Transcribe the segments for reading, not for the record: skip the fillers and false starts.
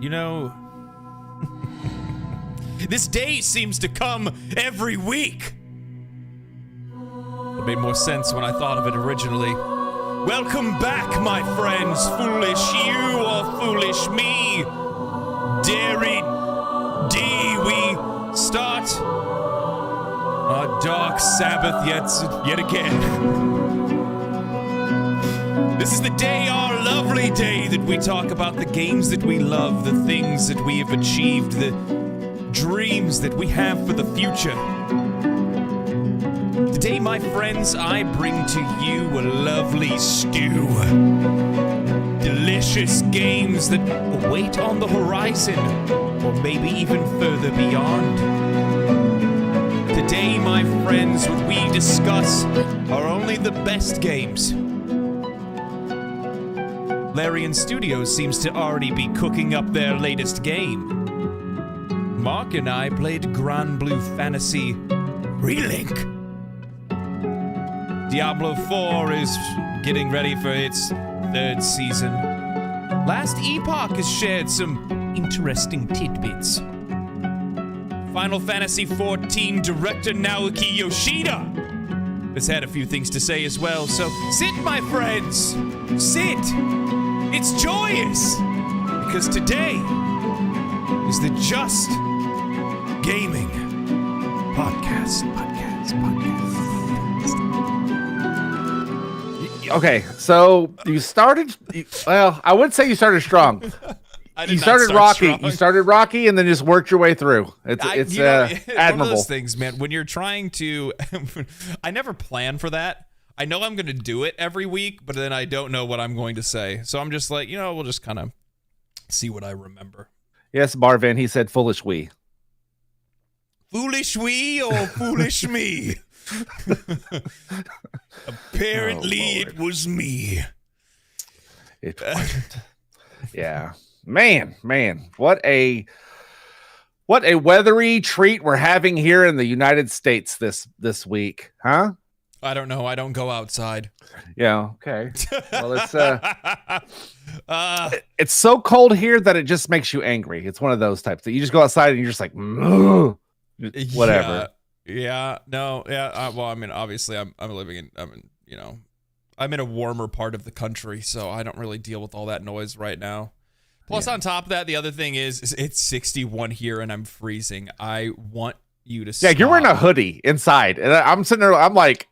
You know, this day seems to come every week. It made more sense when I thought of it originally. Welcome back, my friends, foolish you or foolish me. Dairy D, we start our dark Sabbath yet again. This is the day, our lovely day, that we talk about the games that we love, the things that we have achieved, the dreams that we have for the future. Today, my friends, I bring to you a lovely stew. Delicious games that await on the horizon, or maybe even further beyond. Today, my friends, what we discuss are only the best games. Larian Studios seems to already be cooking up their latest game. Mark and I played Granblue Fantasy Relink. Diablo 4 is getting ready for its third season. Last Epoch has shared some interesting tidbits. Final Fantasy XIV director Naoki Yoshida has had a few things to say as well, so sit, my friends, sit. It's joyous, because today is the Just Gaming podcast. Okay, so you started, well, I would say you started strong. You started rocky. Strong. You started rocky and then just worked your way through. It's admirable. One of those things, man, when you're trying to, I never plan for that. I know I'm going to do it every week, but then I don't know what I'm going to say. So I'm just like, we'll just kind of see what I remember. Yes, Marvin, he said foolish we. Foolish we or foolish me? Apparently it was me. It wasn't. Yeah. Man, what a weathery treat we're having here in the United States this week, huh? I don't know. I don't go outside. Yeah, okay. Well, it's so cold here that it just makes you angry. It's one of those types that you just go outside and you're just like, whatever. Yeah. No. Yeah. Well, I mean, obviously, I'm in a warmer part of the country, so I don't really deal with all that noise right now. Plus, on top of that, the other thing is it's 61 here and I'm freezing. I want you to stop. Yeah, you're wearing a hoodie inside, and I'm sitting there. I'm like,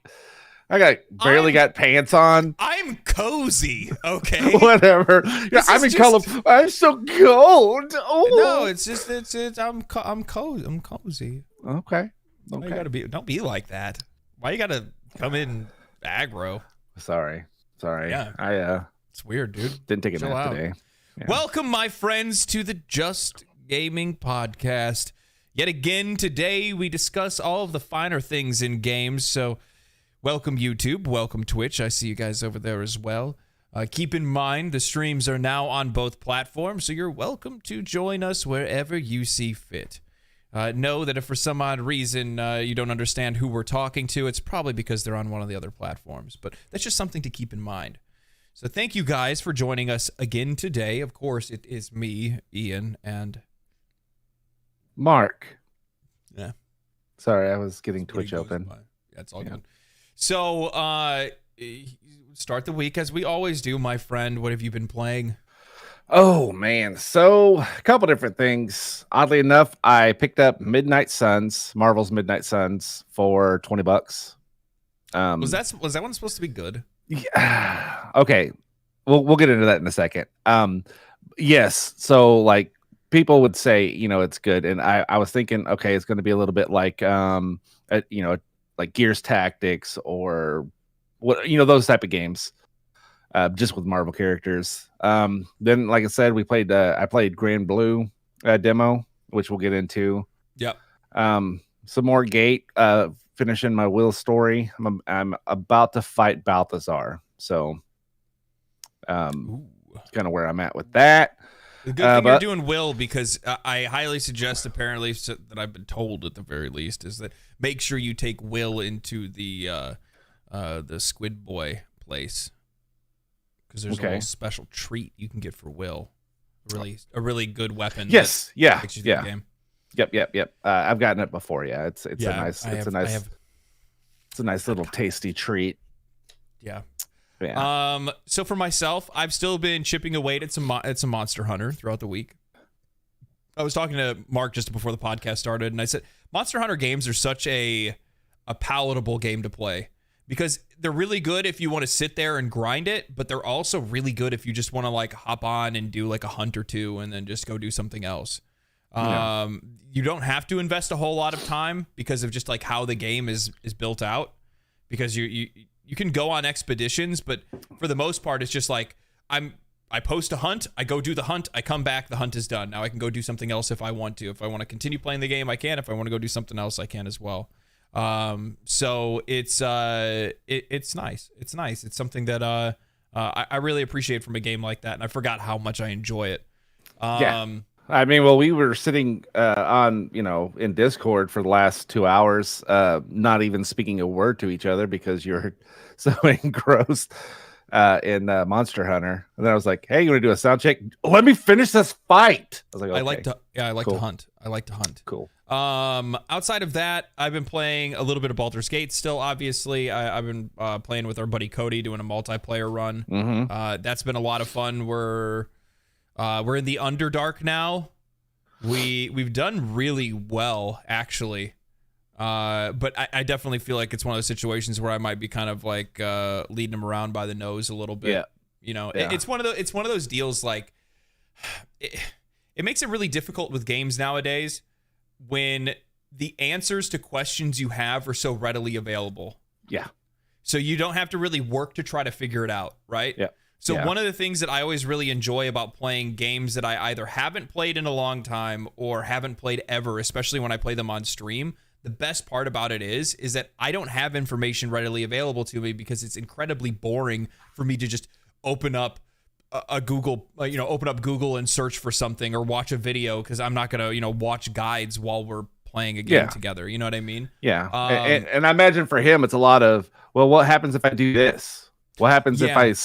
I barely got pants on. I'm cozy, okay. Whatever. Yeah, I'm in color. I'm so cold. Oh no, it's just I'm cozy. I'm cozy. Okay. You gotta be. Don't be like that. Why you gotta come in aggro? Sorry. Yeah. It's weird, dude. Didn't take a nap today. Yeah. Welcome, my friends, to the Just Gaming podcast. Yet again, today we discuss all of the finer things in games. So, welcome YouTube, welcome Twitch. I see you guys over there as well. Keep in mind, the streams are now on both platforms, so you're welcome to join us wherever you see fit. Know that if for some odd reason you don't understand who we're talking to, it's probably because they're on one of the other platforms. But that's just something to keep in mind. So thank you guys for joining us again today. Of course, it is me, Ian, and Mark. Yeah. Sorry, I was getting Twitch open. Yeah, it's all good. So, start the week as we always do, my friend. What have you been playing? Oh, man. So, a couple different things. Oddly enough, I picked up Marvel's Midnight Suns for $20. Was that one supposed to be good? Yeah. Okay. We'll get into that in a second. Yes. So, like, people would say, it's good. And I was thinking, okay, it's going to be a little bit like, like Gears Tactics or what, those type of games, just with Marvel characters. Then, like I said, I played Granblue demo, which we'll get into. Yep. Some more Gate, finishing my Will story. I'm about to fight Balthazar. So, kind of where I'm at with that. The good thing you're doing Will, because I highly suggest, apparently, that I've been told at the very least, is that make sure you take Will into the Squid Boy place, because there's a little special treat you can get for Will. a really good weapon. Yes, yeah, takes you through the game. Yep. I've gotten it before. Yeah, it's a nice little tasty treat. Yeah. Yeah. So for myself, I've still been chipping away at some Monster Hunter throughout the week. I was talking to Mark just before the podcast started, and I said Monster Hunter games are such a palatable game to play because they're really good if you want to sit there and grind it, but they're also really good if you just want to like hop on and do like a hunt or two and then just go do something else. You don't have to invest a whole lot of time because of just like how the game is built out, because you can go on expeditions, but for the most part, it's just like I post a hunt, I go do the hunt, I come back, the hunt is done. Now I can go do something else if I want to. If I want to continue playing the game, I can. If I want to go do something else, I can as well. So it's nice. It's nice. It's something that I really appreciate from a game like that, and I forgot how much I enjoy it. I mean, well, we were sitting on, in Discord for the last 2 hours, not even speaking a word to each other because you're so engrossed in Monster Hunter. And then I was like, hey, you want to do a sound check? Let me finish this fight. I was like, okay. I like to hunt. I like to hunt. Cool. Outside of that, I've been playing a little bit of Baldur's Gate still, obviously. I've been playing with our buddy Cody, doing a multiplayer run. Mm-hmm. That's been a lot of fun. We're in the Underdark now. We've done really well, actually. But I definitely feel like it's one of those situations where I might be kind of like leading them around by the nose a little bit. Yeah. It's one of those deals like it makes it really difficult with games nowadays when the answers to questions you have are so readily available. Yeah. So you don't have to really work to try to figure it out, right? Yeah. So one of the things that I always really enjoy about playing games that I either haven't played in a long time or haven't played ever, especially when I play them on stream, the best part about it is that I don't have information readily available to me because it's incredibly boring for me to just open up a Google, open up Google and search for something or watch a video, because I'm not going to, watch guides while we're playing a game together. You know what I mean? Yeah. And I imagine for him, it's a lot of, well, what happens if I do this? What happens if I, and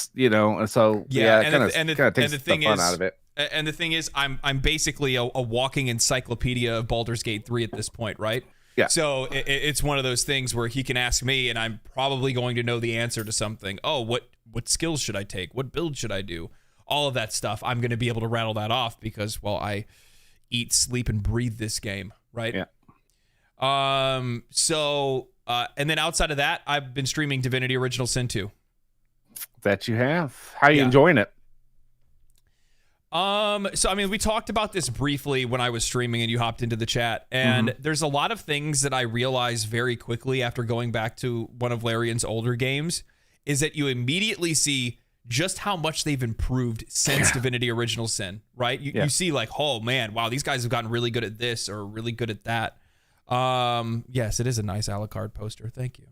so, it kind of takes the fun out of it. And the thing is, I'm basically a walking encyclopedia of Baldur's Gate 3 at this point, right? Yeah. So it's one of those things where he can ask me, and I'm probably going to know the answer to something. Oh, what skills should I take? What build should I do? All of that stuff, I'm going to be able to rattle that off because, well, I eat, sleep, and breathe this game, right? Yeah. So, and then outside of that, I've been streaming Divinity Original Sin 2. That you have. How are you enjoying it? So I mean, we talked about this briefly when I was streaming and you hopped into the chat, and there's a lot of things that I realized very quickly after going back to one of Larian's older games is that you immediately see just how much they've improved since Divinity Original Sin, right? You see like, oh man, wow, these guys have gotten really good at this or really good at that. Yes, it is a nice Alucard poster. Thank you.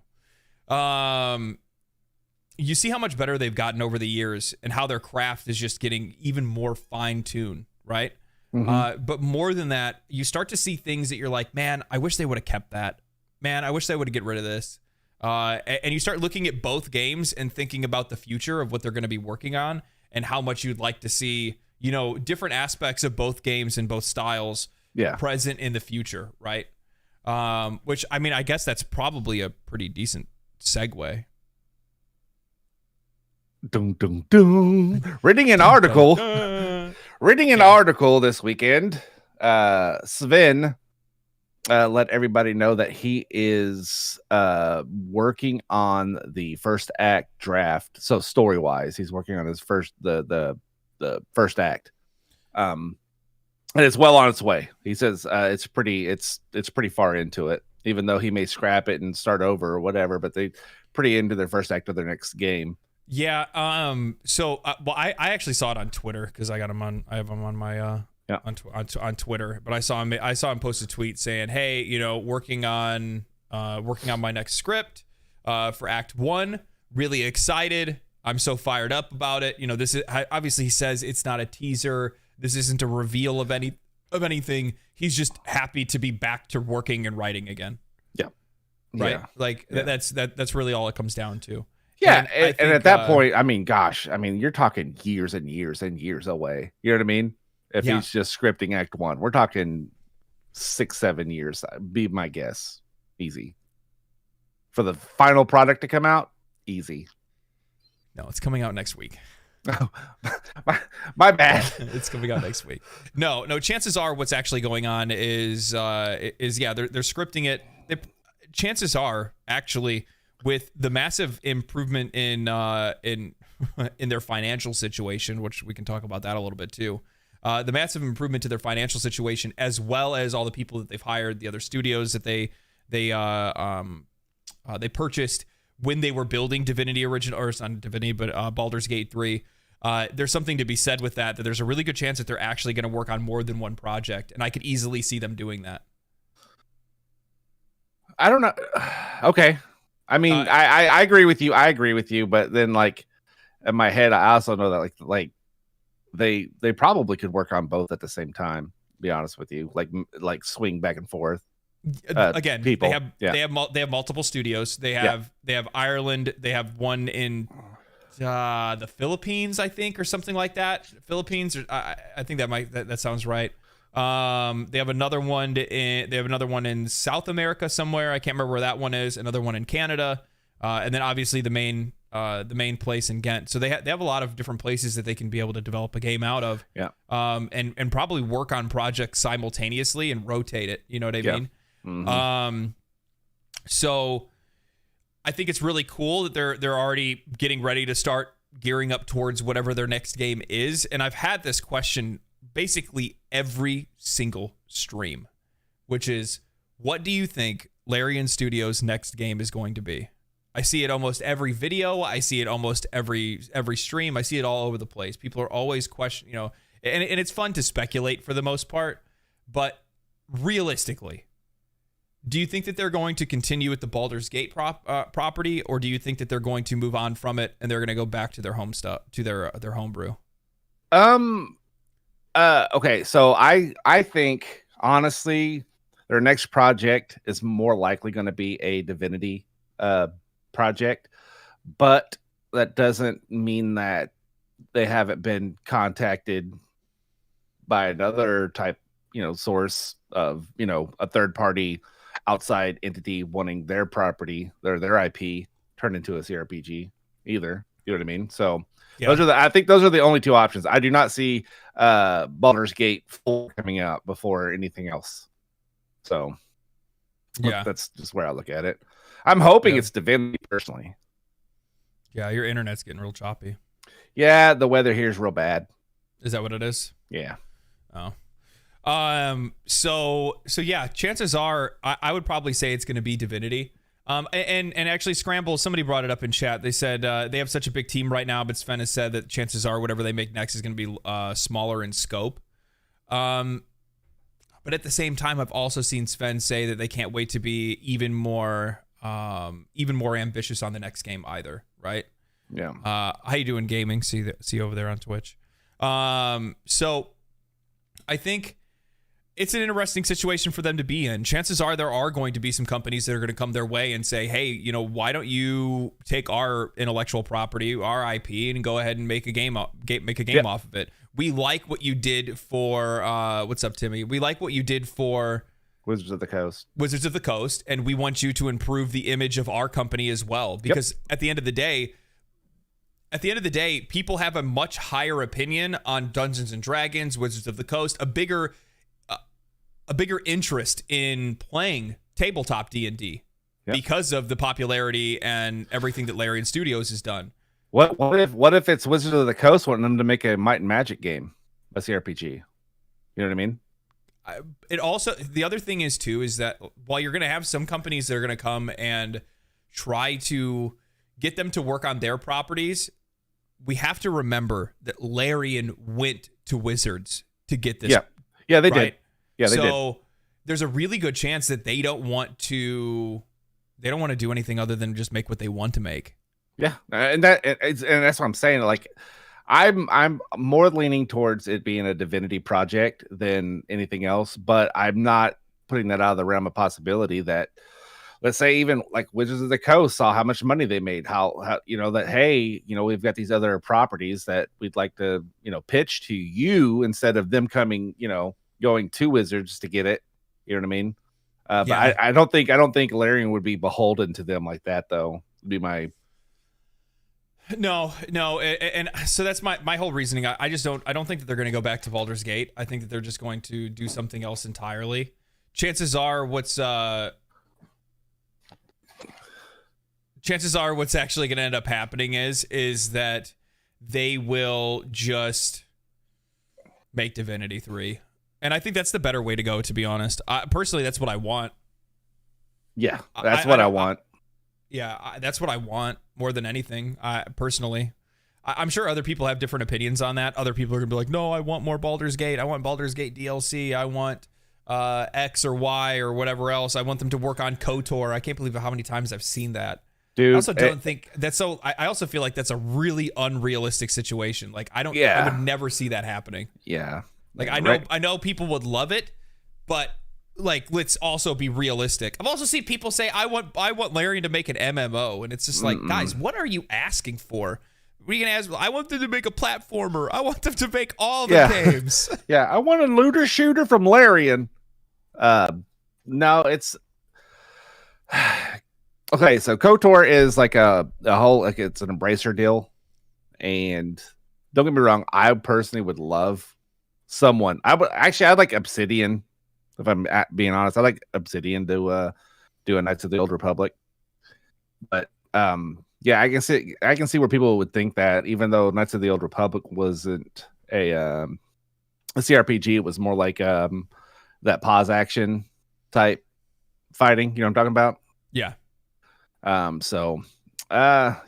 You see how much better they've gotten over the years and how their craft is just getting even more fine-tuned, right? But more than that, you start to see things that you're like, man, I wish they would have kept that. Man, I wish they would have get rid of this. And you start looking at both games and thinking about the future of what they're going to be working on and how much you'd like to see, different aspects of both games and both styles present in the future, right? Which, I mean, I guess that's probably a pretty decent segue. Dun, dun, dun. Reading an article this weekend, Sven let everybody know that he is working on the first act draft. So story wise, he's working on his the first act, and it's well on its way. He says it's pretty far into it, even though he may scrap it and start over or whatever. But they pretty into their first act of their next game. Yeah. So, I actually saw it on Twitter because I have him on my on Twitter. But I saw him post a tweet saying, "Hey, working on my next script for Act 1. Really excited. I'm so fired up about it. This is obviously he says it's not a teaser. This isn't a reveal of anything. He's just happy to be back to working and writing again. Yeah. Right. Yeah. That's really all it comes down to." Yeah, and at that point, I mean, gosh, you're talking years and years and years away. You know what I mean? if he's just scripting Act 1. We're talking 6-7 years. Be my guess. Easy. For the final product to come out, easy. No, it's coming out next week. Oh, my bad. It's coming out next week. No. Chances are, what's actually going on is they're scripting it. Chances are, actually, with the massive improvement in their financial situation, which we can talk about that a little bit too. The massive improvement to their financial situation, as well as all the people that they've hired, the other studios that they purchased when they were building Divinity original, or it's not Divinity, but Baldur's Gate 3. There's something to be said with that there's a really good chance that they're actually going to work on more than one project, and I could easily see them doing that. I don't know. Okay. I mean, I agree with you. But then, like, in my head, I also know that like they probably could work on both at the same time. To be honest with you, like swing back and forth. Again, people. They have multiple studios. They have Ireland. They have one in the Philippines, I think, or something like that. Philippines, or I think that sounds right. They have another one in South America somewhere. I can't remember where that one is. Another one in Canada, and then obviously the main place in Ghent. So they have a lot of different places that they can be able to develop a game out of. Yeah. And probably work on projects simultaneously and rotate it. You know what I mean? Mm-hmm. So I think it's really cool that they're already getting ready to start gearing up towards whatever their next game is. And I've had this question basically every single stream, which is, what do you think Larian Studios' next game is going to be? I see it almost every video. I see it almost every stream. I see it all over the place. People are always questioning, and it's fun to speculate for the most part. But realistically, do you think that they're going to continue with the Baldur's Gate property, or do you think that they're going to move on from it and they're going to go back to their home stuff, to their homebrew? Okay, so I think honestly their next project is more likely going to be a Divinity project, but that doesn't mean that they haven't been contacted by another type, source of, a third party outside entity wanting their property, their IP turned into a CRPG either. You know what I mean? So yeah. I think those are the only two options. I do not see Baldur's Gate 4 coming out before anything else. So yeah, that's just where I look at it. I'm hoping it's Divinity personally. Yeah, your internet's getting real choppy. Yeah, the weather here is real bad. Is that what it is? Yeah. Oh. So yeah, chances are I would probably say it's going to be Divinity. And actually Scramble, somebody brought it up in chat. They said they have such a big team right now, but Sven has said that chances are whatever they make next is going to be smaller in scope. But at the same time, I've also seen Sven say that they can't wait to be even more ambitious on the next game either, right? Yeah. How you doing, gaming? See you over there on Twitch. So I think it's an interesting situation for them to be in. Chances are there are going to be some companies that are going to come their way and say, hey, why don't you take our intellectual property, our IP, and go ahead and make a game off of it. We like what you did for what's up, Timmy? We like what you did for Wizards of the Coast, and we want you to improve the image of our company as well. Because at the end of the day, people have a much higher opinion on Dungeons and Dragons, Wizards of the Coast, a bigger interest in playing tabletop D&D because of the popularity and everything that Larian Studios has done. What if it's Wizards of the Coast wanting them to make a Might and Magic game, a CRPG? You know what I mean? It also, the other thing is too, is that while you're going to have some companies that are going to come and try to get them to work on their properties, we have to remember that Larian went to Wizards to get this. Yeah, they did. Yeah, they did. So there's a really good chance that they don't want to do anything other than just make what they want to make. Yeah, and that's what I'm saying. Like, I'm more leaning towards it being a Divinity project than anything else, but I'm not putting that out of the realm of possibility that let's say even like Wizards of the Coast saw how much money they made, how that, hey, we've got these other properties that we'd like to pitch to you instead of them coming going to Wizards to get it. You know what I mean? But I don't think Larian would be beholden to them like that, though. Would be my No, and so that's my whole reasoning. I don't think that they're going to go back to Baldur's Gate. I think that they're just going to do something else entirely. Chances are what's actually going to end up happening is that they will just make Divinity 3. And I think that's the better way to go, to be honest. Personally, that's what I want. Yeah, that's what I want. That's what I want more than anything, personally. I'm sure other people have different opinions on that. Other people are going to be like, no, I want more Baldur's Gate. I want Baldur's Gate DLC. I want X or Y or whatever else. I want them to work on KOTOR. I can't believe how many times I've seen that. Dude, I also don't think that's so. I also feel like that's a really unrealistic situation. Like, I would never see that happening. Yeah. Like, I know people would love it, but like, let's also be realistic. I've also seen people say, I want Larian to make an MMO, and it's just like, guys, what are you asking for? We can ask. I want them to make a platformer. I want them to make all the games. Yeah, I want a looter shooter from Larian. No, it's okay. So KOTOR is like a whole, like, it's an Embracer deal, and don't get me wrong, I personally would love someone. I'd like Obsidian. If I'm being honest, I like Obsidian to do a Knights of the Old Republic. But yeah, I can see where people would think that, even though Knights of the Old Republic wasn't a CRPG, it was more like that pause action type fighting. You know what I'm talking about? Yeah.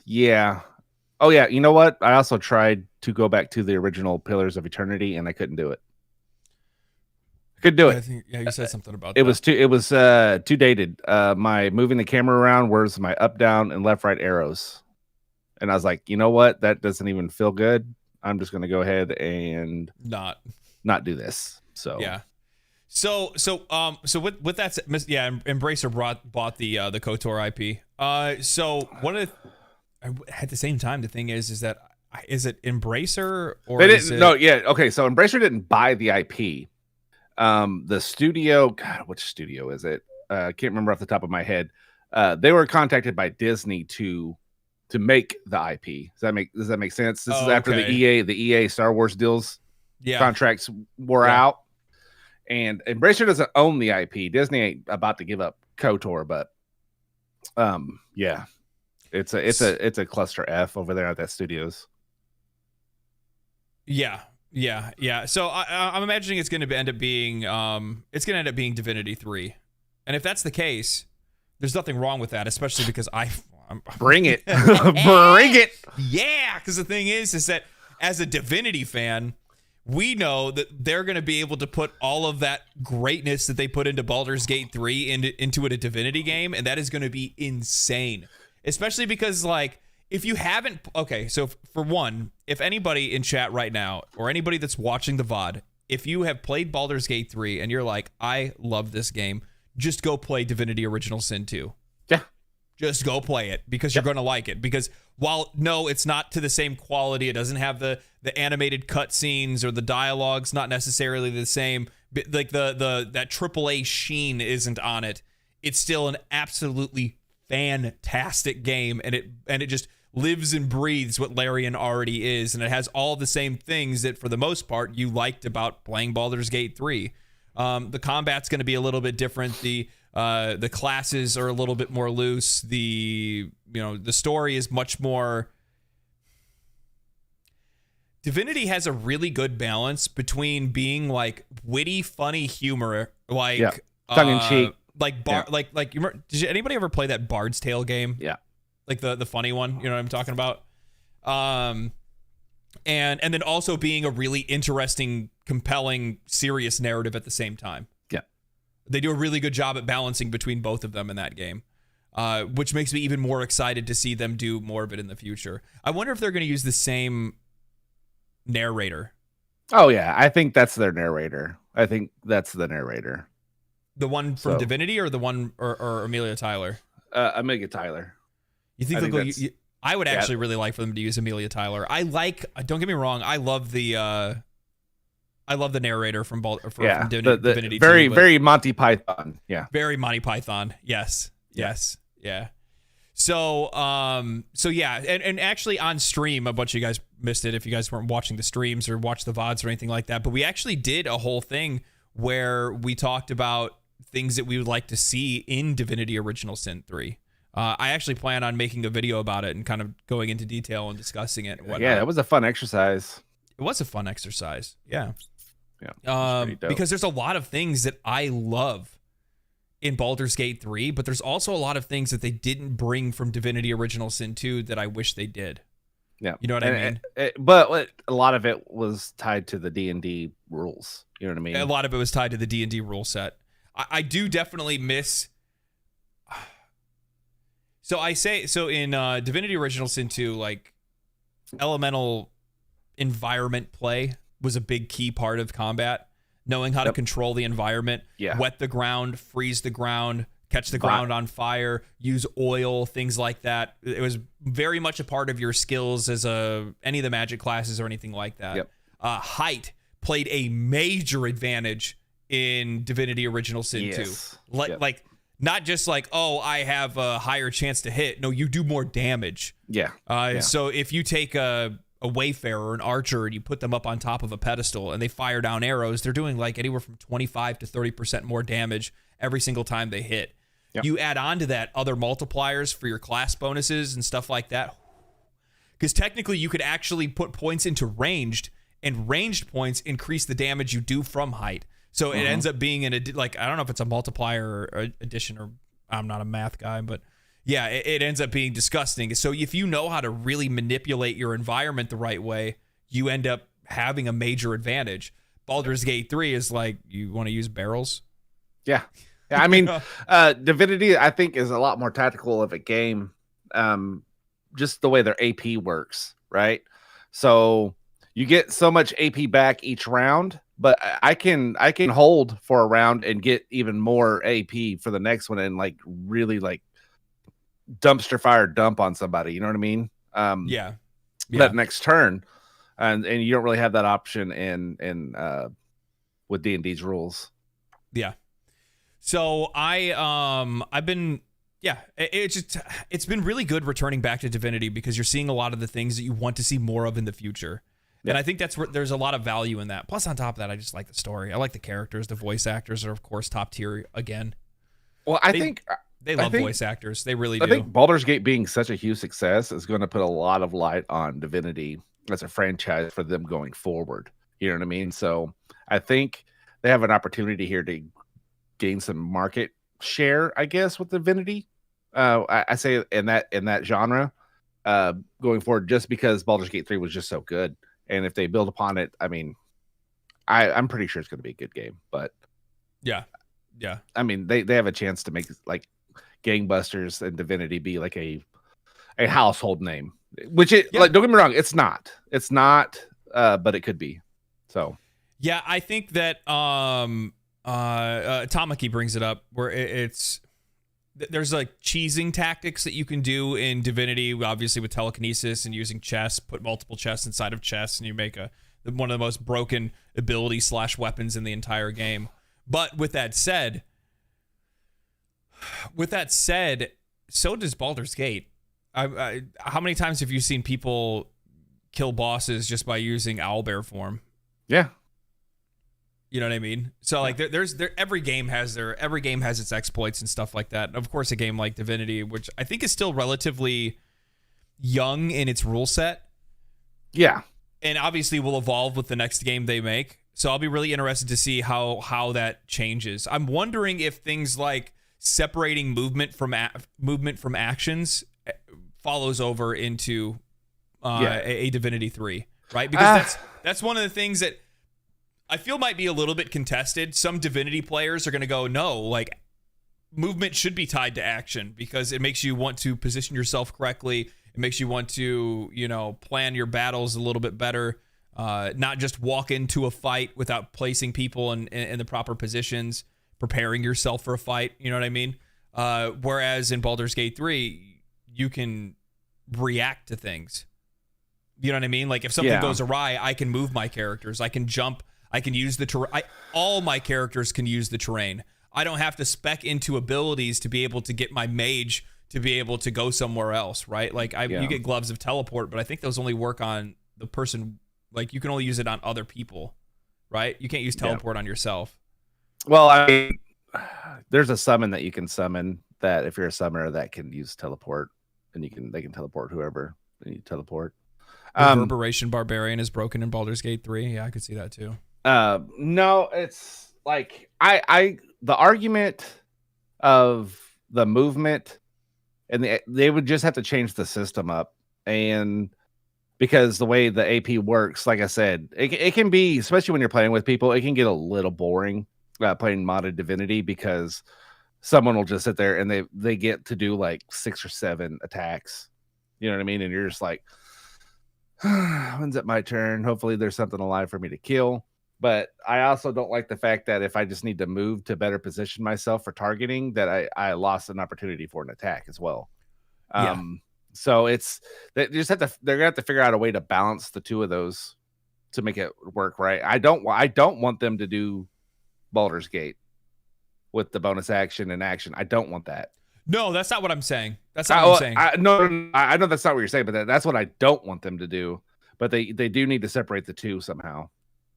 Yeah. Oh yeah. You know what? I also tried to go back to the original Pillars of Eternity, and I couldn't do it. Could do it. I think, you said something about it. That. It was too dated. My moving the camera around was my up, down, and left, right arrows, and I was like, you know what? That doesn't even feel good. I'm just going to go ahead and not do this. So yeah. So with that, Embracer bought the KOTOR IP. So one of at the same time, the thing is that it Embracer or they didn't? No, yeah, okay. So Embracer didn't buy the IP. The studio, God, which studio is it? I can't remember off the top of my head. They were contacted by Disney to make the IP. Does that make sense? This is after the EA Star Wars deals contracts were out, and Embracer doesn't own the IP. Disney ain't about to give up KOTOR, but yeah, it's a cluster F over there at that studios. Yeah. So I'm imagining it's going to end up being Divinity 3, and if that's the case, there's nothing wrong with that, especially because I'm bring it, bring it. Yeah, because the thing is that as a Divinity fan, we know that they're going to be able to put all of that greatness that they put into Baldur's Gate 3 into a Divinity game, and that is going to be insane, especially because, like, if you haven't, okay, so for one, if anybody in chat right now, or anybody that's watching the VOD, if you have played Baldur's Gate 3 and you're like, I love this game, just go play Divinity Original Sin 2. Yeah. Just go play it, because you're going to like it. Because while, no, it's not to the same quality, it doesn't have the animated cutscenes, or the dialogue's not necessarily the same, like that AAA sheen isn't on it, it's still an absolutely fantastic game, and it just lives and breathes what Larian already is, and it has all the same things that, for the most part, you liked about playing Baldur's Gate 3. The combat's going to be a little bit different. The classes are a little bit more loose. The story is much more. Divinity has a really good balance between being like witty, funny humor, like tongue in cheek, like you remember, did anybody ever play that Bard's Tale game? Yeah. Like the funny one, you know what I'm talking about? And then also being a really interesting, compelling, serious narrative at the same time. Yeah. They do a really good job at balancing between both of them in that game, which makes me even more excited to see them do more of it in the future. I wonder if they're going to use the same narrator. Oh, yeah. I think that's their narrator. I think that's the narrator. The one from Divinity, or the one or Amelia Tyler? Amelia Tyler. You think I they'll think go? I would actually really like for them to use Amelia Tyler. Don't get me wrong. I love the narrator from Divinity. Very Monty Python. Yeah. Very Monty Python. Yes. Yeah. So yeah, and actually on stream, a bunch of you guys missed it if you guys weren't watching the streams or watched the VODs or anything like that. But we actually did a whole thing where we talked about things that we would like to see in Divinity Original Sin 3. I actually plan on making a video about it and kind of going into detail and discussing it. And yeah, that was a fun exercise. It was a fun exercise. Yeah. Yeah. Because there's a lot of things that I love in Baldur's Gate 3, but there's also a lot of things that they didn't bring from Divinity Original Sin 2 that I wish they did. Yeah. You know what I mean? But a lot of it was tied to the D&D rules. You know what I mean? A lot of it was tied to the D&D rule set. I do definitely miss... So in Divinity Original Sin 2, like, elemental environment play was a big key part of combat. Knowing how to control the environment, wet the ground, freeze the ground, catch the ground on fire, use oil, things like that. It was very much a part of your skills as any of the magic classes or anything like that. Yep. Height played a major advantage in Divinity Original Sin 2. Like, not just like, oh, I have a higher chance to hit. No, you do more damage. Yeah. So if you take a wayfarer or an archer and you put them up on top of a pedestal and they fire down arrows, they're doing like anywhere from 25 to 30% more damage every single time they hit. Yep. You add on to that other multipliers for your class bonuses and stuff like that. Because technically you could actually put points into ranged, and ranged points increase the damage you do from height. So it ends up being I don't know if it's a multiplier or addition, or I'm not a math guy, but yeah, it ends up being disgusting. So if you know how to really manipulate your environment the right way, you end up having a major advantage. Baldur's Gate 3 is like, you want to use barrels? Yeah. I mean, Divinity, I think, is a lot more tactical of a game. Just the way their AP works, right? So you get so much AP back each round, but I can hold for a round and get even more AP for the next one and like really like dumpster fire dump on somebody, you know what I mean? That next turn, and you don't really have that option in with D&D's rules. Yeah. So I've been it's been really good returning back to Divinity because you're seeing a lot of the things that you want to see more of in the future. Yeah. And I think that's where there's a lot of value in that. Plus on top of that, I just like the story. I like the characters. The voice actors are of course top tier again. Well, I think they love voice actors. They really do. I think Baldur's Gate being such a huge success is going to put a lot of light on Divinity as a franchise for them going forward. You know what I mean? So I think they have an opportunity here to gain some market share, I guess, with Divinity. I say in that genre going forward, just because Baldur's Gate 3 was just so good. And if they build upon it, I mean, I'm pretty sure it's going to be a good game. But yeah. I mean, they have a chance to make like gangbusters and Divinity be like a household name, which like, don't get me wrong, it's not, but it could be. So yeah, I think that Tamaki brings it up where there's like cheesing tactics that you can do in Divinity, obviously with telekinesis and using chests, put multiple chests inside of chests, and you make one of the most broken ability / weapons in the entire game. But with that said, so does Baldur's Gate. How many times have you seen people kill bosses just by using owlbear form? Yeah. You know what I mean? So like every game has its exploits and stuff like that. And of course, a game like Divinity, which I think is still relatively young in its rule set. Yeah. And obviously will evolve with the next game they make. So I'll be really interested to see how that changes. I'm wondering if things like separating movement from actions follows over into a Divinity 3, right? Because that's one of the things that I feel might be a little bit contested. Some Divinity players are going to go, no, like movement should be tied to action because it makes you want to position yourself correctly. It makes you want to, plan your battles a little bit better. Not just walk into a fight without placing people in the proper positions, preparing yourself for a fight. You know what I mean? Whereas in Baldur's Gate 3, you can react to things. You know what I mean? Like if something goes awry, I can move my characters. I can jump. I can use the terrain. All my characters can use the terrain. I don't have to spec into abilities to be able to get my mage to be able to go somewhere else, right? Like you get gloves of teleport, but I think those only work on the person. Like you can only use it on other people, right? You can't use teleport on yourself. Well, I mean, there's a summon that you can summon that if you're a summoner that can use teleport, and they can teleport whoever they need to teleport. Reverberation Barbarian is broken in Baldur's Gate 3. Yeah, I could see that too. No, it's like the argument of the movement, and they would just have to change the system up, and because the way the AP works, like I said, it can be, especially when you're playing with people, it can get a little boring playing modded Divinity, because someone will just sit there and they get to do like 6 or 7 attacks. You know what I mean? And you're just like, when's it my turn? Hopefully there's something alive for me to kill. But I also don't like the fact that if I just need to move to better position myself for targeting, that I lost an opportunity for an attack as well. So they're gonna have to figure out a way to balance the two of those to make it work right. I don't want them to do Baldur's Gate with the bonus action and action. I don't want that. No, that's not what I'm saying. That's not what I'm saying. I know that's not what you're saying, but that's what I don't want them to do. But they do need to separate the two somehow.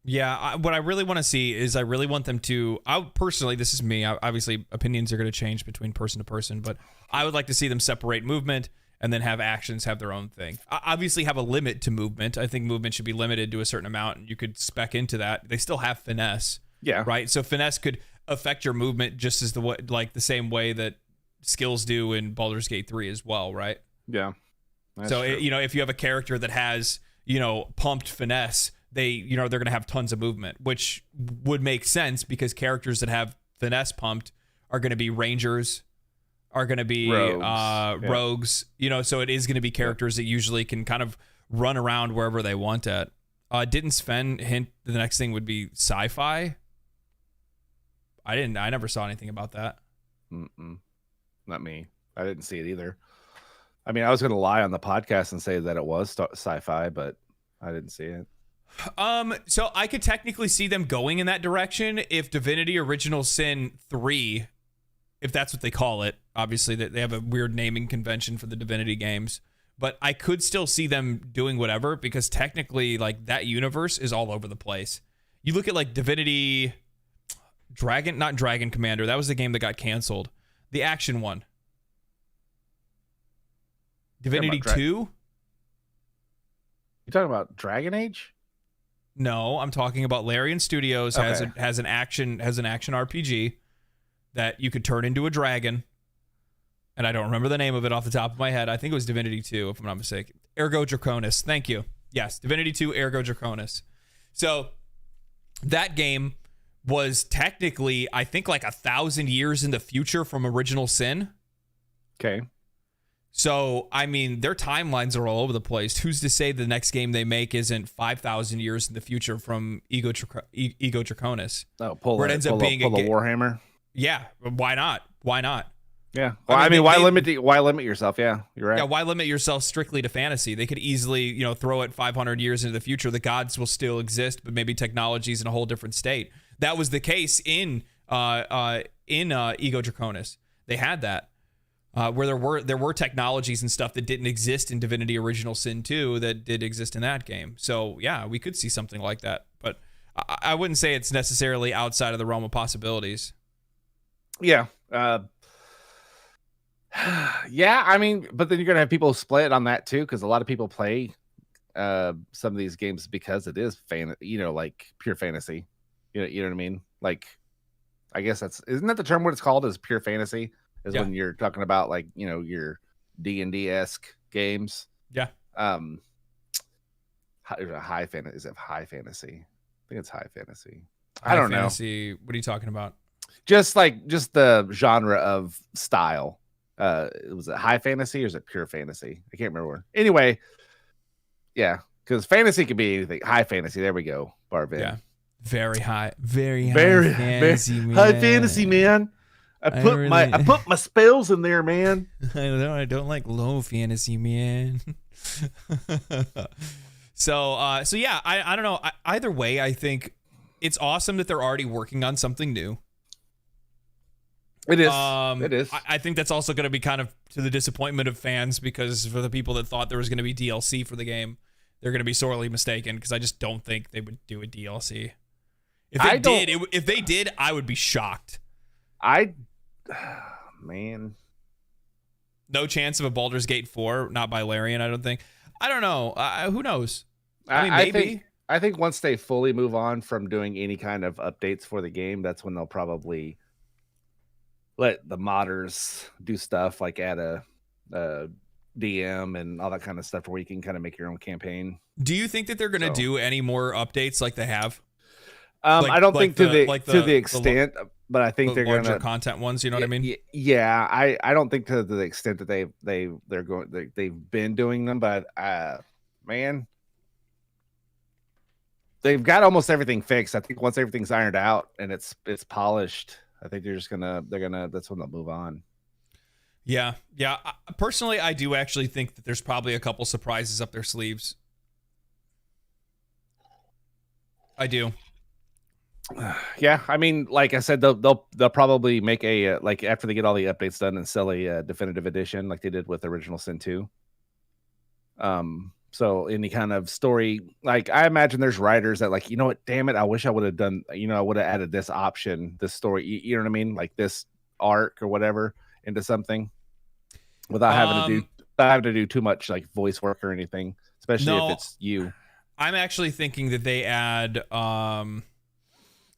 Yeah, what I really want to see is I really want them to. Personally, this is me. Obviously, opinions are going to change between person to person, but I would like to see them separate movement and then have actions have their own thing. Obviously, have a limit to movement. I think movement should be limited to a certain amount, and you could spec into that. They still have finesse. Yeah. Right. So finesse could affect your movement just as the same way that skills do in Baldur's Gate 3 as well. Right. Yeah. So if you have a character that has pumped finesse, they're going to have tons of movement, which would make sense because characters that have finesse pumped are going to be rangers, are going to be rogues. So it is going to be characters that usually can kind of run around wherever they want at. Didn't Sven hint the next thing would be sci-fi? I never saw anything about that. Not me. I didn't see it either. I mean, I was going to lie on the podcast and say that it was sci-fi, but I didn't see it. So I could technically see them going in that direction if Divinity Original Sin 3, if that's what they call it. Obviously, they have a weird naming convention for the Divinity games, but I could still see them doing whatever because technically, like, that universe is all over the place. You look at like Divinity not Dragon Commander. That was the game that got canceled. The action one. Divinity 2? You talking about Dragon Age? No, I'm talking about Larian Studios has an action RPG that you could turn into a dragon. And I don't remember the name of it off the top of my head. I think it was Divinity 2, if I'm not mistaken. Ergo Draconis. Thank you. Yes, Divinity 2, Ergo Draconis. So that game was technically, I think, like 1,000 years in the future from Original Sin. Okay. So, I mean, their timelines are all over the place. Who's to say the next game they make isn't 5,000 years in the future from Ego Draconis? Oh, pull where it ends up being a Warhammer. Yeah, why not? Why not? Yeah. Well, I mean, why limit yourself? Yeah, you're right. Yeah, why limit yourself strictly to fantasy? They could easily, throw it 500 years into the future. The gods will still exist, but maybe technology's in a whole different state. That was the case in Ego Draconis. They had that. Where there were technologies and stuff that didn't exist in Divinity Original Sin 2 that did exist in that game. So, yeah, we could see something like that. But I wouldn't say it's necessarily outside of the realm of possibilities. Yeah. Yeah, I mean, but then you're going to have people split on that, too, because a lot of people play some of these games because it is, like pure fantasy. You know what I mean? Like, I guess isn't that the term what it's called is pure fantasy? Is when you're talking about like your D&D-esque games. Yeah. High fantasy. Is it high fantasy? I think it's high fantasy. I don't know. What are you talking about? Just the genre of style. Was it high fantasy or is it pure fantasy? I can't remember. Anyway, yeah, because fantasy could be anything. High fantasy. There we go, Barvin. Yeah. Very high fantasy, man. High fantasy, man. I put my spells in there, man. I don't like low fantasy, man. So yeah, I don't know. Either way, I think it's awesome that they're already working on something new. It is. I think that's also going to be kind of to the disappointment of fans, because for the people that thought there was going to be DLC for the game, they're going to be sorely mistaken, because I just don't think they would do a DLC. If they did, I would be shocked. Man. No chance of a Baldur's Gate 4, not by Larian, I don't think. I don't know. Who knows? I mean, maybe. I think once they fully move on from doing any kind of updates for the game, that's when they'll probably let the modders do stuff, like add a DM and all that kind of stuff where you can kind of make your own campaign. Do you think that they're going to do any more updates like they have? I don't think to the extent, but I think they're going to larger content ones. You know what I mean? Yeah, I don't think to the extent that they've been doing them, but man, they've got almost everything fixed. I think once everything's ironed out and it's polished, I think that's when they'll move on. Yeah. Personally, I do actually think that there's probably a couple surprises up their sleeves. I do. Yeah, I mean, like I said, they'll probably make a like after they get all the updates done and sell a definitive edition like they did with Original Sin 2. So any kind of story, like I imagine there's writers that like, you know what, damn it, I wish I would have done, I would have added this option, this story, you know what I mean, like this arc or whatever into something without having to do too much like voice work or anything, especially if it's you. I'm actually thinking that they add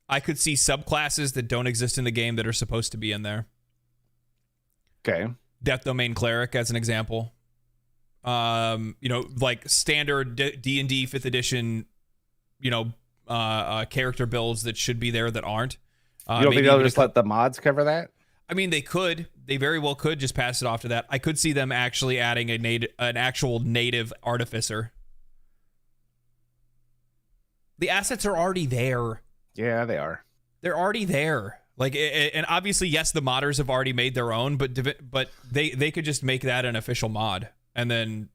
I could see subclasses that don't exist in the game that are supposed to be in there. Okay. Death Domain Cleric as an example. Like standard D&D 5th edition, character builds that should be there that aren't. You don't think they'll just let the mods cover that? I mean, they could. They very well could just pass it off to that. I could see them actually adding an actual native artificer. The assets are already there. Yeah, they are. They're already there. Like, and obviously, yes, the modders have already made their own, but they could just make that an official mod and then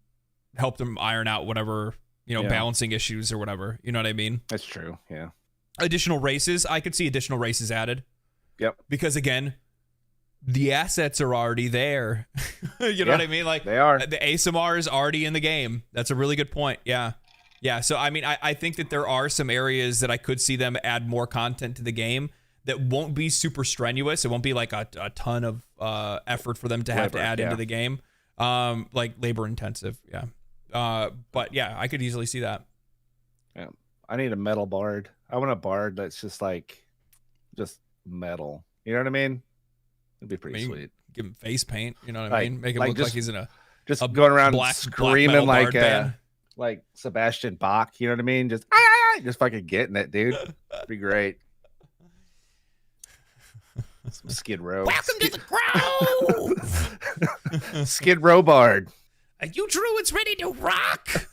help them iron out whatever, balancing issues or whatever. You know what I mean? That's true. Yeah. Additional races. I could see additional races added. Yep. Because again, the assets are already there. You know what I mean? Like they are. The ASMR is already in the game. That's a really good point. Yeah. Yeah. So, I mean, I think that there are some areas that I could see them add more content to the game that won't be super strenuous. It won't be like a ton of effort for them to have to add into the game. Like labor intensive. Yeah. But yeah, I could easily see that. Yeah. I need a metal bard. I want a bard that's just metal. You know what I mean? It'd be pretty sweet. Give him face paint. You know what I mean? Make him look like he's in a going around screaming black like Sebastian Bach. You know what I mean? Just fucking getting it, dude. It'd be great. Some Skid Row. Welcome to the crowd. Skid Row bard. Are you druids ready to rock?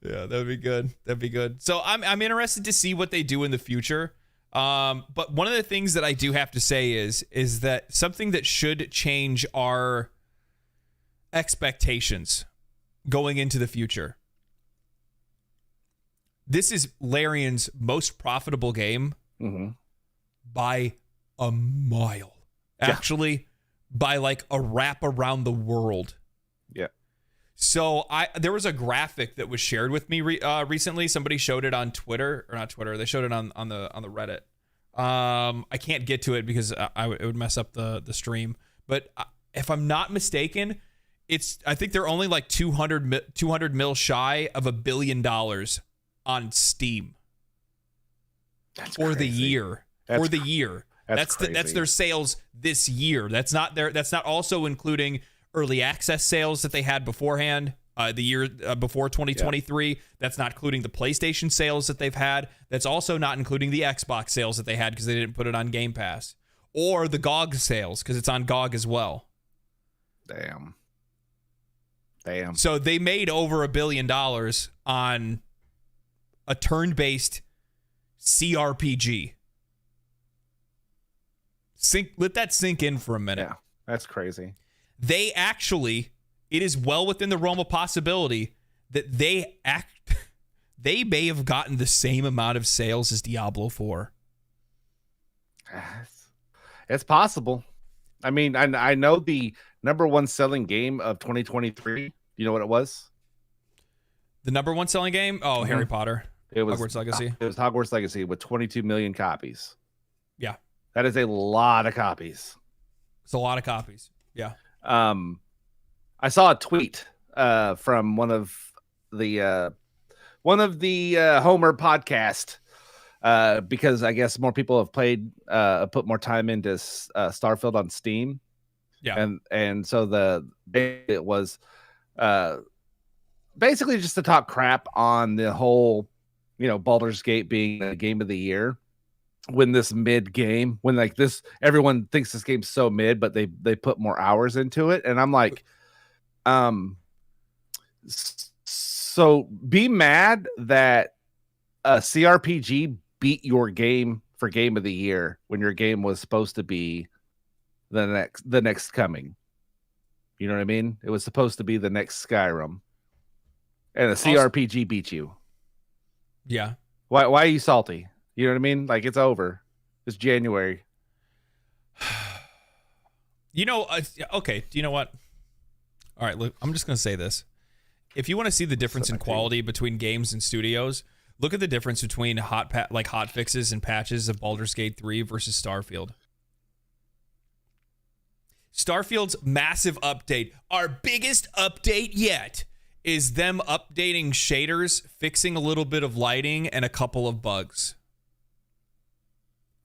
Yeah, that'd be good. That'd be good. So I'm interested to see what they do in the future. But one of the things that I do have to say is that something that should change our expectations going into the future. This is Larian's most profitable game by a mile. Yeah. Actually, by like a wrap around the world. Yeah. So there was a graphic that was shared with me recently. Somebody showed it on Twitter, or not Twitter. They showed it on the Reddit. I can't get to it because it would mess up the stream. But if I'm not mistaken, I think they're only like 200 mil shy of $1 billion on Steam. That's for crazy. the year. For the year. That's their sales this year. That's not also including early access sales that they had beforehand, the year before 2023. Yeah. That's not including the PlayStation sales that they've had. That's also not including the Xbox sales that they had because they didn't put it on Game Pass, or the GOG sales because it's on GOG as well. Damn. So they made over $1 billion on a turn-based CRPG. Let that sink in for a minute. Yeah, that's crazy. They actually, it is well within the realm of possibility that they may have gotten the same amount of sales as Diablo 4. It's possible. I mean, I know the number one selling game of 2023. You know what it was? The number one selling game? Oh, Harry Potter. It was Hogwarts Legacy. It was Hogwarts Legacy with 22 million copies. Yeah. That is a lot of copies. It's a lot of copies. Yeah. I saw a tweet from one of the Homer podcast because I guess more people have put more time into Starfield on Steam. Yeah. And so it was basically just to talk crap on the whole, Baldur's Gate being the game of the year. When this mid game, when like this, everyone thinks this game's so mid, but they put more hours into it, and I'm like, so be mad that a CRPG beat your game for game of the year when your game was supposed to be the next coming. You know what I mean? It was supposed to be the next Skyrim, and a CRPG beat you. Yeah. Why are you salty? You know what I mean? Like, it's over. It's January. Okay. Do you know what? All right, look, I'm just going to say this. If you want to see the difference in quality between games and studios, look at the difference between hot fixes and patches of Baldur's Gate 3 versus Starfield. Starfield's massive update, our biggest update yet, is them updating shaders, fixing a little bit of lighting, and a couple of bugs.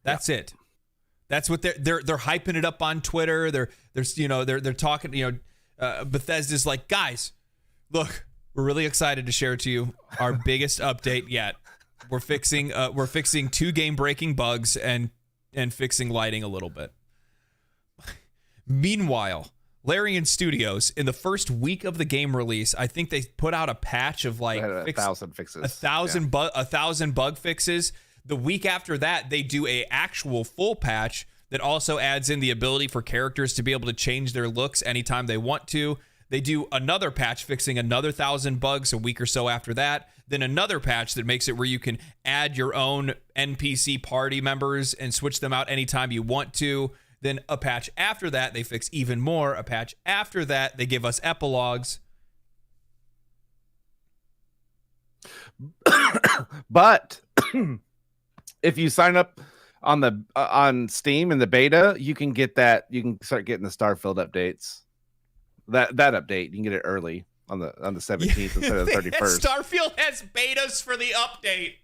That's it. That's what they're hyping it up on Twitter. They're talking. Bethesda's like, guys, look, we're really excited to share to you our biggest update yet. We're fixing 2 game-breaking bugs and fixing lighting a little bit. Meanwhile, Larian Studios, in the first week of the game release, I think they put out a patch of like 1,000 fixes, 1,000 bug fixes. The week after that, they do a actual full patch that also adds in the ability for characters to be able to change their looks anytime they want to. They do another patch fixing another 1,000 bugs a week or so after that. Then another patch that makes it where you can add your own NPC party members and switch them out anytime you want to. Then a patch after that, they fix even more. A patch after that, they give us epilogues. But if you sign up on Steam in the beta, you can get that. You can start getting the Starfield updates. That update, you can get it early on the 17th instead of the 31st. Starfield has betas for the update.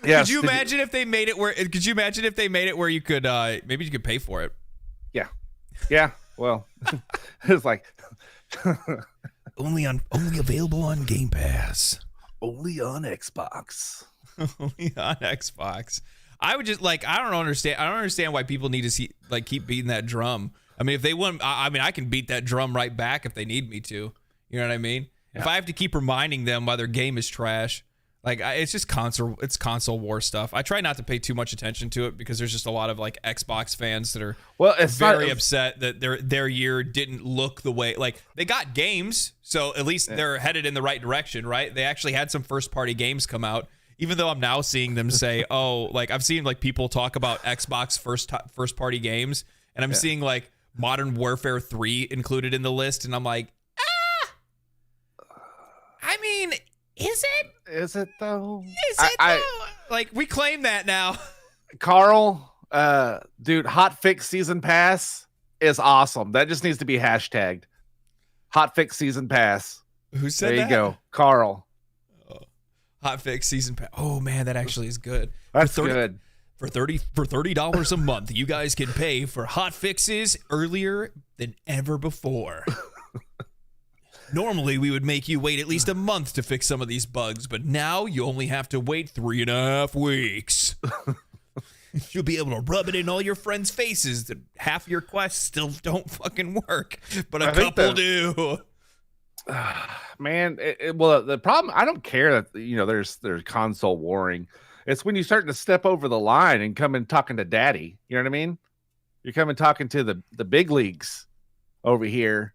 Yes, could you imagine if they made it where? Could you imagine if they made it where you could maybe you could pay for it? Yeah. Well, it's like only available on Game Pass. Only on Xbox. Only on Xbox. I would just I don't understand why people need to keep beating that drum. I mean, if they want, I can beat that drum right back if they need me to. You know what I mean? Yeah. If I have to keep reminding them why their game is trash, it's just console war stuff. I try not to pay too much attention to it because there's just a lot of Xbox fans that are very upset that their year didn't look the way they got games, so at least they're headed in the right direction, right? They actually had some first party games come out. Even though I'm now seeing them say, I've seen people talk about Xbox first party games, and I'm seeing Modern Warfare 3 included in the list, and I'm like, I mean, is it? Is it though? Is it though? We claim that now. Carl, dude, Hotfix Season Pass is awesome. That just needs to be hashtagged. Hotfix Season Pass. Who said that? There you go, Carl. Hotfix Season Pass. Oh man, that actually is good. That's good. For $30 a month, you guys can pay for hot fixes earlier than ever before. Normally, we would make you wait at least a month to fix some of these bugs, but now you only have to wait 3.5 weeks. You'll be able to rub it in all your friends' faces that half your quests still don't fucking work, but a couple do. Man, well, the problem, I don't care that there's console warring. It's when you start to step over the line and come in talking to daddy. You know what I mean? You're coming talking to the big leagues over here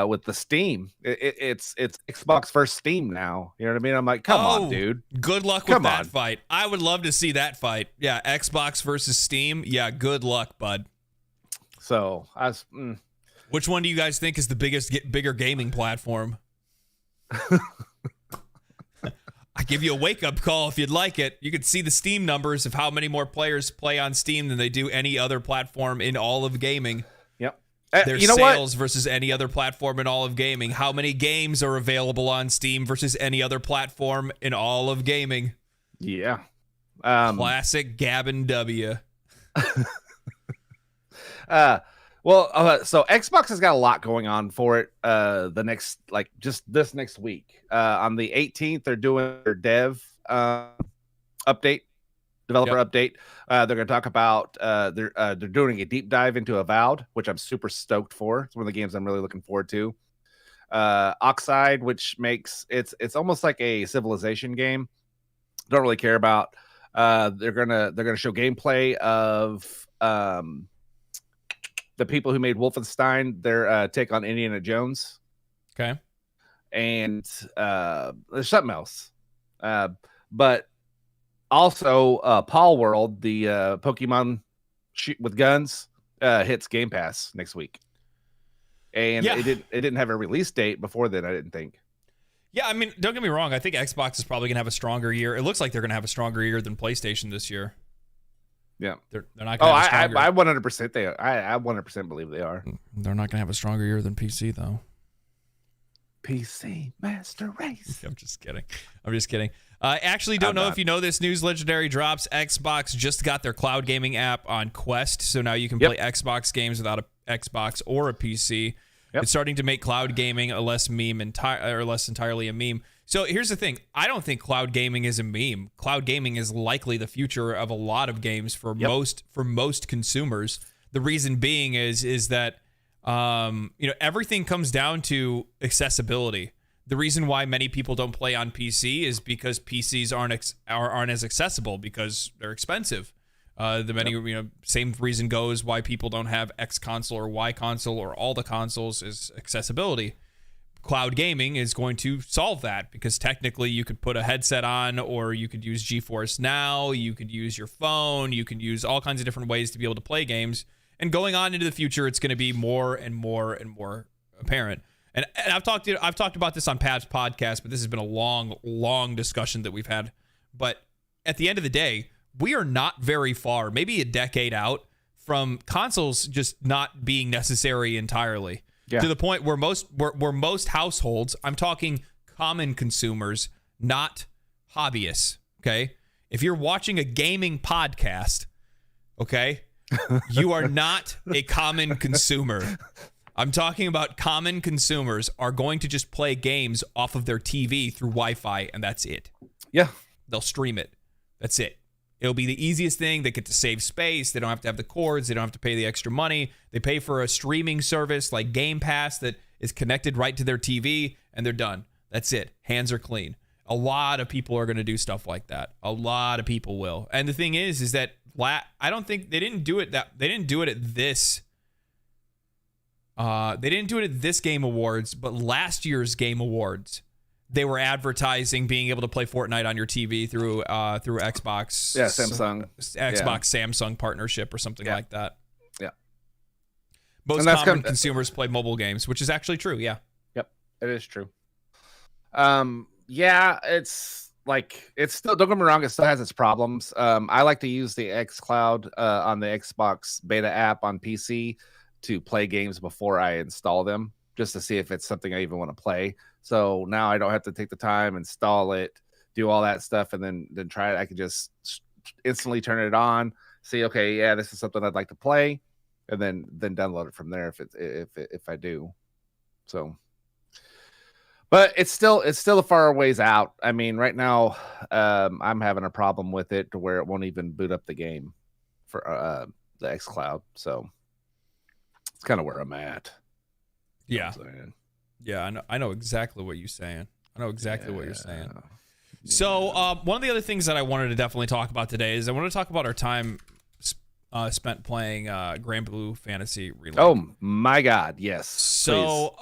with the Steam. It's Xbox versus Steam now. You know what I mean? I'm like, come on, dude. Good luck with that fight. I would love to see that fight. Yeah, Xbox versus Steam. Yeah, good luck, bud. So which one do you guys think is the bigger gaming platform? I give you a wake-up call if you'd like it. You could see the Steam numbers of how many more players play on Steam than they do any other platform in all of gaming. Yep. Their sales versus any other platform in all of gaming. How many games are available on Steam versus any other platform in all of gaming? Yeah. Classic Gavin W. So Xbox has got a lot going on for it. This next week, on the 18th, they're doing their developer update. They're going to talk about they're doing a deep dive into Avowed, which I'm super stoked for. It's one of the games I'm really looking forward to. Oxide, which makes it's almost like a Civilization game. Don't really care about. They're gonna show gameplay of the people who made Wolfenstein, their take on Indiana Jones. Okay. And there's something else. But also Paul World, the Pokemon shoot with guns, hits Game Pass next week. And it didn't have a release date before then, I didn't think. Yeah, I mean, don't get me wrong. I think Xbox is probably going to have a stronger year. It looks like they're going to have a stronger year than PlayStation this year. Yeah, they're not going to have a stronger... I 100% I 100% believe they are. They're not going to have a stronger year than PC though. PC Master Race. I'm just kidding. I actually don't know if you know this news. Legendary drops. Xbox just got their cloud gaming app on Quest, so now you can play Xbox games without a Xbox or a PC. It's starting to make cloud gaming a less entirely a meme. So here's the thing. I don't think cloud gaming is a meme. Cloud gaming is likely the future of a lot of games for most consumers. The reason being is that everything comes down to accessibility. The reason why many people don't play on PC is because PCs aren't as accessible because they're expensive. Same reason goes why people don't have X console or Y console or all the consoles is accessibility. Cloud gaming is going to solve that because technically you could put a headset on, or you could use GeForce Now, you could use your phone, you could use all kinds of different ways to be able to play games. And going on into the future, it's going to be more and more and more apparent. And I've talked about this on Pat's podcast, but this has been a long discussion that we've had. But at the end of the day, we are not very far, maybe a decade out from consoles just not being necessary entirely. Yeah. To the point where most households, I'm talking common consumers, not hobbyists, okay? If you're watching a gaming podcast, okay, you are not a common consumer. I'm talking about common consumers are going to just play games off of their TV through Wi-Fi, and that's it. Yeah. They'll stream it. That's it. It'll be the easiest thing. They get to save space. They don't have to have the cords. They don't have to pay the extra money. They pay for a streaming service like Game Pass that is connected right to their TV, and they're done. That's it. Hands are clean. A lot of people are going to do stuff like that. A lot of people will. And the thing is that I don't think they didn't do it at this. They didn't do it at this Game Awards, but last year's Game Awards, they were advertising being able to play Fortnite on your TV through Xbox. Yeah, Samsung. Samsung partnership or something like that. Yeah. Most common consumers play mobile games, which is actually true. Yeah. Yep, it is true. Yeah, it's still, don't get me wrong, it still has its problems. I like to use the xCloud on the Xbox beta app on PC to play games before I install them, just to see if it's something I even want to play. So now I don't have to take the time, install it, do all that stuff, and then try it. I can just instantly turn it on, see, okay, yeah, this is something I'd like to play, and then download it from there if I do. So, but it's still a far ways out. I mean, right now, I'm having a problem with it to where it won't even boot up the game for the xCloud. So it's kind of where I'm at. Yeah. Yeah, I know exactly what you're saying. What you're saying. So one of the other things that I wanted to definitely talk about today is I want to talk about our time spent playing Granblue Fantasy Relink. Oh my God, yes. So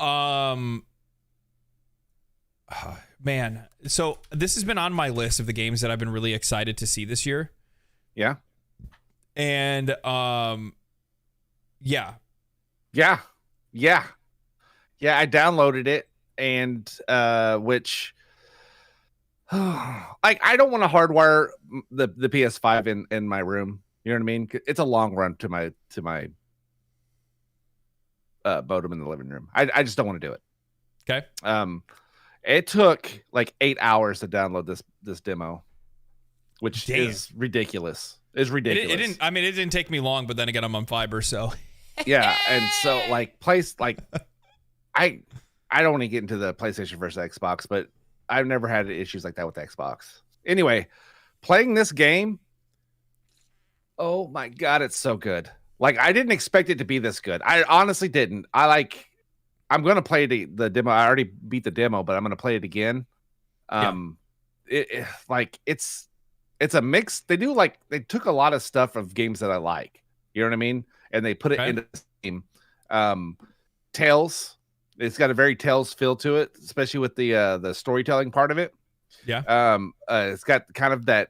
man, so this has been on my list of the games that I've been really excited to see this year. Yeah. And yeah, I downloaded it, and which like I don't want to hardwire the PS5 in my room. You know what I mean? It's a long run to my modem in the living room. I just don't want to do it. Okay. It took like 8 hours to download this demo, which Damn. is ridiculous. It's ridiculous. It didn't. I mean, it didn't take me long, but then again, I'm on fiber, so. Yeah, and so like I don't want to get into the PlayStation versus Xbox, but I've never had issues like that with Xbox. Anyway, playing this game, oh my God, it's so good. Like, I didn't expect it to be this good. I honestly didn't. I'm going to play the demo. I already beat the demo, but I'm going to play it again. It's a mix. They took a lot of stuff of games that I like. You know what I mean? And they put it into the game. Tales. It's got a very Tales feel to it, especially with the storytelling part of it. Yeah. It's got kind of that,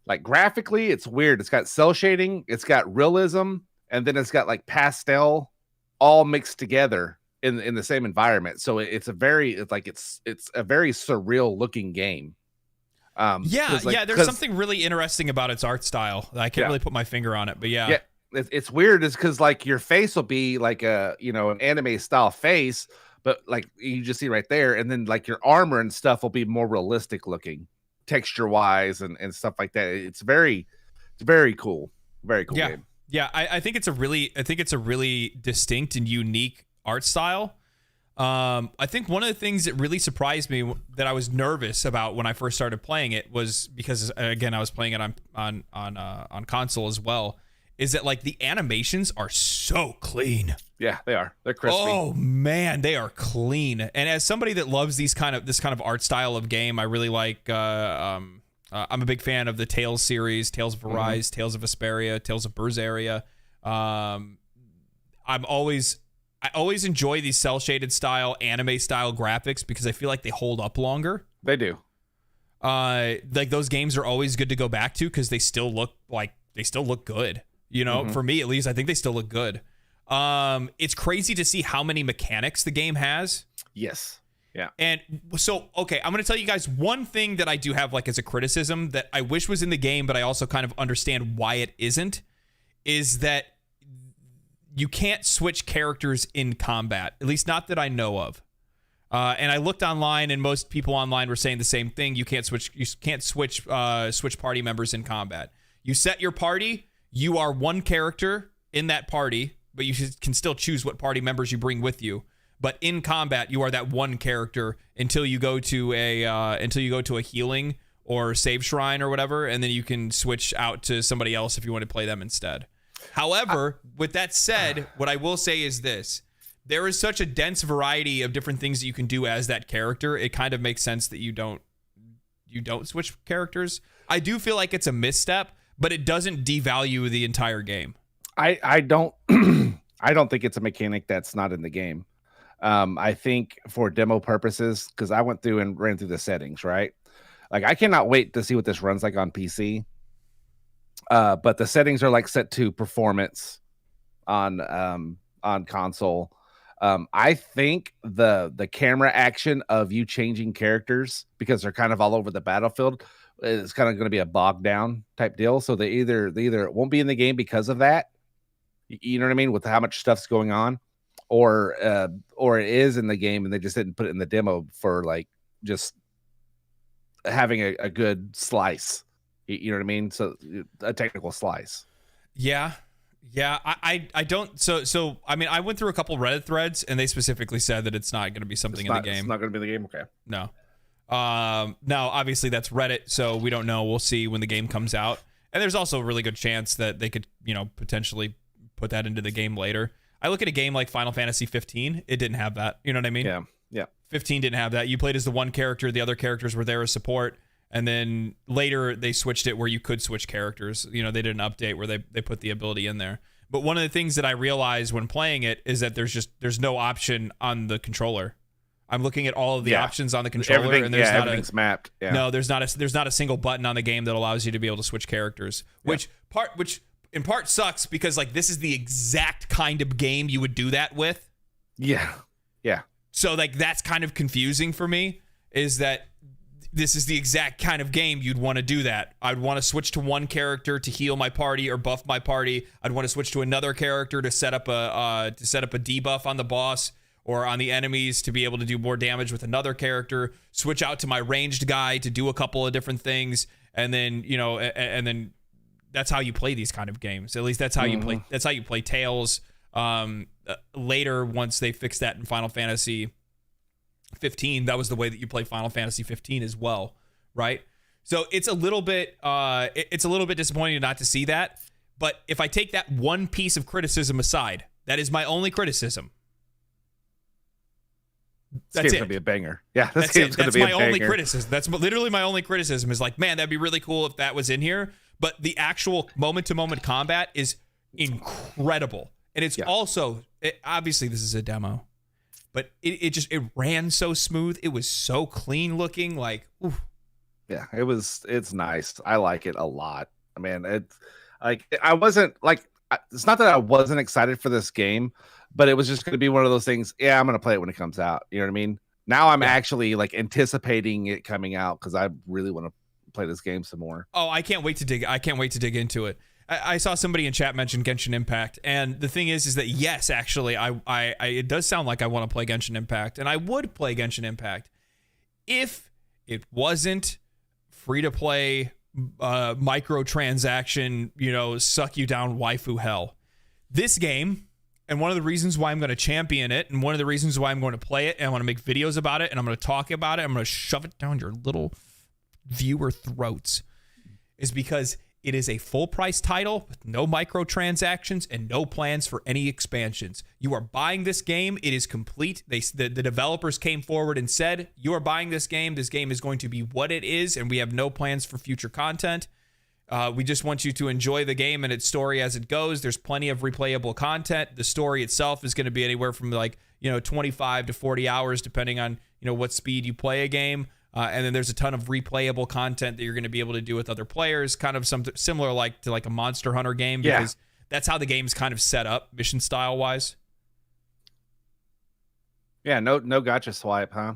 like, graphically, it's weird. It's got cell shading, it's got realism, and then it's got like pastel all mixed together in the same environment. So it's a very surreal looking game. There's something really interesting about its art style. I can't really put my finger on it, but yeah. It's weird is because like your face will be like an anime style face, but like you just see right there, and then like your armor and stuff will be more realistic looking texture wise and stuff like that. It's very cool. Very cool game. Yeah, I think it's a really distinct and unique art style. I think one of the things that really surprised me that I was nervous about when I first started playing it was because, again, I was playing it on console as well, is that like the animations are so clean. Yeah, they are. They're crispy. Oh man, they are clean. And as somebody that loves this kind of art style of game, I really like. I'm a big fan of the Tales series, Tales of Arise, Tales of Vesperia, Tales of Berseria. I always enjoy these cel shaded style, anime style graphics because I feel like they hold up longer. They do. Like those games are always good to go back to because they still look good. You know, for me at least, I think they still look good. It's crazy to see how many mechanics the game has. Yes. Yeah. And so, okay, I'm going to tell you guys one thing that I do have like as a criticism that I wish was in the game, but I also kind of understand why it isn't, is that you can't switch characters in combat, at least not that I know of. And I looked online, and most people online were saying the same thing. You can't switch party members in combat. You set your party. You are one character in that party, but you can still choose what party members you bring with you. But in combat, you are that one character until you go to a healing or save shrine or whatever, and then you can switch out to somebody else if you want to play them instead. However, with that said, what I will say is this. There is such a dense variety of different things that you can do as that character. It kind of makes sense that you don't switch characters. I do feel like it's a misstep, but it doesn't devalue the entire game. I don't I don't think it's a mechanic that's not in the game. I think for demo purposes, because I went through and ran through the settings, right? Like I cannot wait to see what this runs like on PC. But the settings are like set to performance on console. I think the camera action of you changing characters, because they're kind of all over the battlefield, is kind of going to be a bogged down type deal. So they either it won't be in the game because of that. You know what I mean? With how much stuff's going on, or it is in the game and they just didn't put it in the demo for like just having a good slice. You know what I mean? So a technical slice. Yeah. I don't. So I mean, I went through a couple Reddit threads and they specifically said that it's not going to be something in the game. It's not going to be in the game. Okay. No. Now obviously that's Reddit, so we don't know. We'll see when the game comes out. And there's also a really good chance that they could, potentially put that into the game later. I look at a game like Final Fantasy 15. It didn't have that. You know what I mean? Yeah. 15 didn't have that. You played as the one character. The other characters were there as support. And then later they switched it where you could switch characters. You know, they did an update where they put the ability in there. But one of the things that I realized when playing it is that there's no option on the controller. I'm looking at all of the options on the controller, and there's not everything's mapped. Yeah. No, there's not a single button on the game that allows you to be able to switch characters, which in part sucks because like this is the exact kind of game you would do that with. Yeah. Yeah. So like that's kind of confusing for me, is that this is the exact kind of game you'd want to do that. I'd want to switch to one character to heal my party or buff my party. I'd want to switch to another character to set up a debuff on the boss or on the enemies to be able to do more damage with another character. Switch out to my ranged guy to do a couple of different things, and then and then that's how you play these kind of games. At least that's how you play. That's how you play Tales. Later, once they fixed that in Final Fantasy 15, that was the way that you play Final Fantasy 15 as well, right? So it's a little bit disappointing not to see that. But if I take that one piece of criticism aside, that is my only criticism. That's gonna be a banger. Yeah, that's it. That's my only criticism. That's literally my only criticism. Is like, man, that'd be really cool if that was in here. But the actual moment-to-moment combat is incredible, and it's also obviously this is a demo. But it ran so smooth. It was so clean looking. Like, oof. Yeah, it's nice. I like it a lot. I mean, it's like I wasn't like it's not that I wasn't excited for this game, but it was just going to be one of those things. Yeah, I'm going to play it when it comes out. You know what I mean? Now I'm actually like anticipating it coming out because I really want to play this game some more. Oh, I can't wait to dig into it. I saw somebody in chat mention Genshin Impact, and the thing is that yes, actually, I it does sound like I want to play Genshin Impact, and I would play Genshin Impact if it wasn't free to play, microtransaction, suck you down waifu hell. This game, and one of the reasons why I'm going to champion it, and one of the reasons why I'm going to play it, and I want to make videos about it, and I'm going to talk about it, I'm going to shove it down your little viewer throats, is because it is a full-price title with no microtransactions and no plans for any expansions. You are buying this game. It is complete. The developers came forward and said, you are buying this game. This game is going to be what it is, and we have no plans for future content. We just want you to enjoy the game and its story as it goes. There's plenty of replayable content. The story itself is going to be anywhere from 25 to 40 hours, depending on what speed you play a game. And then there's a ton of replayable content that you're going to be able to do with other players, kind of something similar to a Monster Hunter game, because that's how the game's kind of set up, mission style wise. Yeah, no gotcha swipe, huh?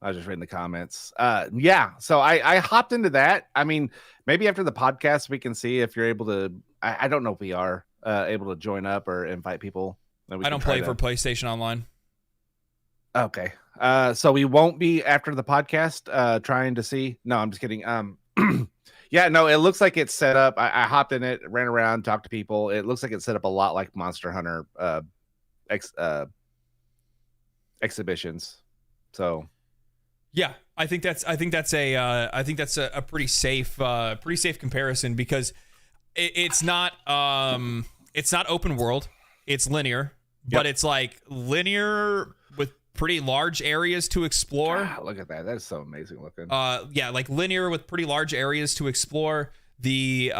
I was just reading the comments. So I hopped into that. I mean, maybe after the podcast we can see if you're able to. I don't know if we are able to join up or invite people. I don't play for PlayStation Online. Okay. So we won't be after the podcast trying to see. No, I'm just kidding. Yeah, no, it looks like it's set up. I hopped in it, ran around, talked to people. It looks like it's set up a lot like Monster Hunter exhibitions. So yeah, I think that's a pretty safe comparison, because it's not open world. It's linear, but it's like linear with pretty large areas to explore. God, look at that. That's so amazing looking. Like linear with pretty large areas to explore. The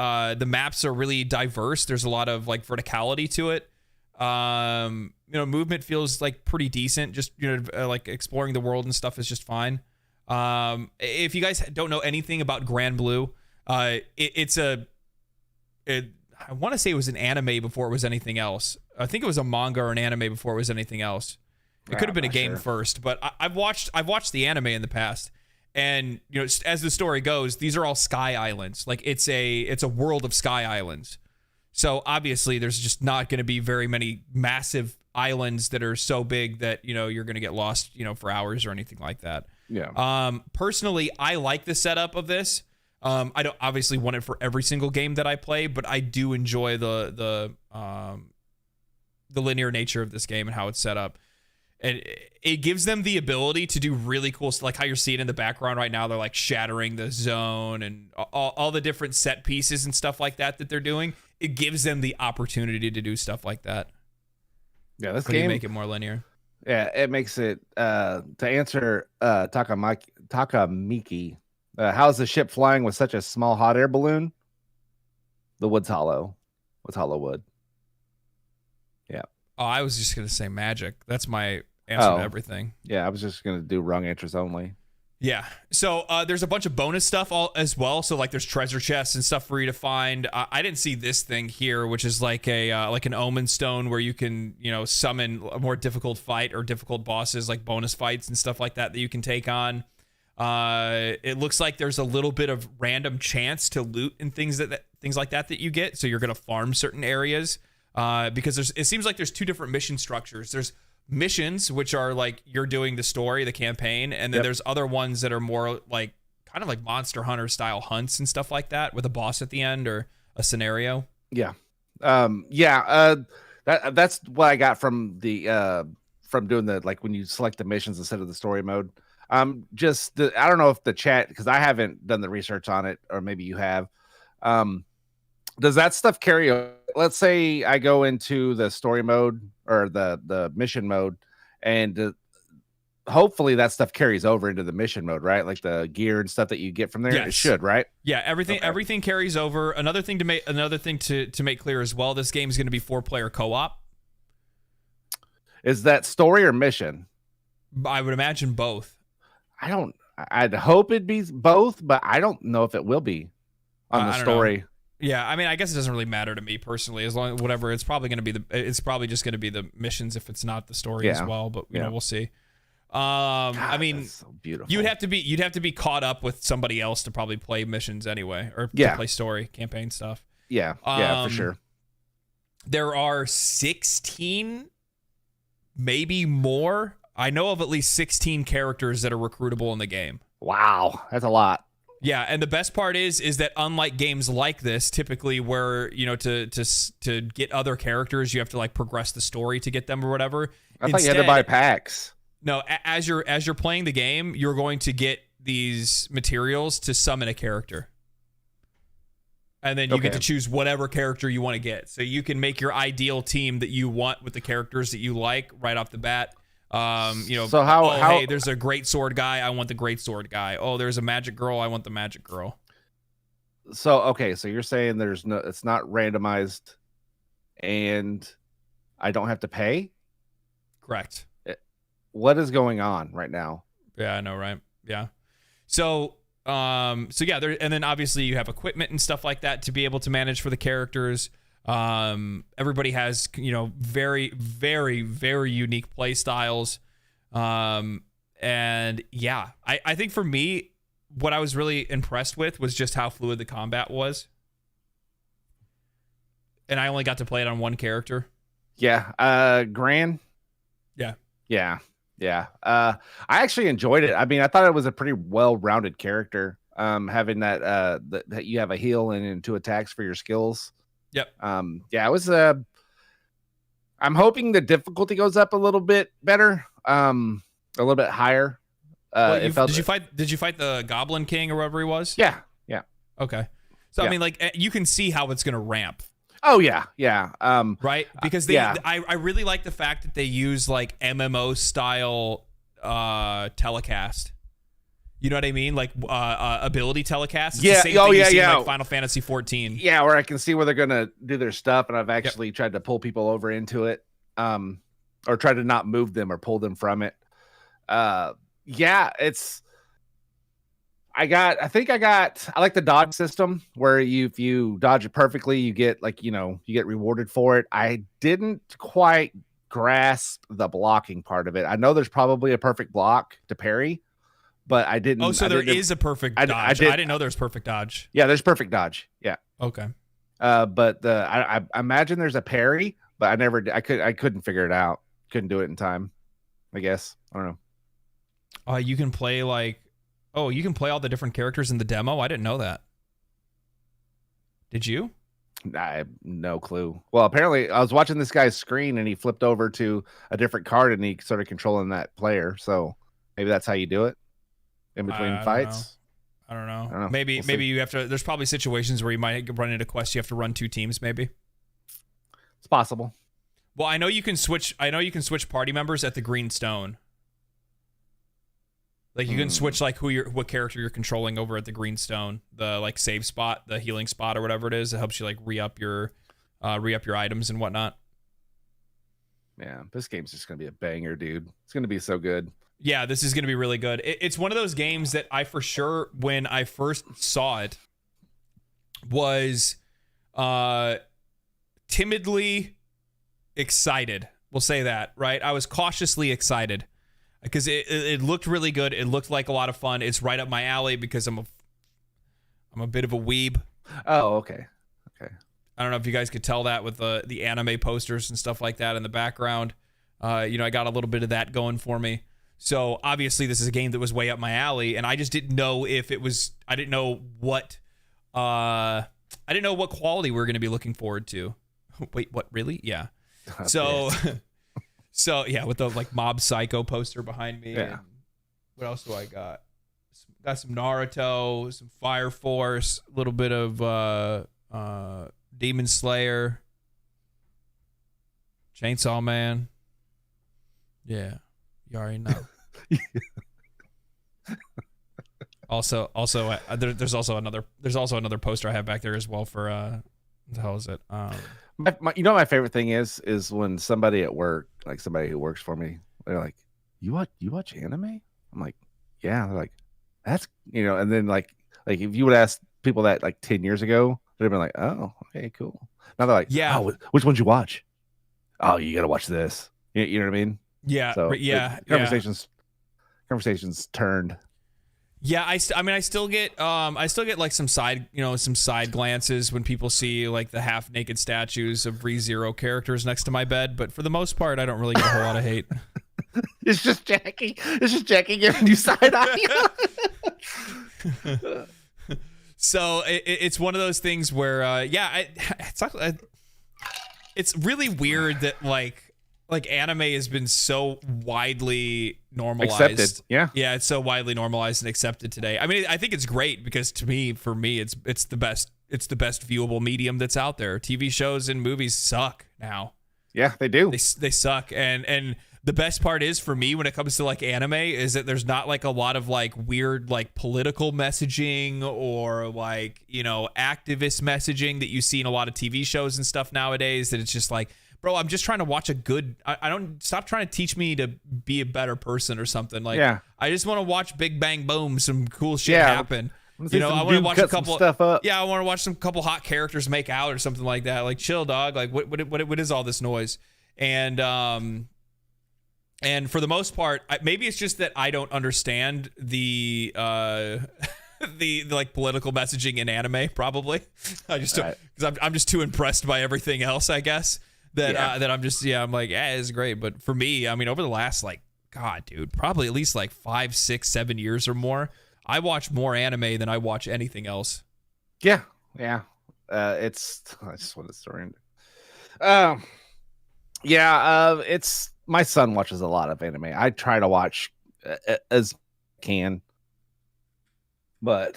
maps are really diverse. There's a lot of like verticality to it. Movement feels like pretty decent. Just like exploring the world and stuff is just fine. If you guys don't know anything about Granblue, I want to say it was an anime before it was anything else. I think it was a manga or an anime before it was anything else. It could have been a game first, but I've watched the anime in the past, and as the story goes, these are all sky islands. Like it's a world of sky islands. So obviously, there's just not going to be very many massive islands that are so big that you're going to get lost for hours or anything like that. Yeah. Personally, I like the setup of this. I don't obviously want it for every single game that I play, but I do enjoy the linear nature of this game and how it's set up. And it gives them the ability to do really cool stuff, like how you're seeing in the background right now. They're like shattering the zone and all the different set pieces and stuff like that they're doing. It gives them the opportunity to do stuff like that. Yeah, this game make it more linear. Yeah, it makes it to answer Takamiki. How's the ship flying with such a small hot air balloon? The wood's hollow. What's hollow wood? Yeah. Oh, I was just gonna say magic. That's my answer to everything. Yeah, I was just gonna do wrong answers only. Yeah. So there's a bunch of bonus stuff as well. So like there's treasure chests and stuff for you to find. I didn't see this thing here, which is like an omen stone where you can summon a more difficult fight or difficult bosses, like bonus fights and stuff like that you can take on. It looks like there's a little bit of random chance to loot and things like that you get. So you're gonna farm certain areas because it seems like there's two different mission structures. There's missions, which are like you're doing the story, the campaign, and then there's other ones that are more like kind of like Monster Hunter style hunts and stuff like that with a boss at the end or a scenario. Yeah. That's what I got from the from doing the, like, when you select the missions instead of the story mode. I don't know if the chat, because I haven't done the research on it, or maybe you have. Does that stuff carry over? Let's say I go into the story mode or the mission mode, and hopefully that stuff carries over into the mission mode, right? Like the gear and stuff that you get from there. Yes. It should, right? Yeah, everything carries over. Another thing to make clear as well, this game is going to be 4-player co-op. Is that story or mission? I would imagine both. I'd hope it'd be both, but I don't know if it will be on the story. Yeah, I mean, I guess it doesn't really matter to me personally, as long as whatever. It's probably just going to be the missions if it's not the story as well. But you know, we'll see. God, I mean, so beautiful. you'd have to be caught up with somebody else to probably play missions anyway, or to play story campaign stuff. Yeah, for sure. There are 16, maybe more. I know of at least 16 characters that are recruitable in the game. Wow, that's a lot. Yeah, and the best part is that unlike games like this, typically where to get other characters, you have to like progress the story to get them or whatever. I thought you had to buy packs. No, as you're playing the game, you're going to get these materials to summon a character, and then you get to choose whatever character you want to get. So you can make your ideal team that you want with the characters that you like right off the bat. So hey, there's a great sword guy, I want the great sword guy. Oh, there's a magic girl, I want the magic girl. So so you're saying it's not randomized and I don't have to pay? Correct. What is going on right now? Yeah, I know, right? Yeah. So yeah, and then obviously you have equipment and stuff like that to be able to manage for the characters. Everybody has, very, very, very unique play styles. And yeah, I think for me, what I was really impressed with was just how fluid the combat was. And I only got to play it on one character. Yeah. Gran. Yeah. I actually enjoyed it. I mean, I thought it was a pretty well-rounded character. Having that you have a heal and 2 attacks for your skills. Yep. It was I'm hoping the difficulty goes up a little bit better, a little bit higher. Did you fight the Goblin King or whatever he was? Yeah. Okay. So I mean, like, you can see how it's gonna ramp. Oh yeah. Right? Because I really like the fact that they use like MMO style telecast. You know what I mean? Like ability telecast. It's the same thing you see in, like, Final Fantasy 14. Yeah, where I can see where they're gonna do their stuff, and I've actually tried to pull people over into it, or try to not move them or pull them from it. I like the dodge system where if you dodge it perfectly, you get you get rewarded for it. I didn't quite grasp the blocking part of it. I know there's probably a perfect block to parry, but I didn't. Oh, so there is a perfect dodge. I didn't know there's perfect dodge. Yeah, there's perfect dodge. Yeah. Okay. But I imagine there's a parry, but I couldn't figure it out. Couldn't do it in time, I guess. I don't know. You can play you can play all the different characters in the demo? I didn't know that. Did you? I have no clue. Well, apparently I was watching this guy's screen and he flipped over to a different card and he started controlling that player. So maybe that's how you do it in between fights. I don't know. Maybe you have to. There's probably situations where you might run into quests. You have to run 2 teams. Maybe it's possible. Well, I know you can switch party members at the Green Stone. Like you can switch like what character you're controlling over at the greenstone, the like save spot, the healing spot or whatever it is. It helps you like re-up your items and whatnot. Yeah, this game's just gonna be a banger, dude. It's gonna be so good. Yeah, this is gonna be really good. It's one of those games that I for sure, when I first saw it, was timidly excited. We'll say that, right? I was cautiously excited because it looked really good. It looked like a lot of fun. It's right up my alley because I'm a bit of a weeb. Oh, okay. I don't know if you guys could tell that with the anime posters and stuff like that in the background. I got a little bit of that going for me. So obviously this is a game that was way up my alley, and I just didn't know if it was. I didn't know what quality we were going to be looking forward to. Wait, what? Really? Yeah. So yeah, with the like Mob Psycho poster behind me. Yeah. And what else do I got? Got some Naruto, some Fire Force, a little bit of Demon Slayer, Chainsaw Man. Yeah, you already know. Also, there's also another poster I have back there as well for what the hell is it? My favorite thing is when somebody at work, like somebody who works for me, they're like, you watch anime? I'm like, yeah. They're like, that's and then like if you would ask people that like 10 years ago, they'd have been like, oh, okay, cool. Now they're like, yeah, oh, which one'd you watch? Oh, you gotta watch this. You know what I mean? Yeah, so, yeah. Conversations turned. Yeah, I still get like some side glances when people see like the half naked statues of ReZero characters next to my bed, but for the most part, I don't really get a whole lot of hate. It's just Jackie giving you side eye. So it's one of those things where it's really weird that like anime has been so widely normalized. Accepted. Yeah, it's so widely normalized and accepted today. I mean, I think it's great because for me, it's the best viewable medium that's out there. TV shows and movies suck now. Yeah, they do. They suck, and the best part is for me when it comes to like anime is that there's not like a lot of like weird like political messaging or like activist messaging that you see in a lot of TV shows and stuff nowadays. That it's just like, bro, I'm just trying to watch a good. I don't stop trying to teach me to be a better person or something. Like, yeah. I just want to watch Big Bang Boom, some cool shit happen. I want to watch a couple stuff up. Yeah, I want to watch some couple hot characters make out or something like that. Like, chill, dog. Like, what is all this noise? And for the most part, maybe it's just that I don't understand the like political messaging in anime. Probably, I just because I'm just too impressed by everything else, I guess. That I'm just I'm like, it's great. But for me, I mean, over the last like, God, dude, probably at least like 5, 6, 7 years or more, I watch more anime than I watch anything else. Yeah. I just want to story. It's my son watches a lot of anime. I try to watch as can. But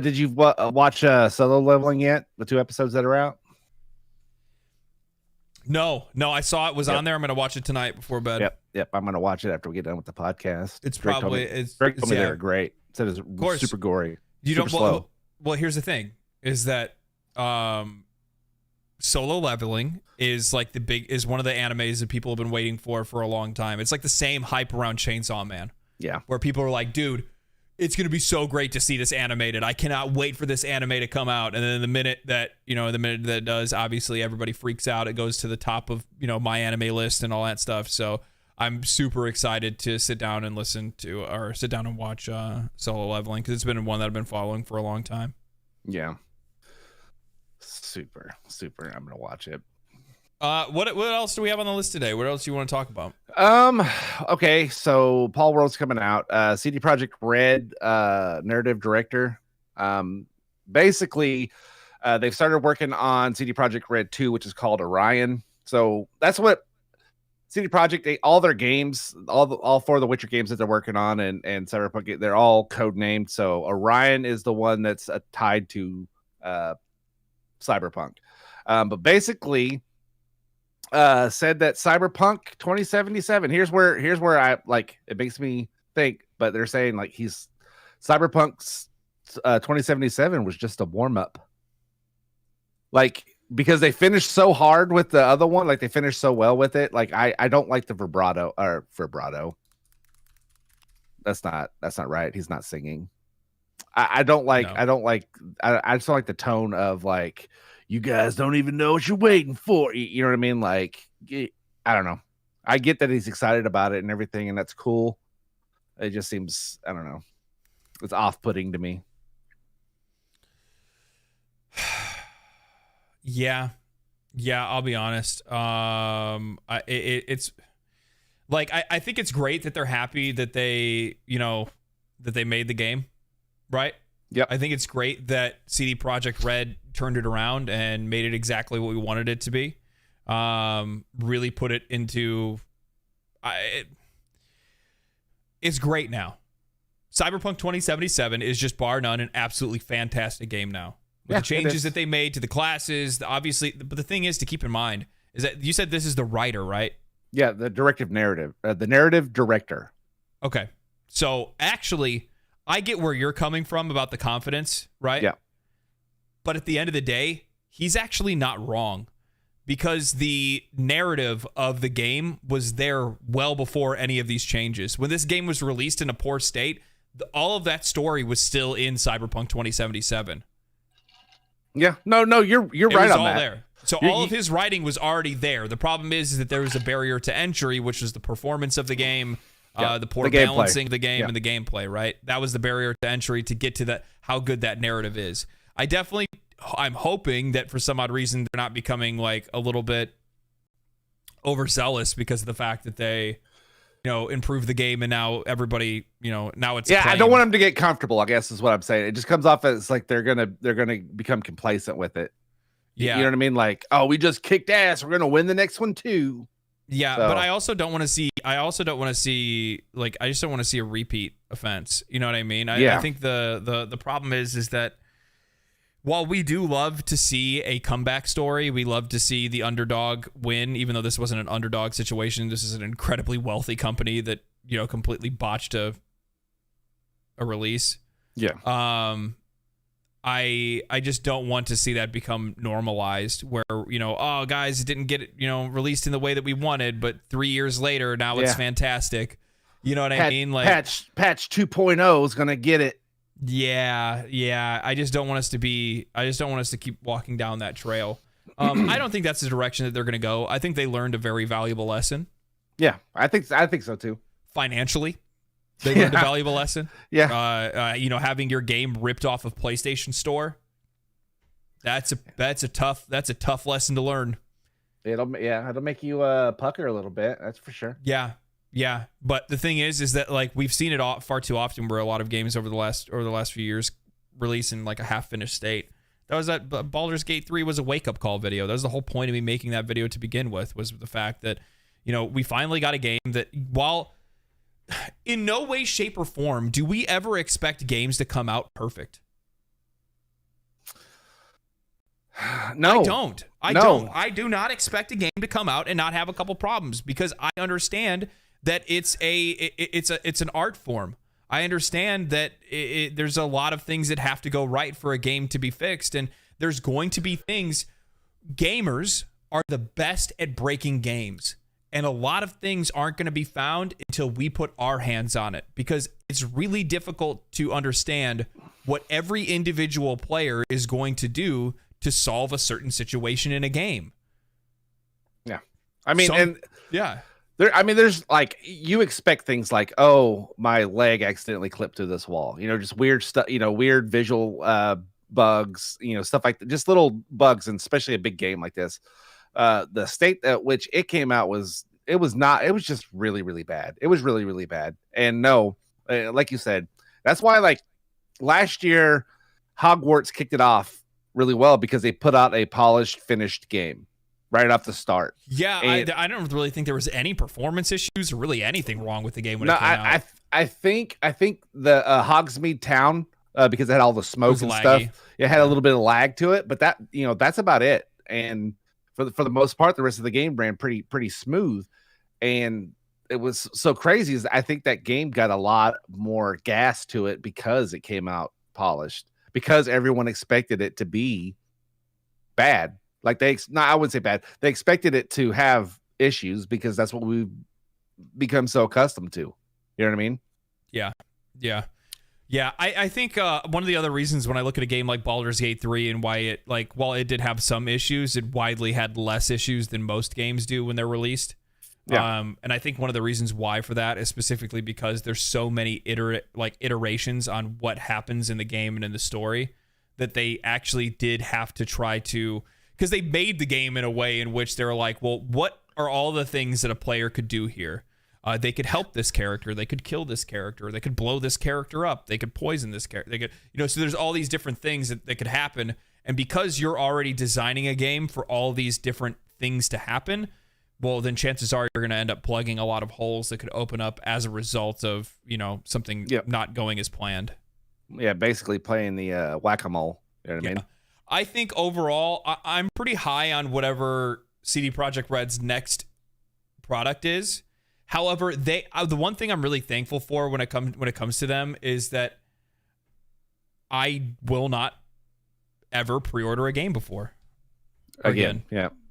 did you watch Solo Leveling yet? The 2 episodes that are out? No, I saw it was on there. I'm gonna watch it tonight before bed. Yep. I'm gonna watch it after we get done with the podcast. Greg told me they're great. Said it's super gory. You super don't. Slow. Well, here's the thing: is that Solo Leveling is like is one of the animes that people have been waiting for a long time. It's like the same hype around Chainsaw Man. Yeah, where people are like, dude, it's going to be so great to see this animated. I cannot wait for this anime to come out. And then the minute that it does, obviously everybody freaks out. It goes to the top of, my anime list and all that stuff. So I'm super excited to sit down and watch Solo Leveling because it's been one that I've been following for a long time. Yeah. Super. I'm going to watch it. What else do we have on the list today? What else do you want to talk about? Okay, so Paul World's coming out. CD Projekt Red, narrative director. Basically, they've started working on CD Projekt Red 2, which is called Orion. So that's what CD Projekt, all their games, all 4 of the Witcher games that they're working on, and Cyberpunk, they're all code named. So Orion is the one that's tied to Cyberpunk. But basically, said that Cyberpunk 2077. Here's where I like it makes me think. but they're saying like Cyberpunk's 2077 was just a warm up. Like, because they finished so hard with the other one, like they finished so well with it. Like I don't like the vibrato. That's not right. He's not singing. I don't like No. I just don't like the tone of like, you guys don't even know what you're waiting for. You know what I mean? Like, I don't know. I get that he's excited about it and everything, and that's cool. It just seems, I don't know. It's off-putting to me. Yeah, I'll be honest. It's like I think it's great that they're happy that they made the game, right? Yep. I think it's great that CD Projekt Red turned it around and made it exactly what we wanted it to be. Really put it into. It's great now. Cyberpunk 2077 is just bar none an absolutely fantastic game now. With the changes that they made to the classes, obviously, but the thing is to keep in mind is that you said this is the writer, right? Yeah, the narrative director. Okay. So actually, I get where you're coming from about the confidence, right? Yeah. But at the end of the day, he's actually not wrong, because the narrative of the game was there well before any of these changes. When this game was released in a poor state, all of that story was still in Cyberpunk 2077. Yeah, no, you're right on that. There. So all of his writing was already there. The problem is that there was a barrier to entry, which was the performance of the game, the poor balancing of the game, and the gameplay. Right, that was the barrier to entry to get to that how good that narrative is. I'm hoping that for some odd reason they're not becoming like a little bit overzealous because of the fact that they, improve the game and now everybody, now it's I don't want them to get comfortable, I guess is what I'm saying. It just comes off as like they're gonna become complacent with it. Yeah, you know what I mean? Like, oh, we just kicked ass, we're gonna win the next one too. Yeah, so. But I also don't want to see. I just don't want to see a repeat offense. You know what I mean? I think the problem is that while we do love to see a comeback story, we love to see the underdog win, even though this wasn't an underdog situation. This is an incredibly wealthy company that, completely botched a release. Yeah. I just don't want to see that become normalized where, oh, guys, it didn't get, released in the way that we wanted, but 3 years later, now it's fantastic. You know what I mean? Like patch 2.0 is going to get it. Yeah. I just don't want us to keep walking down that trail. I don't think that's the direction that they're going to go. I think they learned a very valuable lesson. Yeah, I think so too. Financially, they learned a valuable lesson. Yeah. Having your game ripped off of PlayStation Store. That's a tough lesson to learn. It'll make you pucker a little bit. That's for sure. Yeah, but the thing is that like we've seen it far too often where a lot of games over the last few years release in like a half finished state. That was that Baldur's Gate 3 was a wake up call video. That was the whole point of me making that video to begin with, was the fact that we finally got a game that, while in no way, shape, or form do we ever expect games to come out perfect. No, I don't. I do not expect a game to come out and not have a couple problems, because I understand that it's an art form. I understand that there's a lot of things that have to go right for a game to be fixed, and there's going to be things. Gamers are the best at breaking games, and a lot of things aren't going to be found until we put our hands on it, because it's really difficult to understand what every individual player is going to do to solve a certain situation in a game. Yeah. I mean, yeah. There's like, you expect things like, oh, my leg accidentally clipped through this wall, just weird stuff, weird visual bugs, stuff like that, just little bugs, and especially a big game like this. The state at which it came out was just really, really bad. It was really, really bad. And no, like you said, that's why like last year, Hogwarts kicked it off really well, because they put out a polished, finished game right off the start. Yeah, I don't really think there was any performance issues or really anything wrong with the game when it came out. I think the Hogsmeade town, because it had all the smoke and laggy stuff, it had a little bit of lag to it, but that that's about it. And for the most part, the rest of the game ran pretty smooth. And it was so crazy is I think that game got a lot more gas to it because it came out polished, because everyone expected it to be bad. Like I wouldn't say bad. They expected it to have issues because that's what we've become so accustomed to. You know what I mean? Yeah. I think one of the other reasons when I look at a game like Baldur's Gate 3 and why it, like, while it did have some issues, it widely had less issues than most games do when they're released. Yeah. And I think one of the reasons why for that is specifically because there's so many iterations on what happens in the game and in the story that they actually did have to try to, because they made the game in a way in which they were like, well, what are all the things that a player could do here? They could help this character. They could kill this character. They could blow this character up. They could poison this character. They could, so there's all these different things that could happen. And because you're already designing a game for all these different things to happen, well, then chances are you're going to end up plugging a lot of holes that could open up as a result of, something not going as planned. Yeah, basically playing the whack-a-mole. You know what I mean? I think overall, I'm pretty high on whatever CD Projekt Red's next product is. However, the one thing I'm really thankful for when it comes to them is that I will not ever pre-order a game before. Again.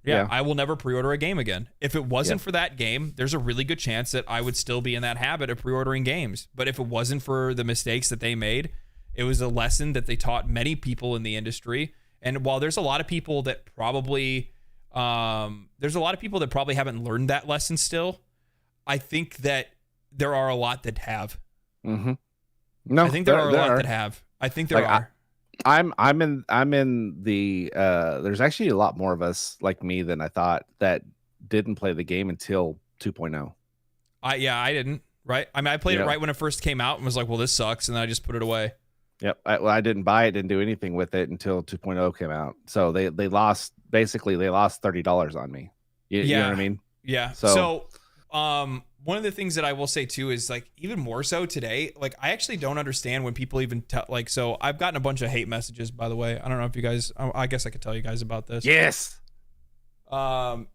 Yeah, I will never pre-order a game again. If it wasn't for that game, there's a really good chance that I would still be in that habit of pre-ordering games. But if it wasn't for the mistakes that they made, it was a lesson that they taught many people in the industry. And while there's a lot of people that probably haven't learned that lesson still, I think that there are a lot that have. Mm-hmm. No, I think there are a lot that have. I think there are. I'm in the there's actually a lot more of us like me than I thought that didn't play the game until 2.0. I didn't, right? I mean, I played it right when it first came out and was like, well, this sucks, and then I just put it away. Yep. I didn't buy it, didn't do anything with it until 2.0 came out. So they lost $30 on me. You know what I mean? Yeah. So one of the things that I will say too is, like, even more so today, like, I actually don't understand when people even tell, like, so I've gotten a bunch of hate messages, by the way. I don't know if you guys, I guess I could tell you guys about this. Yes. I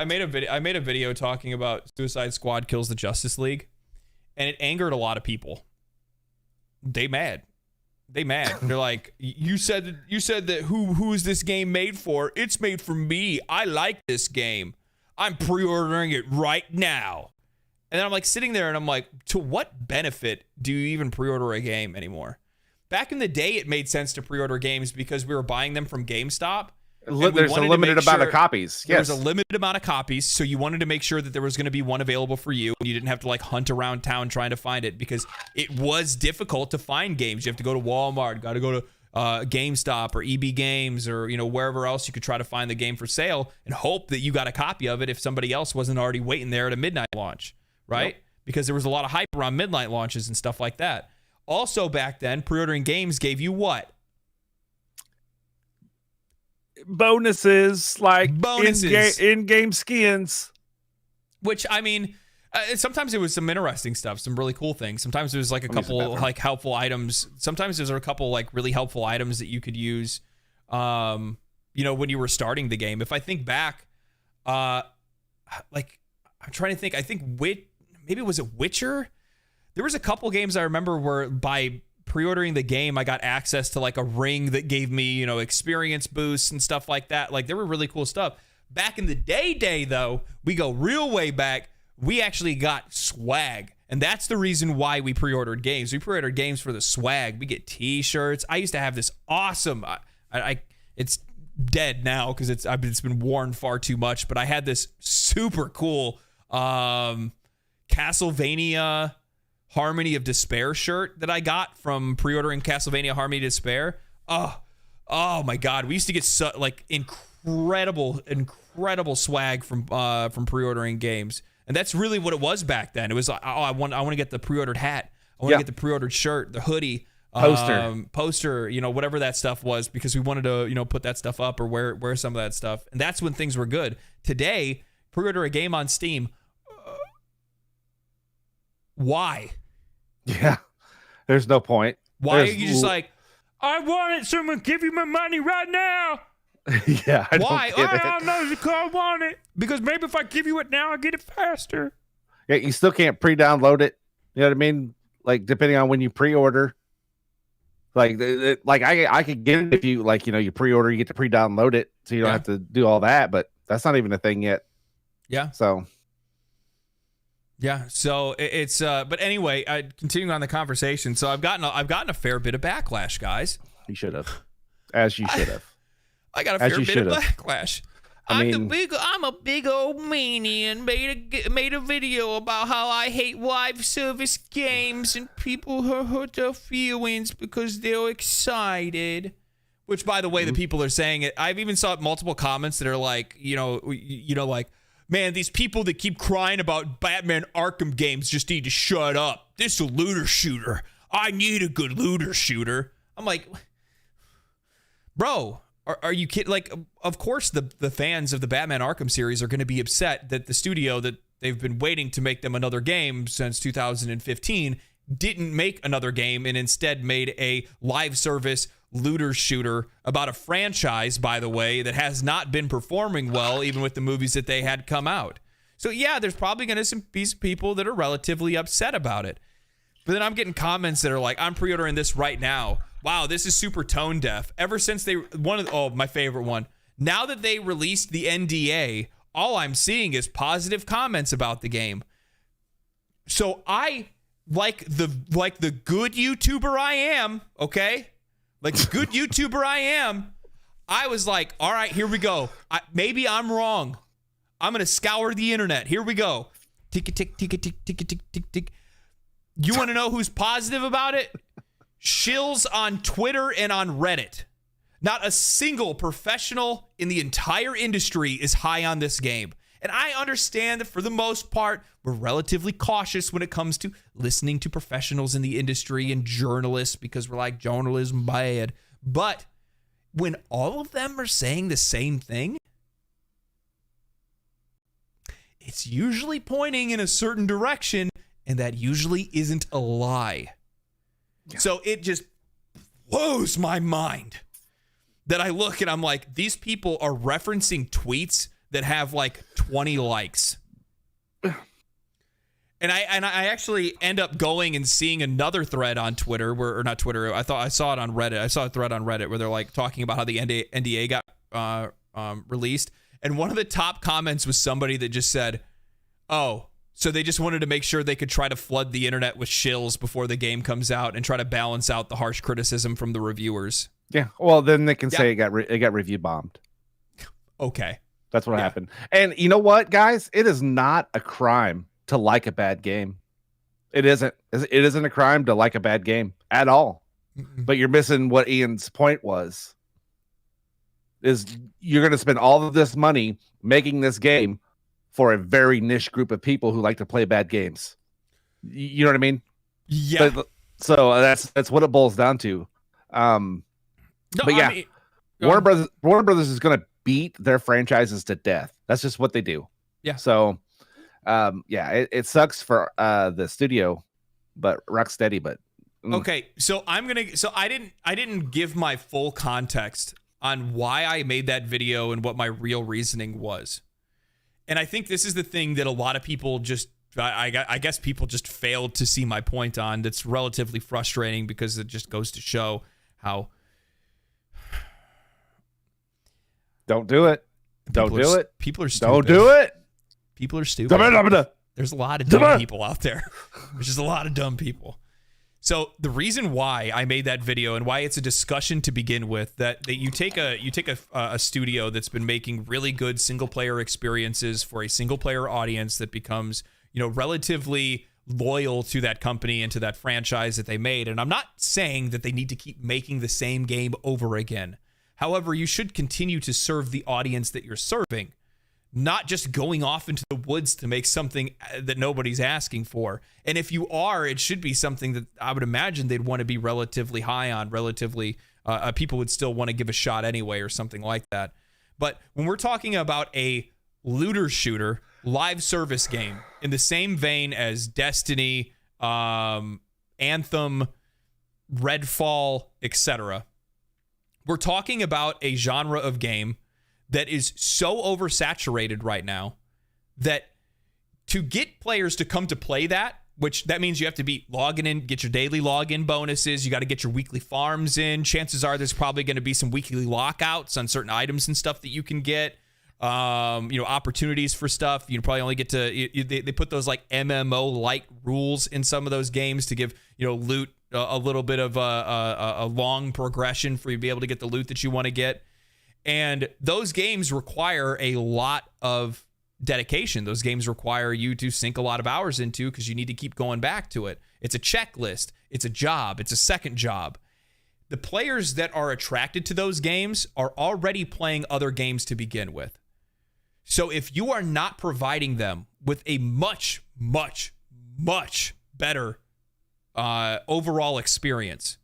made a video talking about Suicide Squad kills the Justice League, and it angered a lot of people. They mad. They're like, you said that who is this game made for? It's made for me. I like this game. I'm pre-ordering it right now. And then I'm like sitting there and I'm like, to what benefit do you even pre-order a game anymore? Back in the day, it made sense to pre-order games because we were buying them from GameStop. There's a limited amount of copies. There was a limited amount of copies, so you wanted to make sure that there was going to be one available for you, and you didn't have to, like, hunt around town trying to find it, because it was difficult to find games. You have to go to Walmart, got to go to GameStop or EB Games or wherever else you could try to find the game for sale and hope that you got a copy of it if somebody else wasn't already waiting there at a midnight launch, right? Yep. Because there was a lot of hype around midnight launches and stuff like that. Also, back then, pre-ordering games gave you what? Bonuses, like in-game skins. Which, I mean, sometimes it was some interesting stuff, some really cool things. Sometimes it was like a couple like helpful items. Sometimes there's a couple like really helpful items that you could use, when you were starting the game. If I think back, like, I'm trying to think. I think maybe was it Witcher? There was a couple games I remember where by pre-ordering the game, I got access to like a ring that gave me, experience boosts and stuff like that. Like, there were really cool stuff. Back in the day though, we go real way back, we actually got swag. And that's the reason why we pre-ordered games. We pre-ordered games for the swag. We get t-shirts. I used to have this awesome, it's dead now because it's been worn far too much, but I had this super cool Castlevania Harmony of Despair shirt that I got from pre-ordering Castlevania Harmony of Despair. Oh my God. We used to get incredible swag from pre-ordering games. And that's really what it was back then. It was like, I want to get the pre-ordered hat. I want to get the pre-ordered shirt, the hoodie, poster, whatever that stuff was, because we wanted to, put that stuff up or wear some of that stuff. And that's when things were good. Today, pre-order a game on Steam. Why? Yeah, there's no point. Why are you just like, I want it, someone give you my money right now? Yeah, why? I don't know, because I want it. Because maybe if I give you it now, I get it faster. Yeah, you still can't pre-download it. You know what I mean? Like depending on when you pre-order. Like I could get it if you like, you pre-order, you get to pre-download it, so you don't have to do all that. But that's not even a thing yet. Yeah. So. Yeah. So it's but anyway, continuing on the conversation. So I've gotten a fair bit of backlash, guys. You should have, as you should have. I got a fair bit of backlash. I'm a big old meanie and made a video about how I hate live service games and people who hurt their feelings because they're excited. Which, by the way, the people are saying it. I've even saw multiple comments that are like, like, man, these people that keep crying about Batman Arkham games just need to shut up. This is a looter shooter. I need a good looter shooter. I'm like, bro. Are you kidding? Like, of course, the fans of the Batman Arkham series are going to be upset that the studio that they've been waiting to make them another game since 2015 didn't make another game and instead made a live service looter shooter about a franchise, by the way, that has not been performing well, even with the movies that they had come out. So, yeah, there's probably going to be some people that are relatively upset about it. But then I'm getting comments that are like, I'm pre-ordering this right now. Wow, this is super tone deaf. Ever since my favorite one. Now that they released the NDA, all I'm seeing is positive comments about the game. So I like the good YouTuber I am, okay? Like the good YouTuber I am, I was like, all right, here we go. Maybe I'm wrong. I'm gonna scour the internet. Here we go. Tick tick tick tick tick tick tick tick. You want to know who's positive about it? Shills on Twitter and on Reddit. Not a single professional in the entire industry is high on this game. And I understand that for the most part, we're relatively cautious when it comes to listening to professionals in the industry and journalists because we're like, journalism bad. But when all of them are saying the same thing, it's usually pointing in a certain direction, and that usually isn't a lie. Yeah. So it just blows my mind that I look and I'm like, these people are referencing tweets that have like 20 likes. And I actually end up going and seeing another thread on Twitter or not Twitter. I saw it on Reddit. I saw a thread on Reddit where they're like talking about how the NDA got released. And one of the top comments was somebody that just said, oh, so they just wanted to make sure they could try to flood the internet with shills before the game comes out and try to balance out the harsh criticism from the reviewers. Yeah. Well, then they can say it got review bombed. Okay. That's what happened. And you know what, guys? It is not a crime to like a bad game. It isn't. It isn't a crime to like a bad game at all. Mm-mm. But you're missing what Ian's point was. Is you're going to spend all of this money making this game for a very niche group of people who like to play bad games. You know what I mean? Yeah. So that's what it boils down to. But yeah, Warner Brothers is going to beat their franchises to death. That's just what they do. Yeah. So, it sucks for the studio, but Rocksteady. But okay, so I didn't give my full context on why I made that video and what my real reasoning was. And I think this is the thing that a lot of people just, I guess people just failed to see my point on. That's relatively frustrating because it just goes to show how. Don't do it. Don't do it. People are stupid. Don't do it. People are stupid. There's a lot of dumb people out there. There's just a lot of dumb people. So the reason why I made that video and why it's a discussion to begin with, that you take a studio that's been making really good single player experiences for a single player audience that becomes, relatively loyal to that company and to that franchise that they made. And I'm not saying that they need to keep making the same game over again. However, you should continue to serve the audience that you're serving, not just going off into the woods to make something that nobody's asking for. And if you are, it should be something that I would imagine they'd want to be relatively high on, people would still want to give a shot anyway or something like that. But when we're talking about a looter shooter live service game in the same vein as Destiny, Anthem, Redfall, etc., we're talking about a genre of game that is so oversaturated right now that to get players to come to play that, which that means you have to be logging in, get your daily login bonuses. You got to get your weekly farms in. Chances are there's probably going to be some weekly lockouts on certain items and stuff that you can get. Opportunities for stuff. You probably only get to, they put those like MMO like rules in some of those games to give, loot a little bit of a long progression for you to be able to get the loot that you want to get. And those games require a lot of dedication. Those games require you to sink a lot of hours into because you need to keep going back to it. It's a checklist. It's a job. It's a second job. The players that are attracted to those games are already playing other games to begin with. So if you are not providing them with a much, much, much better overall experience,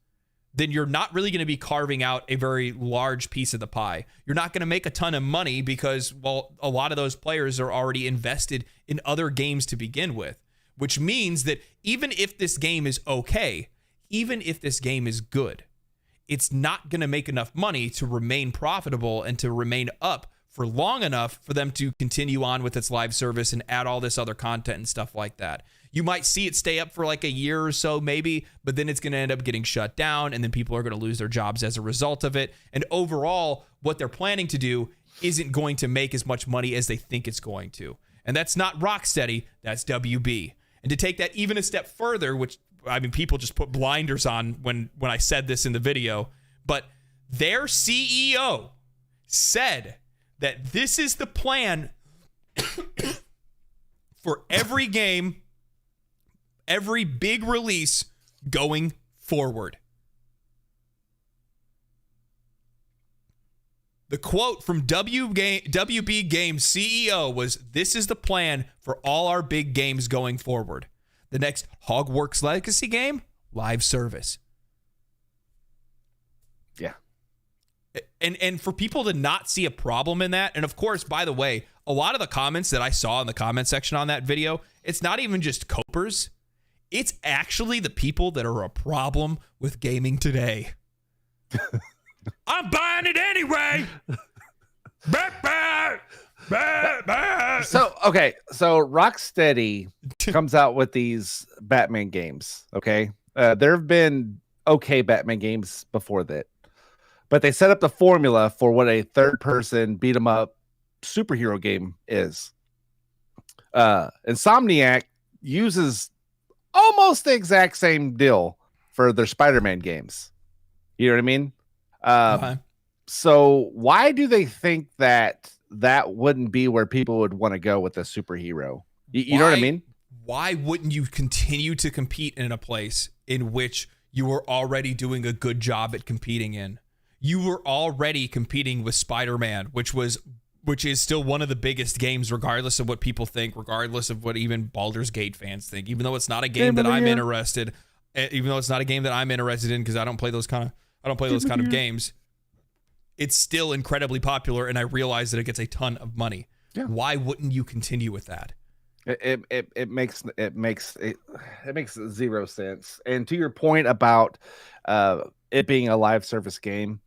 then you're not really going to be carving out a very large piece of the pie. You're not going to make a ton of money because, well, a lot of those players are already invested in other games to begin with, which means that even if this game is okay, even if this game is good, it's not going to make enough money to remain profitable and to remain up for long enough for them to continue on with its live service and add all this other content and stuff like that. You might see it stay up for like a year or so maybe, but then it's going to end up getting shut down, and then people are going to lose their jobs as a result of it. And overall, what they're planning to do isn't going to make as much money as they think it's going to. And that's not Rocksteady, that's WB. And to take that even a step further, which, I mean, people just put blinders on when I said this in the video, but their CEO said that this is the plan for every game, every big release going forward. The quote from WB Games CEO was, "This is the plan for all our big games going forward. The next Hogwarts Legacy game, live service." Yeah. And for people to not see a problem in that, and of course, by the way, a lot of the comments that I saw in the comment section on that video, it's not even just copers. It's actually the people that are a problem with gaming today. I'm buying it anyway. So Rocksteady comes out with these Batman games. Okay, there have been okay Batman games before that, but they set up the formula for what a third-person beat 'em up superhero game is. Insomniac uses almost the exact same deal for their Spider-Man games. You know what I mean? So why do they think that wouldn't be where people would want to go with a superhero? You know what I mean? Why wouldn't you continue to compete in a place in which you were already doing a good job at competing in? You were already competing with Spider-Man, which is still one of the biggest games, regardless of what people think, regardless of what even Baldur's Gate fans think, even though it's not a game that I'm interested, even though it's not a game that I'm interested in because I don't play those kind of games. It's still incredibly popular, and I realize that it gets a ton of money. Yeah. Why wouldn't you continue with that? It makes zero sense. And to your point about it being a live service game,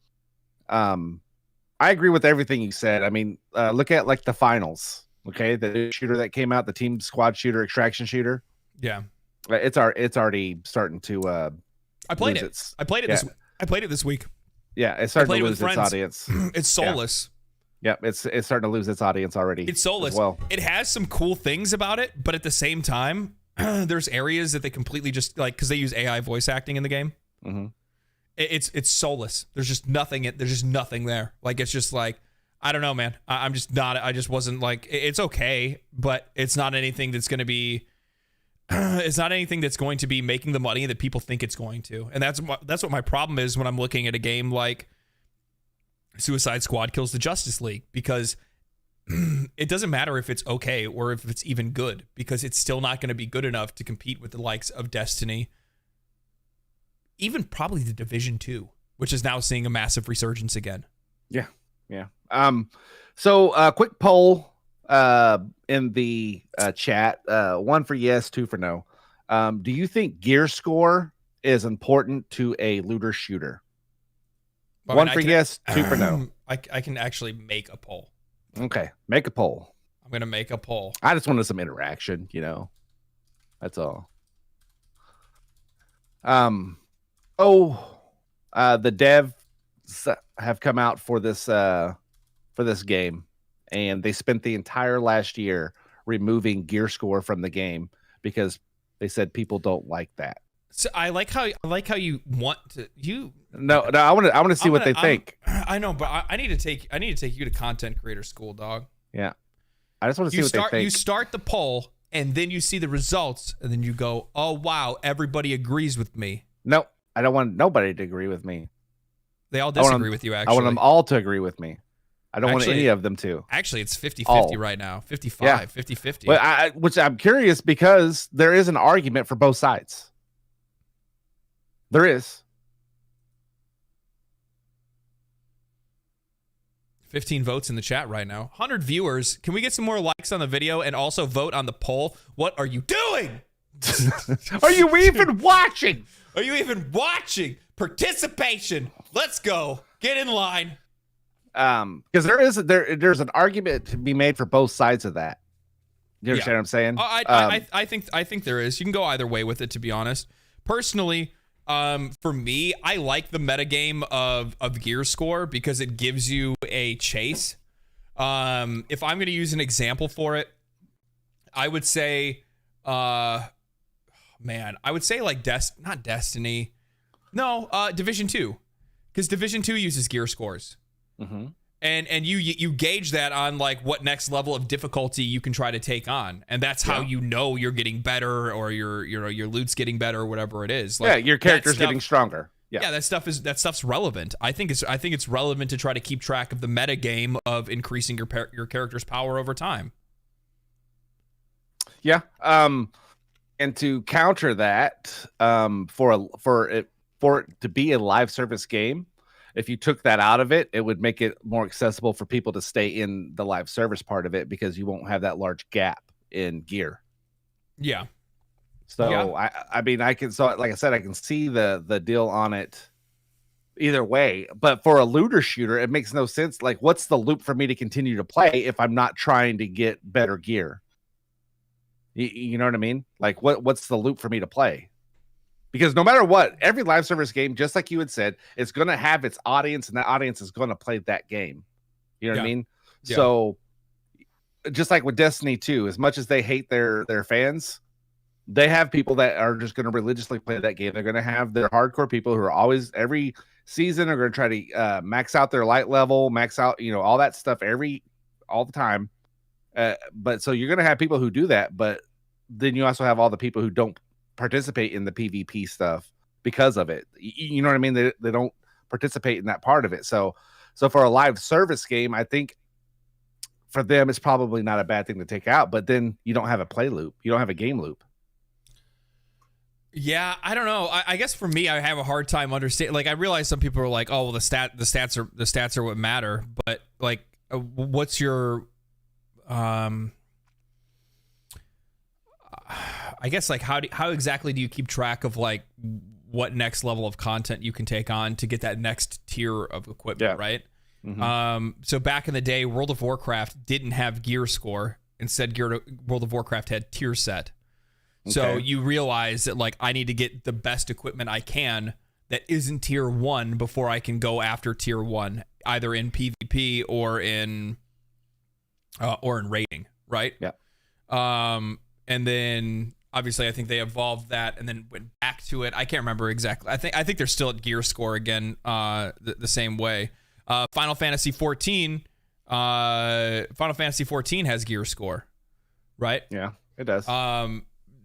I agree with everything you said. I mean, look at like the finals. Okay, the shooter that came out, the team squad shooter, extraction shooter. Yeah, it's already starting to. I played it. I played it this week. Yeah, it's starting to lose its audience. It's soulless. Yeah, it's starting to lose its audience already. It's soulless. Well, it has some cool things about it, but at the same time, there's areas that they completely just like because they use AI voice acting in the game. Mm-hmm. It's soulless. There's just nothing. There's just nothing there. Like it's just like I don't know, man. I'm just not. I just wasn't like it's okay, but it's not anything that's going to be. It's not anything that's going to be making the money that people think it's going to, and that's what my problem is when I'm looking at a game like Suicide Squad Kills the Justice League, because it doesn't matter if it's okay or if it's even good, because it's still not going to be good enough to compete with the likes of Destiny, even probably the Division 2, which is now seeing a massive resurgence again. Yeah. So quick poll in the chat, 1 for yes, 2 for no. Do you think gear score is important to a looter shooter? Well, 1 for yes, 2 for no. I can actually make a poll. Okay, make a poll. I'm gonna make a poll. I just wanted some interaction, you know. That's all. The devs have come out for this game, and they spent the entire last year removing gear score from the game because they said people don't like that. So I like how you want to No, I want to see what they think. I know, but I need to take you to content creator school, dog. Yeah, I just want to see what they think. You start the poll, and then you see the results, and then you go, "Oh wow, everybody agrees with me." No, I don't want nobody to agree with me. They all disagree with you. Actually, I want them all to agree with me. I don't want any of them to. Actually, it's 50-50 right now. 55, 50-50. But which I'm curious because there is an argument for both sides. There is. 15 votes in the chat right now. 100 viewers. Can we get some more likes on the video and also vote on the poll? What are you doing? Are you even watching? Are you even watching? Participation. Let's go. Get in line. Because there's an argument to be made for both sides of that. You understand what I'm saying? I think there is. You can go either way with it, to be honest. Personally, for me, I like the metagame of gear score because it gives you a chase. If I'm going to use an example for it, I would say, I would say like not Destiny. No, Division 2. Because Division 2 uses gear scores. Mm-hmm. And you gauge that on like what next level of difficulty you can try to take on, and that's how you know you're getting better or your loot's getting better or whatever it is. Like, your character's getting stronger. Yeah, that stuff's relevant. I think it's relevant to try to keep track of the meta game of increasing your character's power over time. Yeah. And to counter that, for it to be a live service game, if you took that out of it, it would make it more accessible for people to stay in the live service part of it because you won't have that large gap in gear. Yeah. So yeah. I mean, like I said, I can see the deal on it either way. But for a looter shooter, it makes no sense. Like, what's the loop for me to continue to play if I'm not trying to get better gear? You know what I mean? Like, what's the loop for me to play? Because no matter what, every live service game, just like you had said, it's going to have its audience, and that audience is going to play that game. You know what I mean? Yeah. So, just like with Destiny 2, as much as they hate their fans, they have people that are just going to religiously play that game. They're going to have their hardcore people who are always, every season, are going to try to max out their light level, max out, all that stuff all the time. But so you're going to have people who do that, but then you also have all the people who don't participate in the PvP stuff because of it. You know what I mean? They don't participate in that part of it. So for a live service game, I think for them, it's probably not a bad thing to take out, but then you don't have a play loop. You don't have a game loop. Yeah, I don't know. I guess for me, I have a hard time understanding. Like, I realize some people are like, "Oh, well, the stats are what matter." But like, what's your, I guess like how exactly do you keep track of like what next level of content you can take on to get that next tier of equipment, right? Mm-hmm. So back in the day, World of Warcraft didn't have gear score. Instead, World of Warcraft had tier set. Okay. So you realize that like I need to get the best equipment I can that isn't tier 1 before I can go after tier 1, either in PvP or in raiding, right? Yeah. And then obviously I think they evolved that and then went back to it. I can't remember exactly. I think they're still at gear score again, the same way. Final Fantasy 14 has gear score, right? Yeah, it does.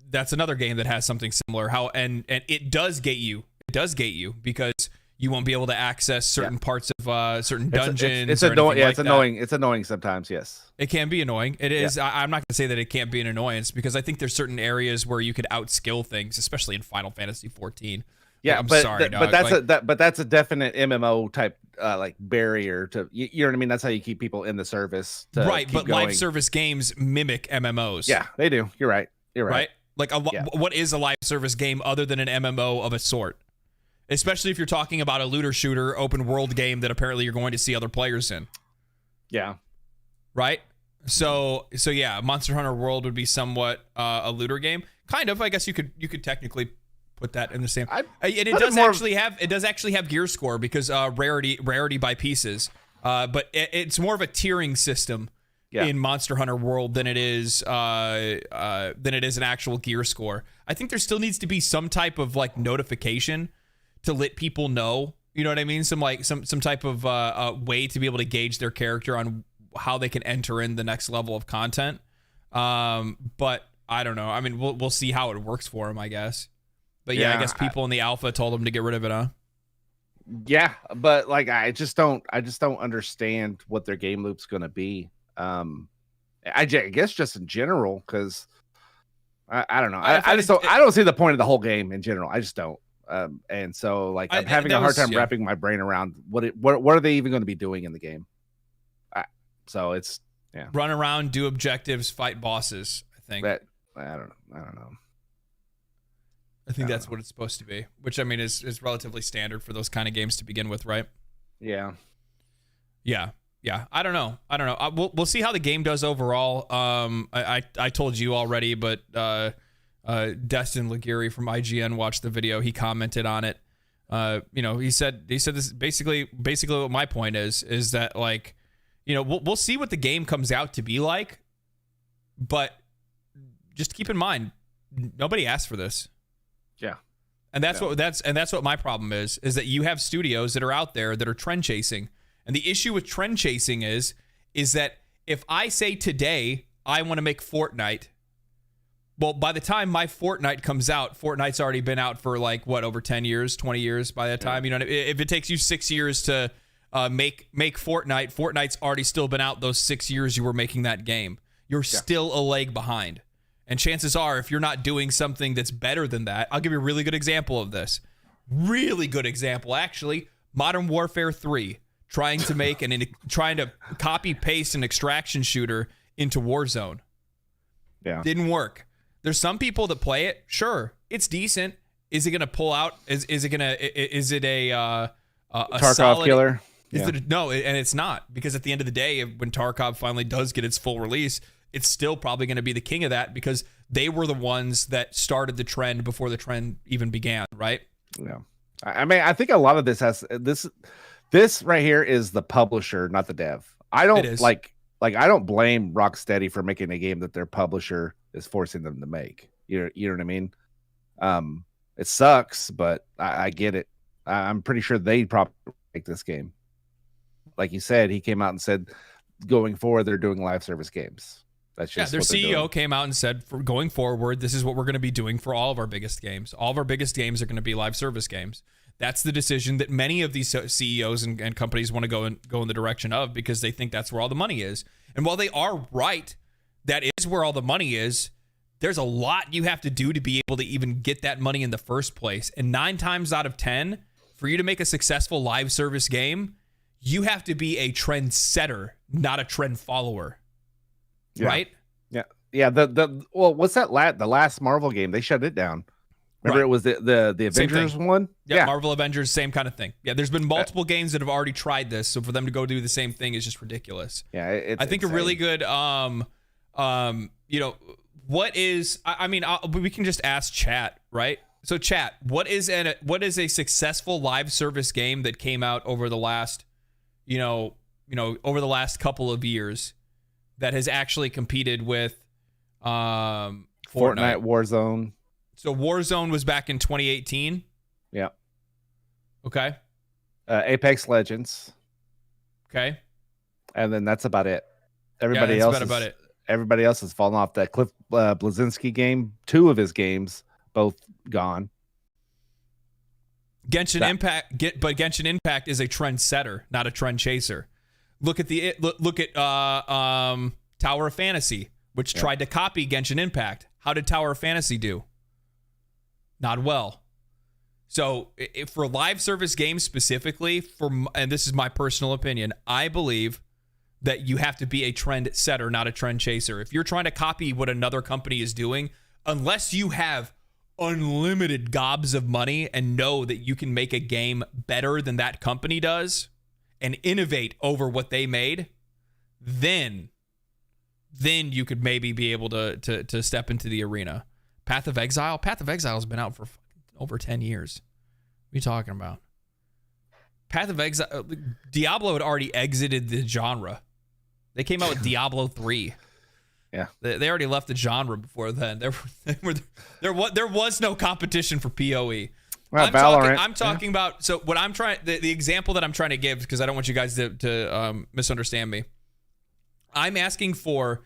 That's another game that has something similar. And it does gate you. It does gate you because you won't be able to access certain parts of certain dungeons. It's annoying. Yeah, it's annoying. It's annoying sometimes. Yes, it can be annoying. It is. Yeah. I'm not going to say that it can't be an annoyance because I think there's certain areas where you could outskill things, especially in Final Fantasy 14. Yeah, I'm sorry, dog. But that's a definite MMO type like barrier to you know what I mean. That's how you keep people in the service. Right, but going. Live service games mimic MMOs. Yeah, they do. You're right. Right. Like what is a live service game other than an MMO of a sort? Especially if you're talking about a looter shooter open world game that apparently you're going to see other players in. Yeah. Right? So yeah, Monster Hunter World would be somewhat a looter game. Kind of, I guess you could technically put that in the same. And it does actually have gear score because rarity by pieces. But it's more of a tiering system in Monster Hunter World than it is an actual gear score. I think there still needs to be some type of like notification to let people know. You know what I mean? Some type of way to be able to gauge their character on how they can enter in the next level of content. But I don't know. I mean, we'll see how it works for him, I guess. But yeah, I guess people in the alpha told him to get rid of it, huh? Yeah, but like I just don't understand what their game loop's going to be. I guess just in general, because I don't know. I don't see the point of the whole game in general. I just don't. And so like I'm having a hard time wrapping my brain around what are they even going to be doing in the game. So it's run around, do objectives, fight bosses. I think that I don't know. I think that's what it's supposed to be, which I mean is relatively standard for those kind of games to begin with, right? Yeah. I don't know. We'll see how the game does overall. I told you already, but Destin Laguerre from IGN watched the video. He commented on it. He said this basically what my point is that like, we'll see what the game comes out to be like, but just keep in mind nobody asked for this. Yeah. And that's what my problem is that you have studios that are out there that are trend chasing. And the issue with trend chasing is that if I say today I want to make Fortnite, well, by the time my Fortnite comes out, Fortnite's already been out for like over 10 years, 20 years by that time. Yeah. If it takes you 6 years to make Fortnite's already still been out those 6 years you were making that game. You're still a leg behind. And chances are, if you're not doing something that's better than that, I'll give you a really good example of this. Really good example, actually. Modern Warfare 3, trying to copy paste an extraction shooter into Warzone. Yeah, didn't work. There's some people that play it. Sure, it's decent. Is it gonna pull out? Is it a Tarkov solid killer? No, and it's not, because at the end of the day, when Tarkov finally does get its full release, it's still probably going to be the king of that because they were the ones that started the trend before the trend even began, right? Yeah. I mean, I think a lot of this has this right here is the publisher, not the dev. I don't like I don't blame Rocksteady for making a game that their publisher is forcing them to make. You know what I mean? It sucks, but I get it. I'm pretty sure they'd probably make this game. Like you said, he came out and said going forward they're doing live service games. That's just their CEO came out and said, for going forward, this is what we're going to be doing for all of our biggest games. All of our biggest games are going to be live service games. That's the decision that many of these CEOs and companies want to go in the direction of, because they think that's where all the money is. And while they are right, that is where all the money is, there's a lot you have to do to be able to even get that money in the first place. And 9 times out of 10, for you to make a successful live service game, you have to be a trend setter, not a trend follower. Yeah. Right? Yeah. Well, what's that? The last Marvel game, they shut it down. Remember, it was the Avengers one. Yeah, Marvel Avengers, same kind of thing. Yeah, there's been multiple games that have already tried this, so for them to go do the same thing is just ridiculous. Yeah, I think insane. A really good what is? I mean, we can just ask chat, right? So chat, what is a successful live service game that came out over the last, over the last couple of years, that has actually competed with Fortnite Warzone. So Warzone was back in 2018. Yeah. Okay. Apex Legends. Okay. And then that's about it. Everybody else has fallen off. That Cliff Bleszinski game, 2 of his games, both gone. Genshin Impact is a trend setter, not a trend chaser. Look at Tower of Fantasy, which tried to copy Genshin Impact. How did Tower of Fantasy do? Not well. So for live service games specifically, and this is my personal opinion, I believe that you have to be a trend setter, not a trend chaser. If you're trying to copy what another company is doing, unless you have unlimited gobs of money and know that you can make a game better than that company does and innovate over what they made, then then you could maybe be able to step into the arena. Path of Exile has been out for over 10 years. What are you talking about? Path of Exile, Diablo had already exited the genre. They came out with Diablo 3. Yeah, they already left the genre before then. There was no competition for PoE. Well, I'm talking about. So what I'm trying, the example that I'm trying to give, because I don't want you guys to misunderstand me. I'm asking for,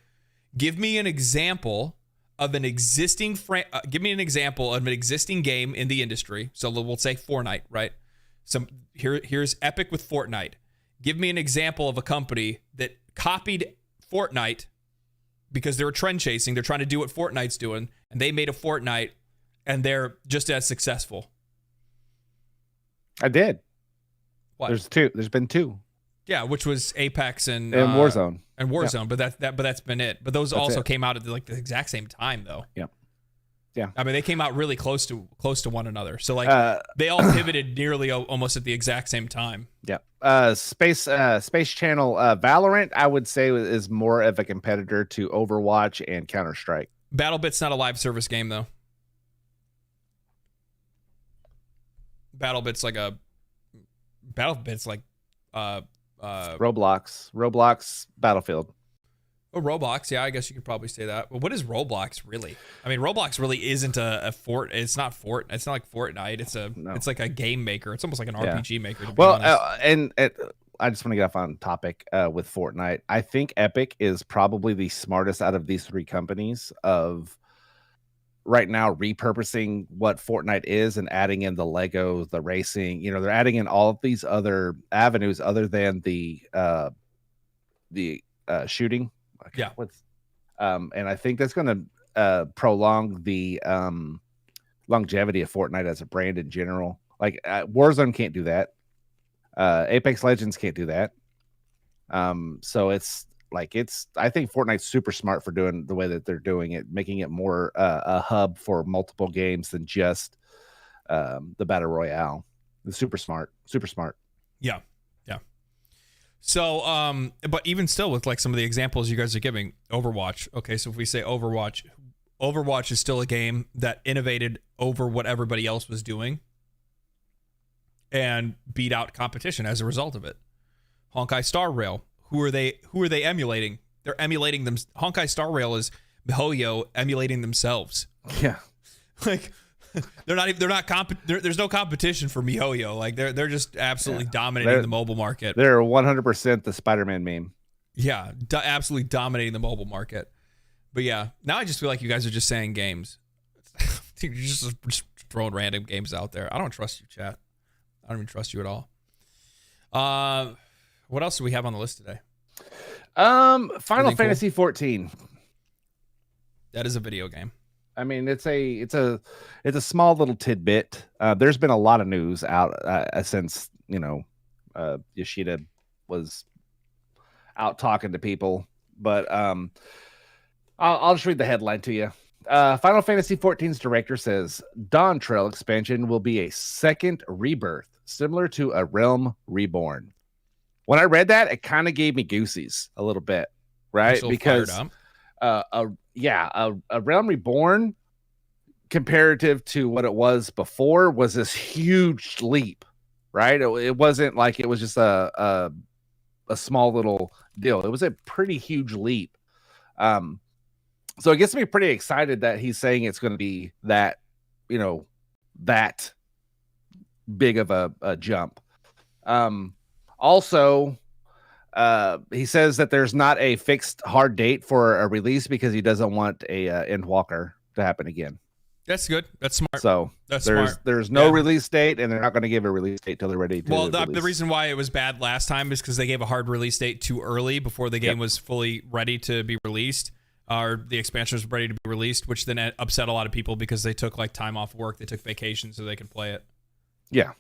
give me an example of an existing give me an example of an existing game in the industry. So we'll say Fortnite, right? So here's Epic with Fortnite. Give me an example of a company that copied Fortnite because they were trend chasing. They're trying to do what Fortnite's doing, and they made a Fortnite, and they're just as successful. I did. What? There's been two. Yeah, which was Apex and Warzone. And Warzone, yeah. but that's been it. But those also came out at like the exact same time, though. Yeah. Yeah. I mean, they came out really close to one another. So like they all pivoted nearly almost at the exact same time. Yeah. Space Channel Valorant, I would say, is more of a competitor to Overwatch and Counter-Strike. BattleBit's not a live service game though. BattleBit's like Roblox Battlefield. Oh, Roblox, yeah, I guess you could probably say that. But what is Roblox really? I mean, Roblox really isn't a fort. It's not like Fortnite. It's like a game maker. It's almost like an RPG maker. To be honest. And I just want to get off on topic with Fortnite. I think Epic is probably the smartest out of these three companies of right now repurposing what Fortnite is and adding in the Legos, the racing. You know, they're adding in all of these other avenues other than the shooting. Yeah. And I think that's going to prolong the longevity of Fortnite as a brand in general. Like Warzone can't do that. Apex Legends can't do that. So I think Fortnite's super smart for doing the way that they're doing it, making it more a hub for multiple games than just the Battle Royale. It's super smart. Yeah. So, but even still, with like some of the examples you guys are giving, Overwatch. Okay, so if we say Overwatch is still a game that innovated over what everybody else was doing and beat out competition as a result of it. Honkai Star Rail. Who are they emulating? They're emulating them. Honkai Star Rail is MiHoYo emulating themselves. Yeah, like there's no competition for MiHoYo. Like they're just absolutely dominating the mobile market. They're 100% the Spider-Man meme. Yeah, absolutely dominating the mobile market. But yeah, now I just feel like you guys are just saying games. You're just throwing random games out there. I don't trust you, chat. I don't even trust you at all. What else do we have on the list today? Final Fantasy 14. That is a video game. I mean, it's a small little tidbit. There's been a lot of news out since Yoshida was out talking to people, but I'll just read the headline to you. Final Fantasy XIV's director says Dawntrail expansion will be a second rebirth, similar to a Realm Reborn. When I read that, it kind of gave me goosies a little bit, right? Because a Realm Reborn comparative to what it was before was this huge leap, right? It wasn't like it was just a small little deal. It was a pretty huge leap. So it gets me pretty excited that he's saying it's going to be that big of a jump. Also, he says that there's not a fixed hard date for a release because he doesn't want a Endwalker to happen again. That's good. That's smart. So there's no release date, and they're not going to give a release date till they're ready to. Well, the reason why it was bad last time is because they gave a hard release date too early before the game was fully ready to be released, or the expansion was ready to be released, which then upset a lot of people because they took like time off work, they took vacation so they could play it. Yeah.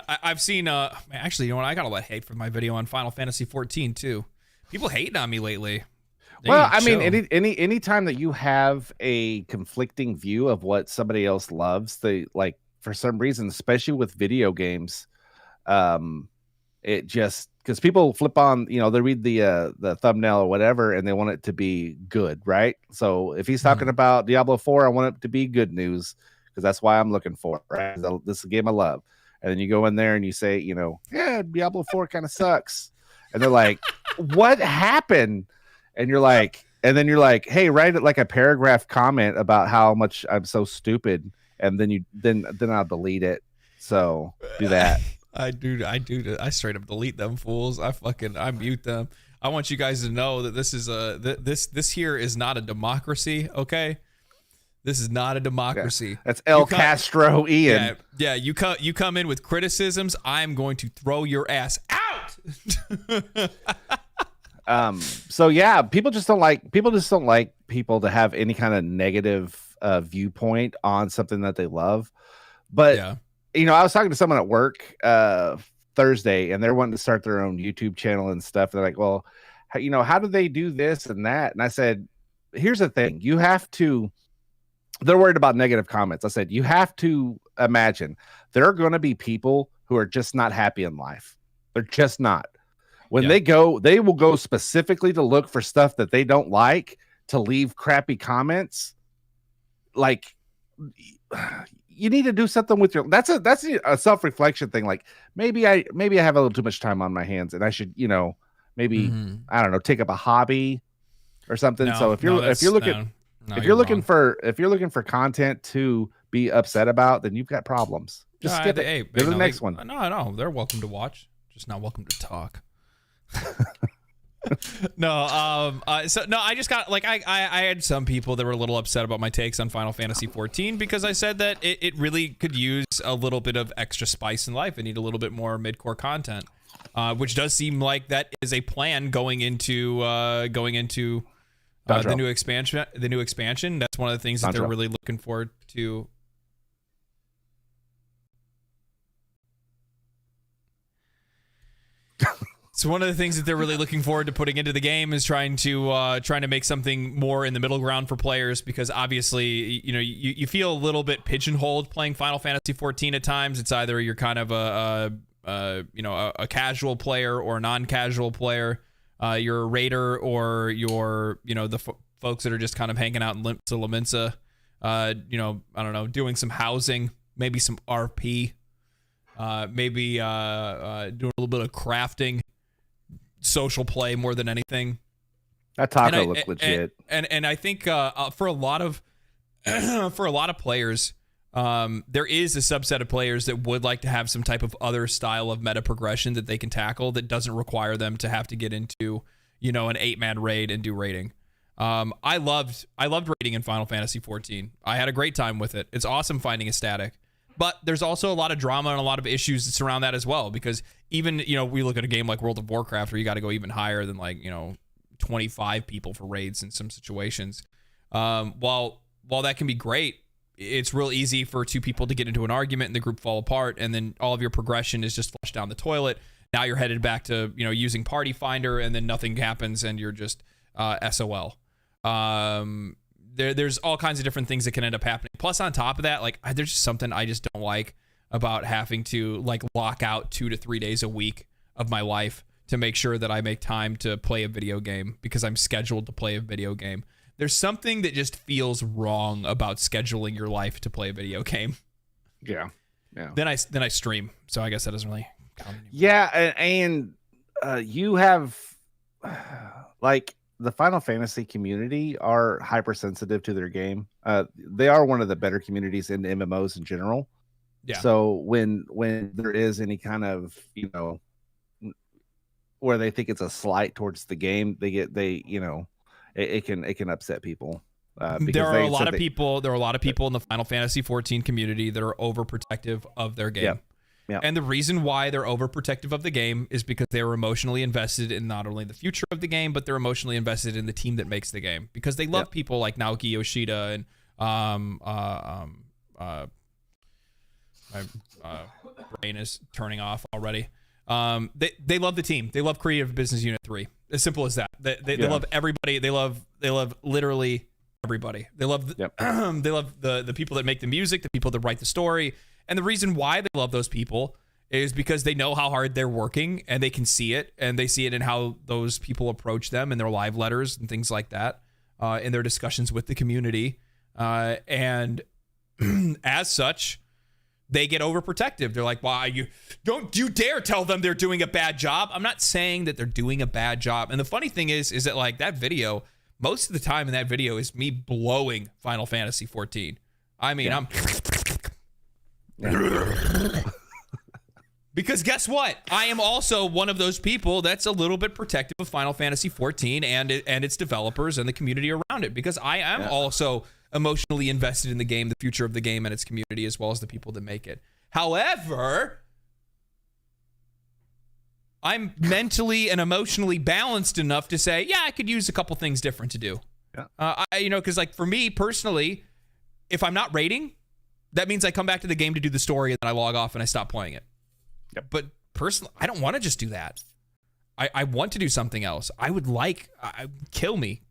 I've seen. Actually, you know what? I got a lot of hate for my video on Final Fantasy 14 too. People hating on me lately. Well, I mean, any time that you have a conflicting view of what somebody else loves, they like for some reason, especially with video games, it just because people flip on, they read the thumbnail or whatever, and they want it to be good, right? So if he's talking about Diablo 4, I want it to be good news because that's why I'm looking for it, right? This is a game I love. And then you go in there and you say, yeah, Diablo 4 kind of sucks. And they're like, what happened? And you're like, hey, write it like a paragraph comment about how much I'm so stupid. And then I'll delete it. So do that. I do. I straight up delete them fools. I mute them. I want you guys to know that this is this here is not a democracy. Okay. This is not a democracy. Yeah. That's Castro Ian. Yeah. You come in with criticisms. I'm going to throw your ass out. So yeah, people just don't like people to have any kind of negative viewpoint on something that they love. But yeah. I was talking to someone at work Thursday, and they're wanting to start their own YouTube channel and stuff. They're like, well, how do they do this and that? And I said, here's the thing. They're worried about negative comments. I said, you have to imagine there are going to be people who are just not happy in life. They're just not. When they will go specifically to look for stuff that they don't like, to leave crappy comments. Like, you need to do something with your. That's a self-reflection thing. Like, maybe I have a little too much time on my hands, and I should, maybe I don't know, take up a hobby or something. So if you're looking for content to be upset about, then you've got problems. Just skip it. Hey, go to the next one. No, they're welcome to watch, just not welcome to talk. I just got I had some people that were a little upset about my takes on Final Fantasy XIV because I said that it really could use a little bit of extra spice in life and need a little bit more mid-core content, which does seem like that is a plan going into the new expansion. That's one of the things that they're really looking forward to. So one of the things that they're really looking forward to putting into the game is trying to make something more in the middle ground for players, because obviously, you feel a little bit pigeonholed playing Final Fantasy XIV at times. It's either you're kind of a casual player or a non-casual player. You're a raider, or you're the folks that are just kind of hanging out in Laminsa, I don't know, doing some housing, maybe some RP, maybe doing a little bit of crafting. Social play more than anything. That taco looks legit. And I think for a lot of players, there is a subset of players that would like to have some type of other style of meta progression that they can tackle that doesn't require them to have to get into an 8-man raid and do raiding. I loved raiding in Final Fantasy XIV. I had a great time with it. It's awesome finding a static. But there's also a lot of drama and a lot of issues that surround that as well, because even, we look at a game like World of Warcraft where you got to go even higher than 25 people for raids in some situations. While that can be great, it's real easy for two people to get into an argument and the group fall apart, and then all of your progression is just flushed down the toilet. Now you're headed back to, using Party Finder, and then nothing happens and you're just SOL. There's all kinds of different things that can end up happening. Plus, on top of that, there's just something I just don't like about having to lock out 2 to 3 days a week of my life to make sure that I make time to play a video game because I'm scheduled to play a video game. There's something that just feels wrong about scheduling your life to play a video game. Yeah. Then I stream, so I guess that doesn't really count anymore. Yeah, and you have the Final Fantasy community are hypersensitive to their game. They are one of the better communities in MMOs in general. Yeah. So when there is any kind of, where they think it's a slight towards the game, it can upset people. There are a lot of people in the Final Fantasy XIV community that are overprotective of their game. Yeah. And the reason why they're overprotective of the game is because they're emotionally invested in not only the future of the game, but they're emotionally invested in the team that makes the game, because they love people like Naoki Yoshida and my brain is turning off already. They love the team. They love Creative Business Unit 3. As simple as that. They love everybody. They love literally everybody. They love they love the people that make the music, the people that write the story. And the reason why they love those people is because they know how hard they're working and they can see it, and they see it in how those people approach them in their live letters and things like that, in their discussions with the community. And as such, they get overprotective. They're like, why don't you dare tell them they're doing a bad job. I'm not saying that they're doing a bad job. And the funny thing is that like that video, most of the time in that video is me blowing Final Fantasy XIV. I mean, I'm because guess what? I am also one of those people that's a little bit protective of Final Fantasy XIV and its developers and the community around it, because I am also emotionally invested in the game, the future of the game and its community, as well as the people that make it. However, I'm mentally and emotionally balanced enough to say, yeah, I could use a couple things different to do. Yeah. Because like for me personally, if I'm not raiding, that means I come back to the game to do the story and then I log off and I stop playing it. Yep. But personally, I don't want to just do that. I want to do something else. I would like, kill me.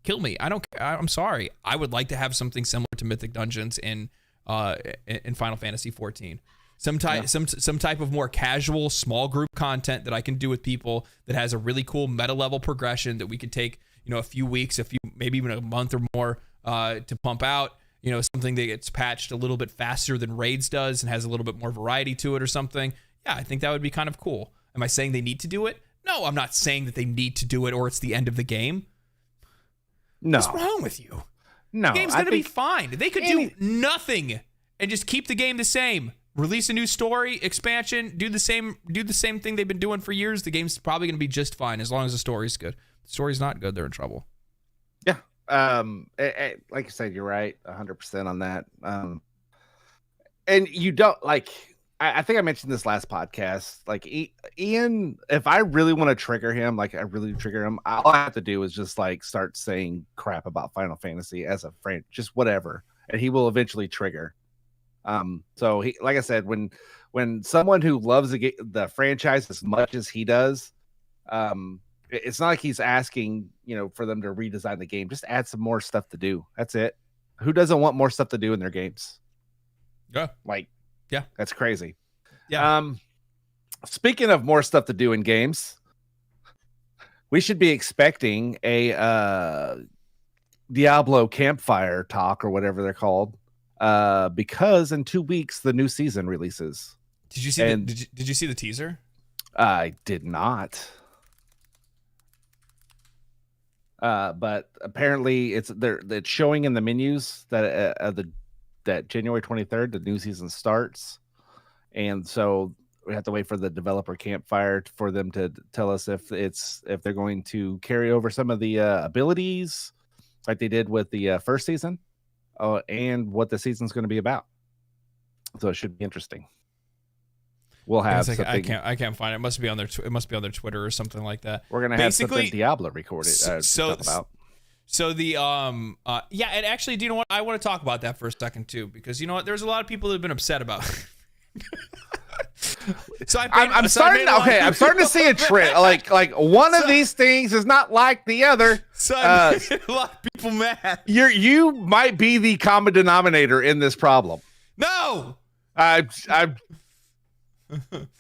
I'm sorry. I would like to have something similar to Mythic Dungeons in Final Fantasy XIV. Some type of more casual, small group content that I can do with people that has a really cool meta level progression that we could take, a few weeks, maybe even a month or more to pump out. Something that gets patched a little bit faster than Raids does and has a little bit more variety to it or something. Yeah, I think that would be kind of cool. Am I saying they need to do it? No, I'm not saying that they need to do it or it's the end of the game. No. What's wrong with you? No. The game's going to be fine. They could do nothing and just keep the game the same. Release a new story, expansion, do the same thing they've been doing for years. The game's probably going to be just fine as long as the story's good. If the story's not good, they're in trouble. Yeah. Like you said, you're right 100% on that. And you don't like, I think I mentioned this last podcast, like Ian, if I really want to trigger him, like I really trigger him, all I have to do is just like start saying crap about Final Fantasy as a friend, just whatever. And he will eventually trigger. So he, like I said, when someone who loves the franchise as much as he does, it's not like he's asking, for them to redesign the game. Just add some more stuff to do. That's it. Who doesn't want more stuff to do in their games? Yeah. Yeah, that's crazy. Yeah. Speaking of more stuff to do in games, we should be expecting a Diablo campfire talk or whatever they're called, because in 2 weeks the new season releases. Did you see? Did you see the teaser? I did not. But apparently it's showing in the menus that that January 23rd the new season starts, and so we have to wait for the developer campfire for them to tell us if they're going to carry over some of the abilities like they did with the first season, and what the season's going to be about. So it should be interesting. We'll have I can't find it. It must be on their Twitter or something like that. We're gonna have something Diablo recorded to talk about. So the yeah, and actually, do you know what? I want to talk about that for a second too, because you know what? There's a lot of people that have been upset about it. So I'm starting to see a trend. Like one of these things is not like the other. So a lot of people mad. You might be the common denominator in this problem. No.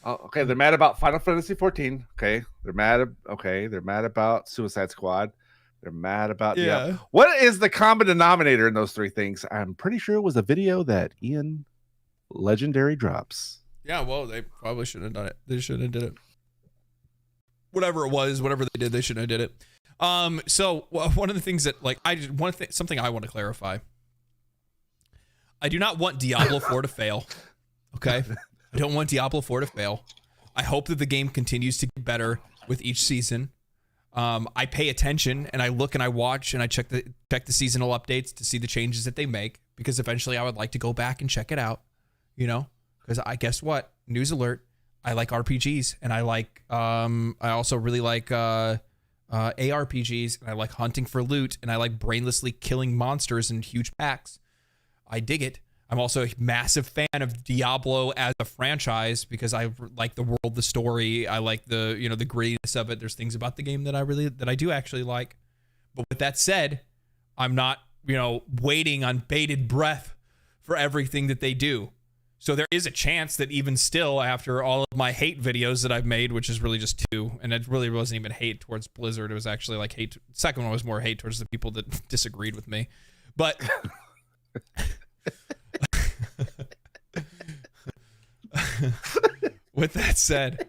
Okay, they're mad about Final Fantasy XIV. Okay, they're mad about Suicide Squad. They're mad about What is the common denominator in those three things? I'm pretty sure it was a video that Ian Legendary drops. Yeah, well, they probably shouldn't have done it. They shouldn't have did it. Whatever it was, whatever they did, they shouldn't have did it. So one of the things that something I want to clarify. I do not want Diablo 4 to fail. Okay, I don't want Diablo 4 to fail. I hope that the game continues to get better with each season. I pay attention and I look and I watch and I check the seasonal updates to see the changes that they make, because eventually I would like to go back and check it out, because guess what? News alert. I like RPGs, and I like, I also really like, ARPGs, and I like hunting for loot, and I like brainlessly killing monsters in huge packs. I dig it. I'm also a massive fan of Diablo as a franchise because I like the world, the story. I like the grittiness of it. There's things about the game that I do actually like. But with that said, I'm not, waiting on bated breath for everything that they do. So there is a chance that even still, after all of my hate videos that I've made, which is really just 2, and it really wasn't even hate towards Blizzard. It was actually like hate. Second one was more hate towards the people that disagreed with me. But with that said,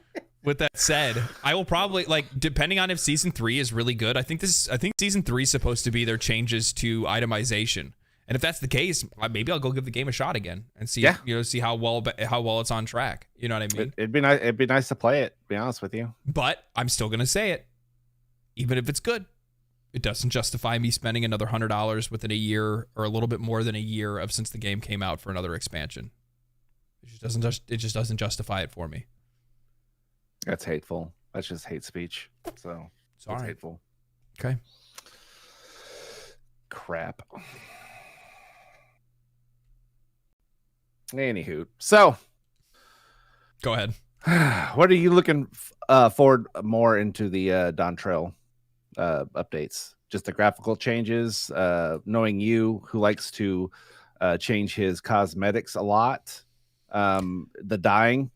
I will probably, like, depending on if season 3 is really good. I think season 3 is supposed to be their changes to itemization. And if that's the case, maybe I'll go give the game a shot again and see, see how well it's on track. You know what I mean? It'd be nice. It'd be nice to play it. To be honest with you, but I'm still gonna say it. Even if it's good, it doesn't justify me spending another $100 within a year or a little bit more than a year of since the game came out for another expansion. It just doesn't justify it for me. That's hateful. That's just hate speech. So it's hateful. Okay. Crap. Anywho, so go ahead. What are you looking forward more into the Dawntrail updates? Just the graphical changes, knowing you who likes to change his cosmetics a lot, the dyeing.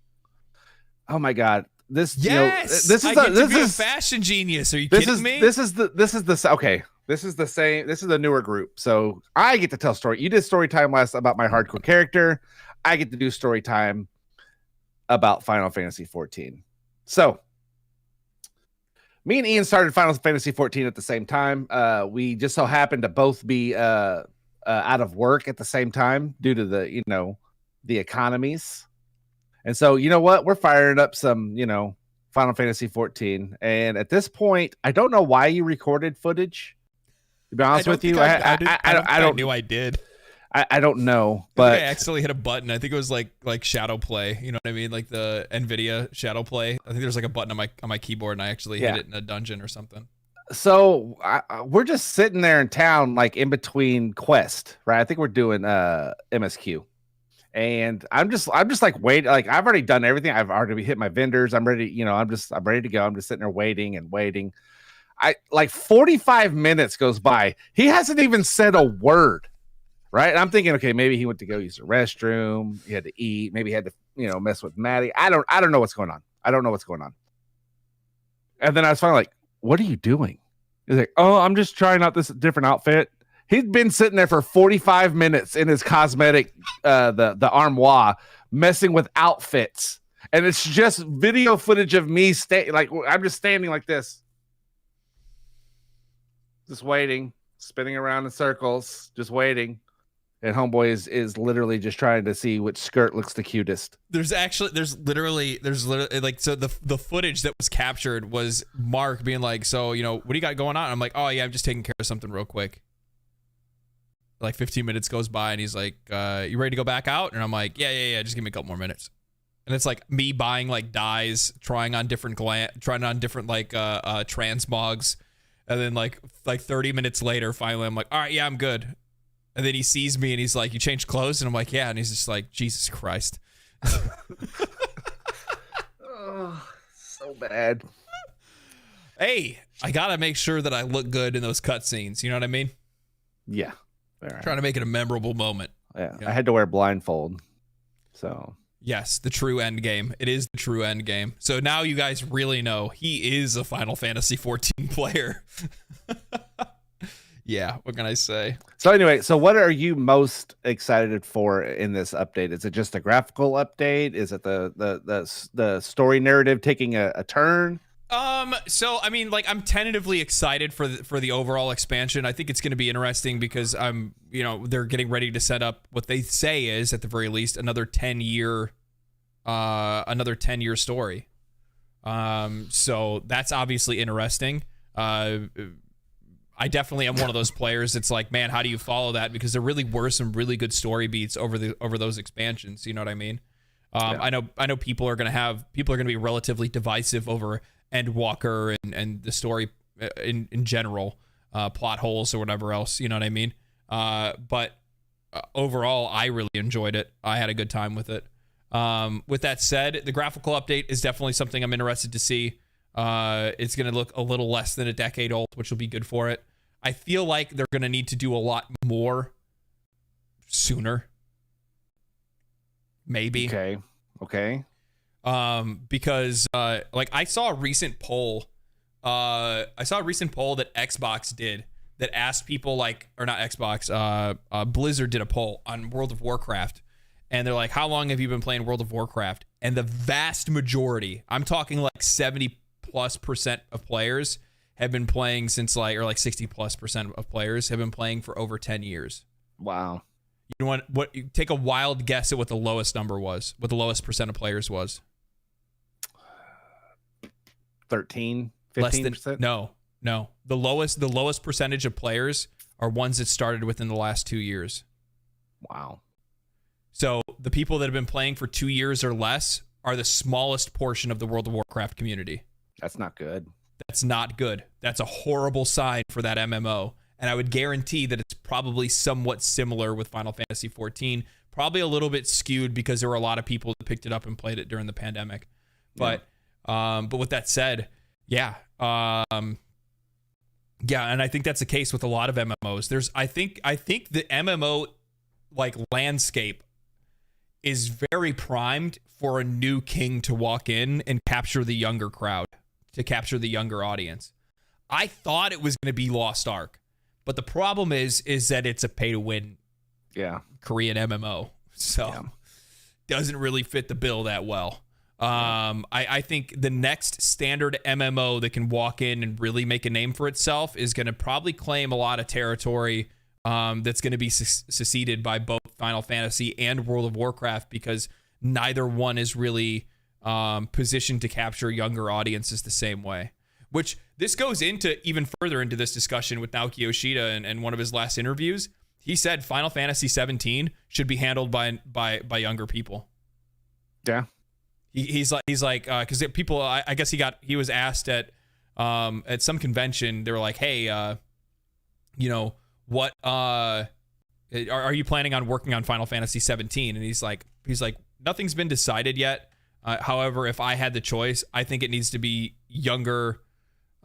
Oh my god, this yes, this is a fashion genius. Are you kidding me? This is okay. This is the same. This is a newer group, so I get to tell story. You did story time last about my hardcore character. I get to do story time about Final Fantasy XIV. So, me and Ian started Final Fantasy XIV at the same time. We just so happened to both be out of work at the same time due to the economies. And so, you know what? We're firing up some, Final Fantasy XIV. And at this point, I don't know why you recorded footage. To be honest with you, I knew I did. I don't know, but I accidentally hit a button. I think it was like shadow play. You know what I mean? Like the NVIDIA shadow play. I think there's like a button on my keyboard, and I actually hit it in a dungeon or something. So we're just sitting there in town, like in between quest, right? I think we're doing MSQ, and I'm just like waiting. Like I've already done everything. I've already hit my vendors. I'm ready. I'm ready to go. I'm just sitting there waiting and waiting. 45 minutes goes by. He hasn't even said a word. Right. And I'm thinking, okay, maybe he went to go use the restroom. He had to eat. Maybe he had to, mess with Maddie. I don't know what's going on. I don't know what's going on. And then I was finally like, what are you doing? He's like, oh, I'm just trying out this different outfit. He'd been sitting there for 45 minutes in his cosmetic, the armoire, messing with outfits. And it's just video footage of me I'm just standing like this. Just waiting, spinning around in circles, just waiting. And homeboy is literally just trying to see which skirt looks the cutest. There's literally like, so the footage that was captured was Mark being like, so, what do you got going on? I'm like, oh yeah, I'm just taking care of something real quick. Like 15 minutes goes by and he's like, you ready to go back out? And I'm like, yeah, just give me a couple more minutes. And it's like me buying like dyes, trying on different like transmogs. And then like 30 minutes later, finally, I'm like, all right, yeah, I'm good. And then he sees me and he's like, you changed clothes? And I'm like, yeah. And he's just like, Jesus Christ. Oh, so bad. Hey, I got to make sure that I look good in those cutscenes. You know what I mean? Yeah. Right. Trying to make it a memorable moment. Yeah. I had to wear blindfold. So. Yes, the true end game. It is the true end game. So now you guys really know he is a Final Fantasy XIV player. Yeah, what can I say? So anyway, what are you most excited for in this update? Is it just a graphical update? Is it the story narrative taking a turn? So I mean, like, I'm tentatively excited for the overall expansion. I think it's going to be interesting because they're getting ready to set up what they say is, at the very least, another 10-year story. So that's obviously interesting. I definitely am one of those players. It's like, man, how do you follow that? Because there really were some really good story beats over those expansions. You know what I mean? Yeah. I know people are going to be relatively divisive over Endwalker and the story in general, plot holes or whatever else. You know what I mean? But overall, I really enjoyed it. I had a good time with it. With that said, the graphical update is definitely something I'm interested to see. It's going to look a little less than a decade old, which will be good for it. I feel like they're going to need to do a lot more sooner. maybe. Okay. Because like I saw a recent poll. I saw a recent poll that Xbox did that asked people like, or not Xbox, Blizzard did a poll on World of Warcraft, and they're like, how long have you been playing World of Warcraft? And the vast majority, I'm talking like 70+% of players have been playing since like, or like 60+% of players have been playing for over 10 years. Wow. You want what? Take a wild guess at what the lowest number was. What the lowest percent of players was? 13, 15%? Less than, no. The lowest percentage of players are ones that started within the last 2 years. Wow. So the people that have been playing for 2 years or less are the smallest portion of the World of Warcraft community. That's not good. That's not good. That's a horrible sign for that MMO. And I would guarantee that it's probably somewhat similar with Final Fantasy XIV. Probably a little bit skewed because there were a lot of people that picked it up and played it during the pandemic. But with that said, yeah. Yeah, and I think that's the case with a lot of MMOs. I think the MMO like landscape is very primed for a new king to walk in and capture the younger crowd, to capture the younger audience. I thought it was going to be Lost Ark, but the problem is that it's a pay to win Korean MMO. So doesn't really fit the bill that well. I think the next standard MMO that can walk in and really make a name for itself is going to probably claim a lot of territory that's going to be succeeded by both Final Fantasy and World of Warcraft, because neither one is really positioned to capture younger audiences the same way. Which this goes into even further into this discussion with Naoki Yoshida and one of his last interviews. He said Final Fantasy 17 should be handled by younger people. Yeah. He's like because people, I guess he was asked at some convention. They were like, hey, what are you planning on working on Final Fantasy 17? And he's like nothing's been decided yet. However, if I had the choice, I think it needs to be younger.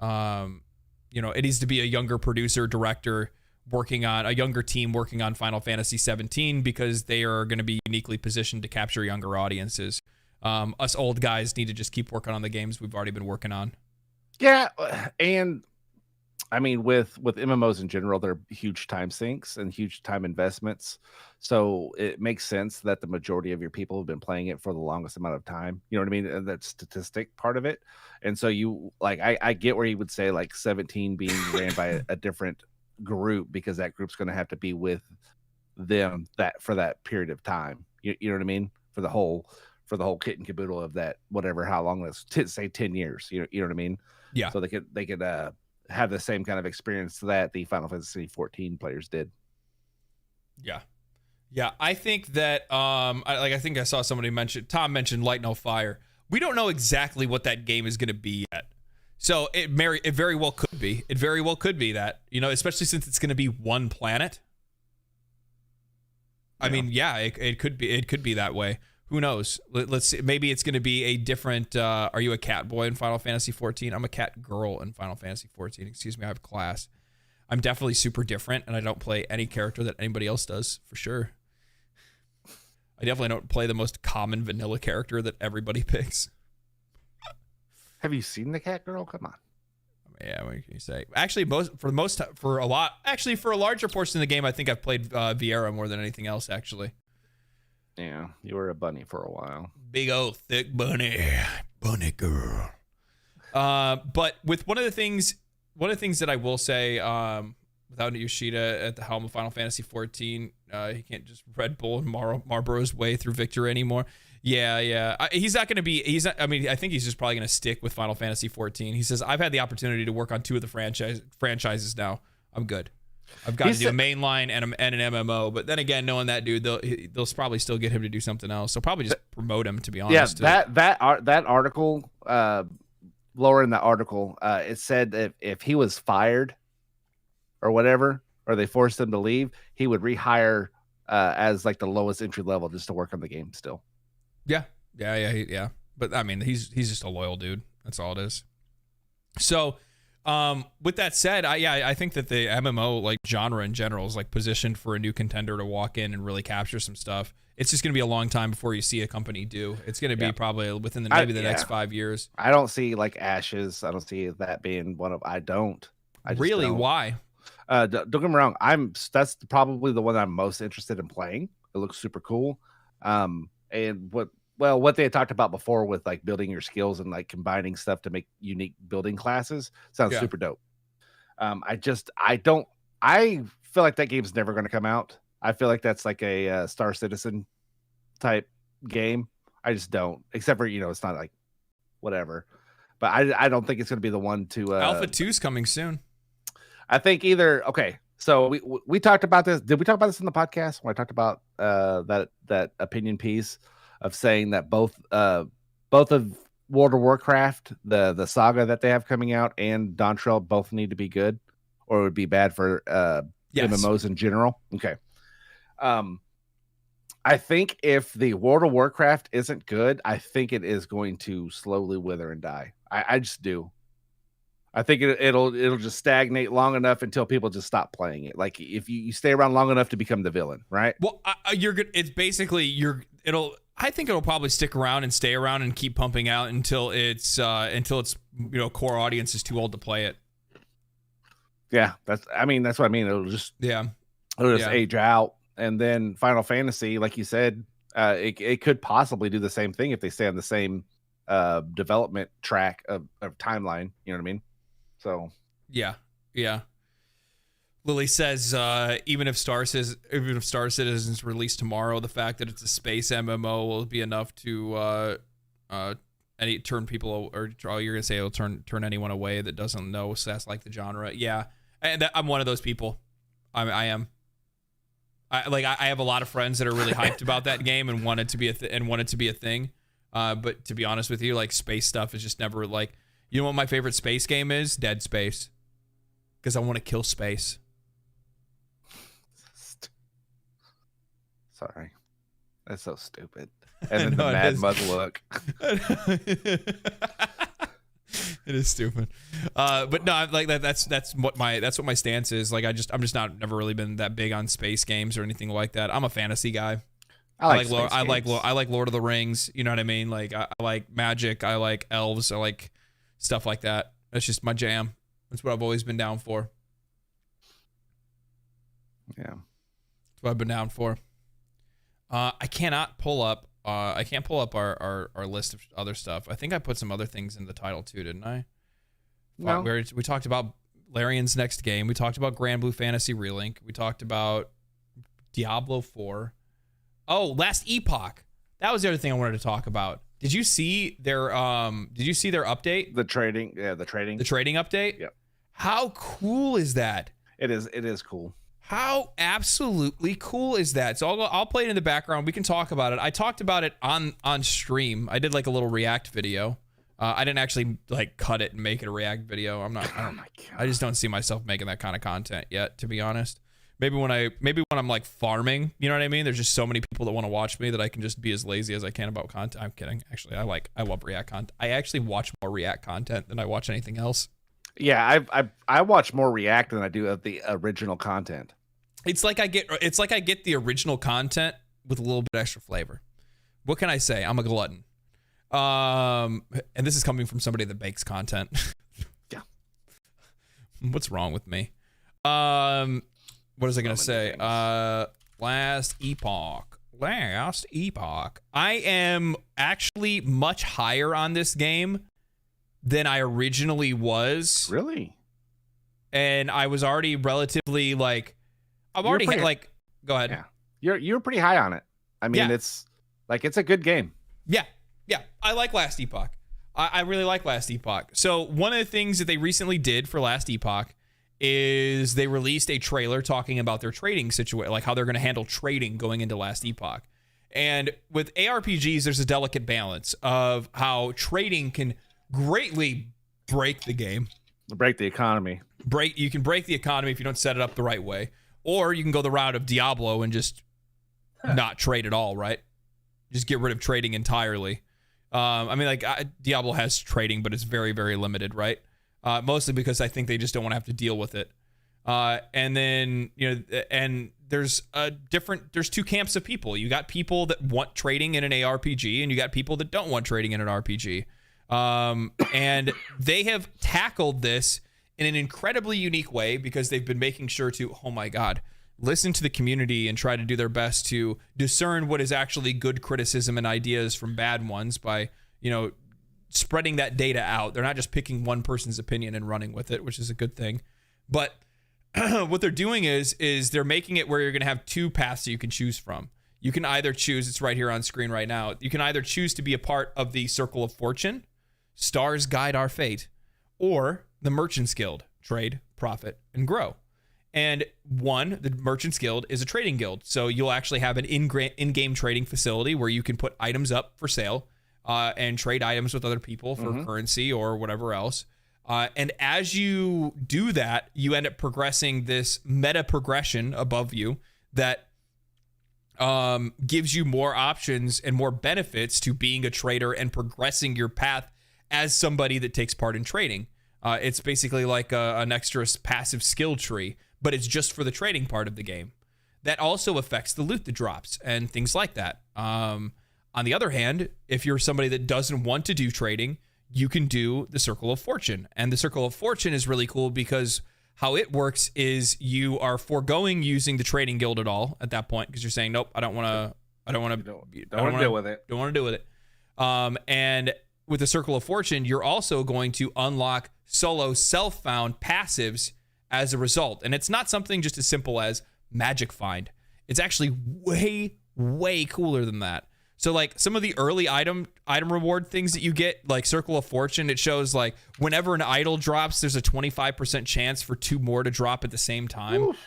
It needs to be a younger producer, director working on a younger team working on Final Fantasy 17, because they are going to be uniquely positioned to capture younger audiences. Us old guys need to just keep working on the games we've already been working on. Yeah, and I mean, with MMOs in general, they're huge time sinks and huge time investments. So it makes sense that the majority of your people have been playing it for the longest amount of time. You know what I mean? And that statistic part of it. And so you like, I get where you would say like 17 being ran by a different group, because that group's going to have to be with them for that period of time. You know what I mean? For the whole kit and caboodle of that, whatever, how long that's say 10 years. You know what I mean? Yeah. So they could have the same kind of experience that the Final Fantasy XIV players did. Yeah. I think that I think I saw somebody Tom mentioned Light No Fire. We don't know exactly what that game is going to be yet. So it very well could be. It very well could be that, especially since it's going to be one planet. I mean, it could be that way. Who knows? Let's see. Maybe it's going to be a different. Are you a cat boy in Final Fantasy XIV? I'm a cat girl in Final Fantasy XIV. Excuse me, I have class. I'm definitely super different, and I don't play any character that anybody else does, for sure. I definitely don't play the most common vanilla character that everybody picks. Have you seen the cat girl? Come on. Yeah, what can you say? Actually, for a larger portion of the game, I think I've played Viera more than anything else, actually. Yeah, you were a bunny for a while. Big old thick bunny girl. But with one of the things that I will say, without Yoshida at the helm of Final Fantasy XIV, he can't just Red Bull and Marlboro's way through victory anymore. Yeah. He's not going to be. I mean, I think he's just probably going to stick with Final Fantasy XIV. He says, "I've had the opportunity to work on 2 of the franchises now. I'm good. I've got to do a mainline and an MMO." But then again, knowing that dude, they'll probably still get him to do something else. So probably just promote him, to be honest. Yeah, that article, lower in the article, it said that if he was fired or whatever, or they forced him to leave, he would rehire as like the lowest entry level just to work on the game still. Yeah. But I mean, he's just a loyal dude. That's all it is. So With that said, I think that the MMO like genre in general is like positioned for a new contender to walk in and really capture some stuff. It's just going to be a long time before you see a company do. It's going to be probably within the next 5 years. I don't see like Ashes. I don't see that being one of. I just really don't. Why? Don't get me wrong. That's probably the one I'm most interested in playing. It looks super cool. And what they had talked about before with like building your skills and like combining stuff to make unique building classes sounds super dope. I feel like that game's never going to come out. I feel like that's like a Star Citizen type game. I just don't, except for, it's not like whatever, but I don't think it's going to be the one to Alpha 2's coming soon. I think okay. So we talked about this. Did we talk about this in the podcast when I talked about that opinion piece of saying that both of World of Warcraft, the saga that they have coming out, and Dawntrail both need to be good, or it would be bad for MMOs in general? Okay. I think if the World of Warcraft isn't good, I think it is going to slowly wither and die. I just do. I think it'll just stagnate long enough until people just stop playing it. Like if you stay around long enough to become the villain, right? Well, you're good. It's basically I think it'll probably stick around and stay around and keep pumping out until its core audience is too old to play it. Yeah, that's what I mean. It'll just age out, and then Final Fantasy, like you said, it could possibly do the same thing if they stay on the same development track of timeline. You know what I mean? So yeah. Lily says even if Star Citizen's released tomorrow, the fact that it's a space MMO will be enough to turn people, or you're gonna say it'll turn anyone away that doesn't know SAS like the genre. Yeah, and I'm one of those people. I am. I have a lot of friends that are really hyped about that game and want it to be a thing. But to be honest with you, like space stuff is just never like. You know what my favorite space game is? Dead Space. Because I want to kill space. Sorry. That's so stupid. And then the mad mud look. It is stupid. But no, like that's what my stance is. Like I'm just never really been that big on space games or anything like that. I'm a fantasy guy. I like Lord of the Rings. You know what I mean? Like I like magic. I like elves. I like stuff like that. That's just my jam. That's what I've always been down for. Yeah, that's what I've been down for. I can't pull up our list of other stuff. I think I put some other things in the title too, didn't I? No. We talked about Larian's next game. We talked about Granblue Fantasy Relink. We talked about Diablo 4. Oh, Last Epoch. That was the other thing I wanted to talk about. Did you see their update? The trading update? Yep. How cool is that? It is cool. How absolutely cool is that? So I'll play it in the background. We can talk about it. I talked about it on stream. I did like a little React video. I didn't actually like cut it and make it a React video. I just don't see myself making that kind of content yet, to be honest. Maybe when I'm like farming, you know what I mean? There's just so many people that want to watch me that I can just be as lazy as I can about content. I'm kidding. Actually, I love React content. I actually watch more React content than I watch anything else. Yeah, I watch more React than I do of the original content. It's like I get the original content with a little bit extra flavor. What can I say? I'm a glutton. And this is coming from somebody that bakes content. Yeah. What's wrong with me? What was I going to say? Last Epoch. I am actually much higher on this game than I originally was. Really? And I was already relatively like, go ahead. Yeah. You're pretty high on it. I mean, it's a good game. Yeah. I like Last Epoch. I really like Last Epoch. So one of the things that they recently did for Last Epoch is they released a trailer talking about their trading situation, like how they're going to handle trading going into Last Epoch. And with ARPGs, there's a delicate balance of how trading can greatly break the game. Break the economy. You can break the economy if you don't set it up the right way. Or you can go the route of Diablo and just not trade at all, right? Just get rid of trading entirely. Diablo has trading, but it's very, very limited, right? mostly because I think they just don't want to have to deal with it. And then, and there's two camps of people. You got people that want trading in an ARPG, and you got people that don't want trading in an RPG. And they have tackled this in an incredibly unique way because they've been making sure to, oh my God, listen to the community and try to do their best to discern what is actually good criticism and ideas from bad ones by, spreading that data out. They're not just picking one person's opinion and running with it, which is a good thing. But what they're doing is they're making it where you're going to have two paths that you can choose from. You can either choose, it's right here on screen right now, you can either choose to be a part of the Circle of Fortune, Stars Guide Our Fate, or the Merchants Guild, Trade, Profit, and Grow. And the Merchants Guild is a trading guild. So you'll actually have an in-game trading facility where you can put items up for sale and trade items with other people for currency or whatever else. And as you do that, you end up progressing this meta progression above you that gives you more options and more benefits to being a trader and progressing your path as somebody that takes part in trading. It's basically like an extra passive skill tree, but it's just for the trading part of the game. That also affects the loot that drops and things like that. On the other hand, if you're somebody that doesn't want to do trading, you can do the Circle of Fortune. And the Circle of Fortune is really cool because how it works is you are foregoing using the trading guild at all at that point because you're saying, nope, I don't want to deal with it. Don't want to deal with it. And with the Circle of Fortune, you're also going to unlock solo self-found passives as a result. And it's not something just as simple as magic find. It's actually way, way cooler than that. So like some of the early item reward things that you get, like Circle of Fortune, it shows like whenever an idol drops, there's a 25% chance for 2 more to drop at the same time. Oof.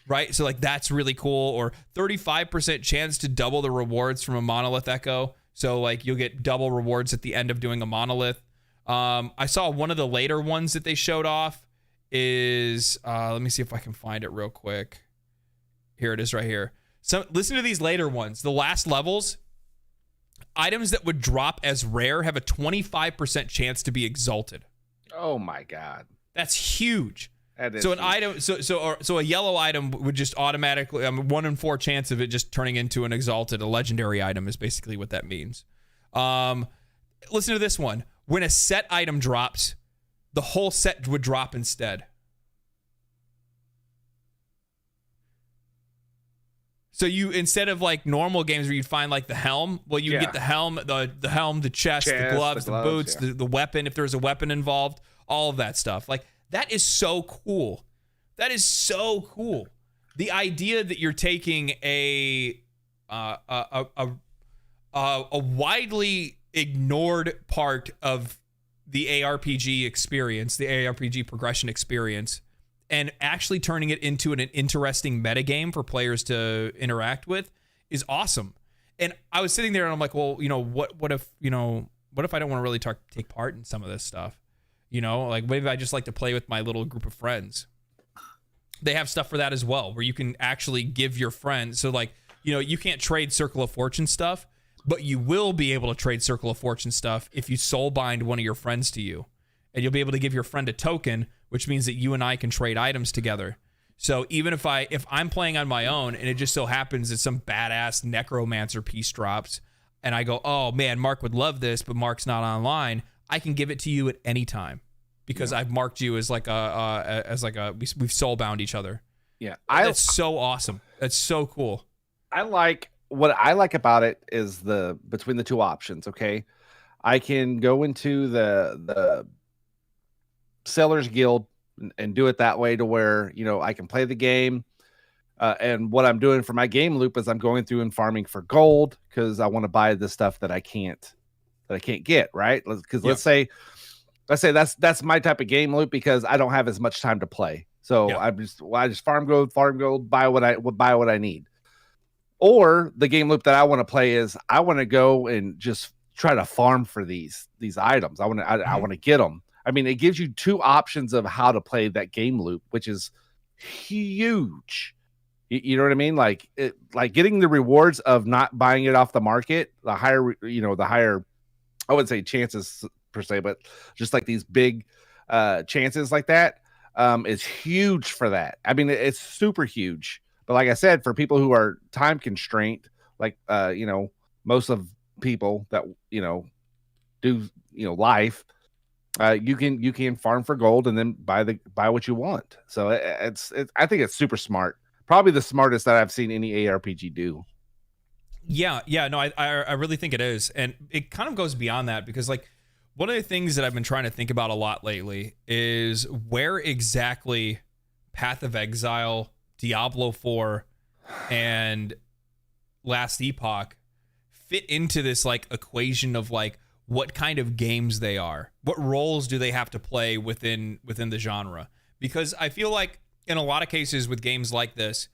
Right? So like that's really cool. Or 35% chance to double the rewards from a monolith echo. So like you'll get double rewards at the end of doing a monolith. I saw one of the later ones that they showed off is, let me see if I can find it real quick. Here it is right here. So listen to these later ones. The last levels, items that would drop as rare have a 25% chance to be exalted. Oh my God. That's huge. That is so an huge. item, so a yellow item would just automatically, 1 in 4 chance of it just turning into an exalted, a legendary item is basically what that means. Listen to this one. When a set item drops, the whole set would drop instead. So you, instead of like normal games where you'd find like the helm, well, you get the helm, the helm, the chest, the gloves, the boots, the weapon, if there's a weapon involved, all of that stuff. Like that is so cool. That is so cool. The idea that you're taking a widely ignored part of the ARPG experience, the ARPG progression experience, and actually turning it into an interesting metagame for players to interact with is awesome. And I was sitting there and I'm like, well, what if I don't want to really take part in some of this stuff? Like maybe I just like to play with my little group of friends. They have stuff for that as well, where you can actually give your friends. So like, you can't trade Circle of Fortune stuff, but you will be able to trade Circle of Fortune stuff if you soul bind one of your friends to you. And you'll be able to give your friend a token, which means that you and I can trade items together. So even if I'm playing on my own and it just so happens that some badass necromancer piece drops and I go, oh man, Mark would love this, but Mark's not online, I can give it to you at any time because I've marked you as we've soul bound each other. Yeah. That's so awesome. That's so cool. What I like about it is between the two options. Okay. I can go into the Sellers Guild and do it that way to where, I can play the game. And what I'm doing for my game loop is I'm going through and farming for gold because I want to buy the stuff that I can't get, right? Because let's say that's my type of game loop because I don't have as much time to play. So I just farm gold, buy what I need. Or the game loop that I want to play is I want to go and just try to farm for these items. I want to get them. I mean, it gives you two options of how to play that game loop, which is huge. You know what I mean? Like getting the rewards of not buying it off the market, the higher, I wouldn't say chances per se, but just like these big chances like that is huge for that. I mean, it's super huge. But like I said, for people who are time constrained, like most of people that do life, you can farm for gold and then buy what you want. So I think it's super smart. Probably the smartest that I've seen any ARPG do. Yeah, no, I really think it is, and it kind of goes beyond that because like one of the things that I've been trying to think about a lot lately is where exactly Path of Exile, Diablo 4, and Last Epoch fit into this like equation of like what kind of games they are. What roles do they have to play within the genre? Because I feel like in a lot of cases with games like this,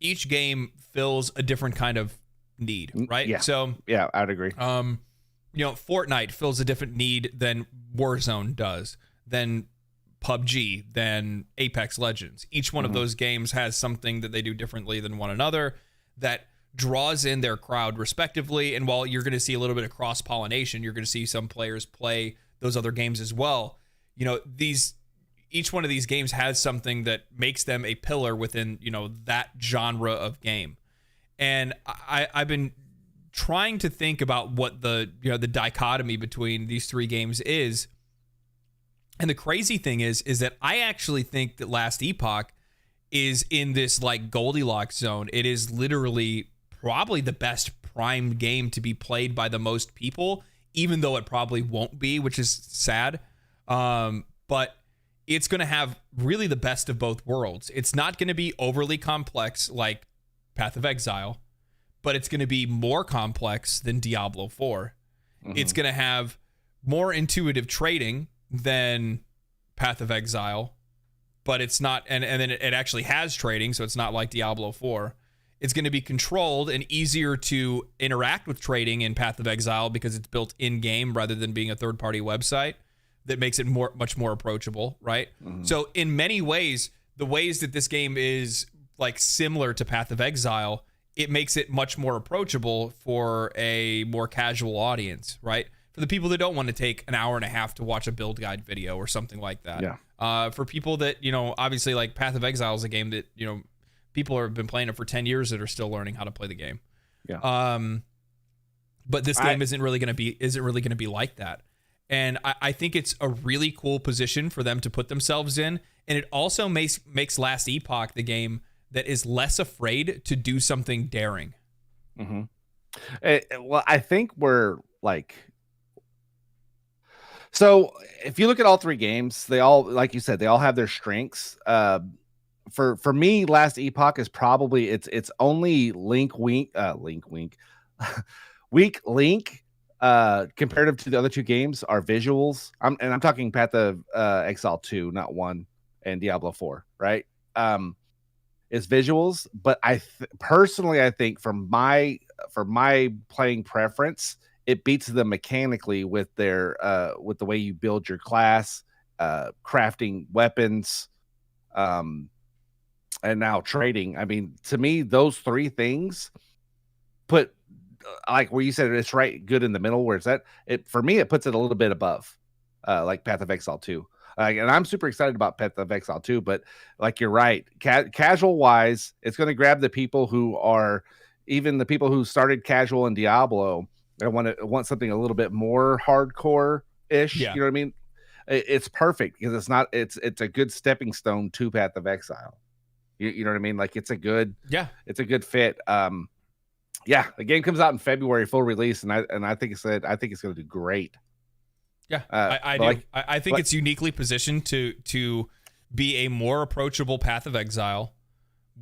each game fills a different kind of need, right? Yeah. So yeah, I'd agree. Fortnite fills a different need than Warzone does, than PUBG, than Apex Legends. Each one of those games has something that they do differently than one another that draws in their crowd respectively. And while you're going to see a little bit of cross-pollination, you're going to see some players play those other games as well. Each one of these games has something that makes them a pillar within, that genre of game. And I've been trying to think about what the dichotomy between these three games is. And the crazy thing is that I actually think that Last Epoch is in this like Goldilocks zone. It is literally probably the best prime game to be played by the most people, even though it probably won't be, which is sad. But it's going to have really the best of both worlds. It's not going to be overly complex like Path of Exile, but it's going to be more complex than Diablo 4. It's going to have more intuitive trading than Path of Exile, but it's not, and then it actually has trading, so it's not like Diablo 4. It's going to be controlled and easier to interact with trading in Path of Exile because it's built in-game rather than being a third-party website that makes it much more approachable, right? So in many ways, the ways that this game is like similar to Path of Exile, it makes it much more approachable for a more casual audience, right? For the people that don't want to take an hour and a half to watch a build guide video or something like that. Yeah. For people that, obviously like Path of Exile is a game that, people have been playing it for 10 years that are still learning how to play the game. Yeah. But this game isn't really going to be like that. And I think it's a really cool position for them to put themselves in. And it also makes Last Epoch the game that is less afraid to do something daring. Well, I think we're like, so if you look at all three games, they all, like you said, they all have their strengths. For me, Last Epoch is probably it's only weak link comparative to the other two games are visuals. I'm talking Path of Exile 2, not 1, and Diablo 4, right? Is visuals, but personally I think for my playing preference, it beats them mechanically with their with the way you build your class, crafting weapons, and now trading. I mean, to me, those three things put like where you said it's right good in the middle where it's at. It for me, it puts it a little bit above like Path of Exile 2. And I'm super excited about Path of Exile 2, but like you're right, casual wise, it's going to grab the people who are even the people who started casual in Diablo and want something a little bit more hardcore ish. Yeah. You know what I mean? It's perfect because it's a good stepping stone to Path of Exile. You know what I mean? Like it's a good fit. Yeah, the game comes out in February, full release, and I think it's going to do great. Yeah, I do. I think it's uniquely positioned to be a more approachable Path of Exile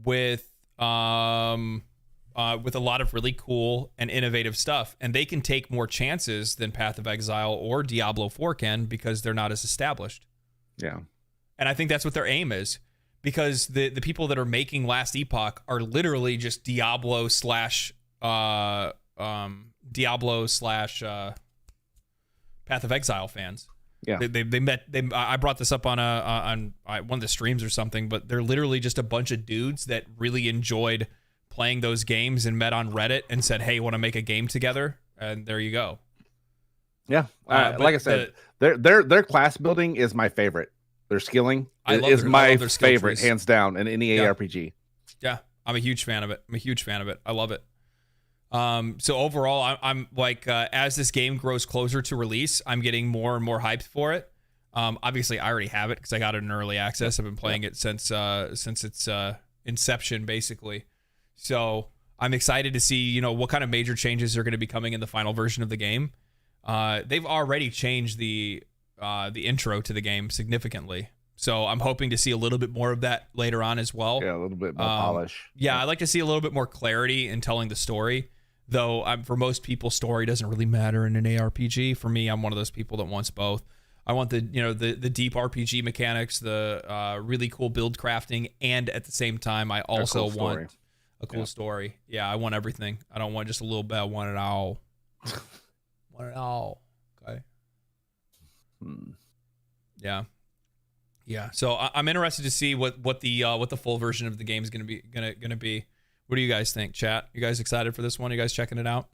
with a lot of really cool and innovative stuff, and they can take more chances than Path of Exile or Diablo 4 can because they're not as established. Yeah, and I think that's what their aim is, because the people that are making Last Epoch are literally just Diablo slash Path of Exile fans. Yeah, I brought this up on one of the streams or something, but they're literally just a bunch of dudes that really enjoyed playing those games and met on Reddit and said, "Hey, want to make a game together?" And there you go. Yeah, like I said, their class building is my favorite. Their skilling I love my their skill favorite, trees. hands down, in any ARPG. Yeah, I'm a huge fan of it. I love it. So overall, I'm like, as this game grows closer to release, I'm getting more and more hyped for it. Obviously, I already have it because I got it in early access. I've been playing it since its inception, basically. So I'm excited to see, what kind of major changes are going to be coming in the final version of the game. They've already changed the intro to the game significantly. So I'm hoping to see a little bit more of that later on as well. Yeah, a little bit more polish. Yeah, I'd like to see a little bit more clarity in telling the story. Though for most people, story doesn't really matter in an ARPG. For me, I'm one of those people that wants both. I want the deep RPG mechanics, the really cool build crafting, and at the same time, I also want a cool story. Yeah, I want everything. I don't want just a little bit. I want it all. Want it all. Okay. Yeah. So I'm interested to see what the full version of the game is gonna be. What do you guys think, chat? You guys excited for this one? You guys checking it out?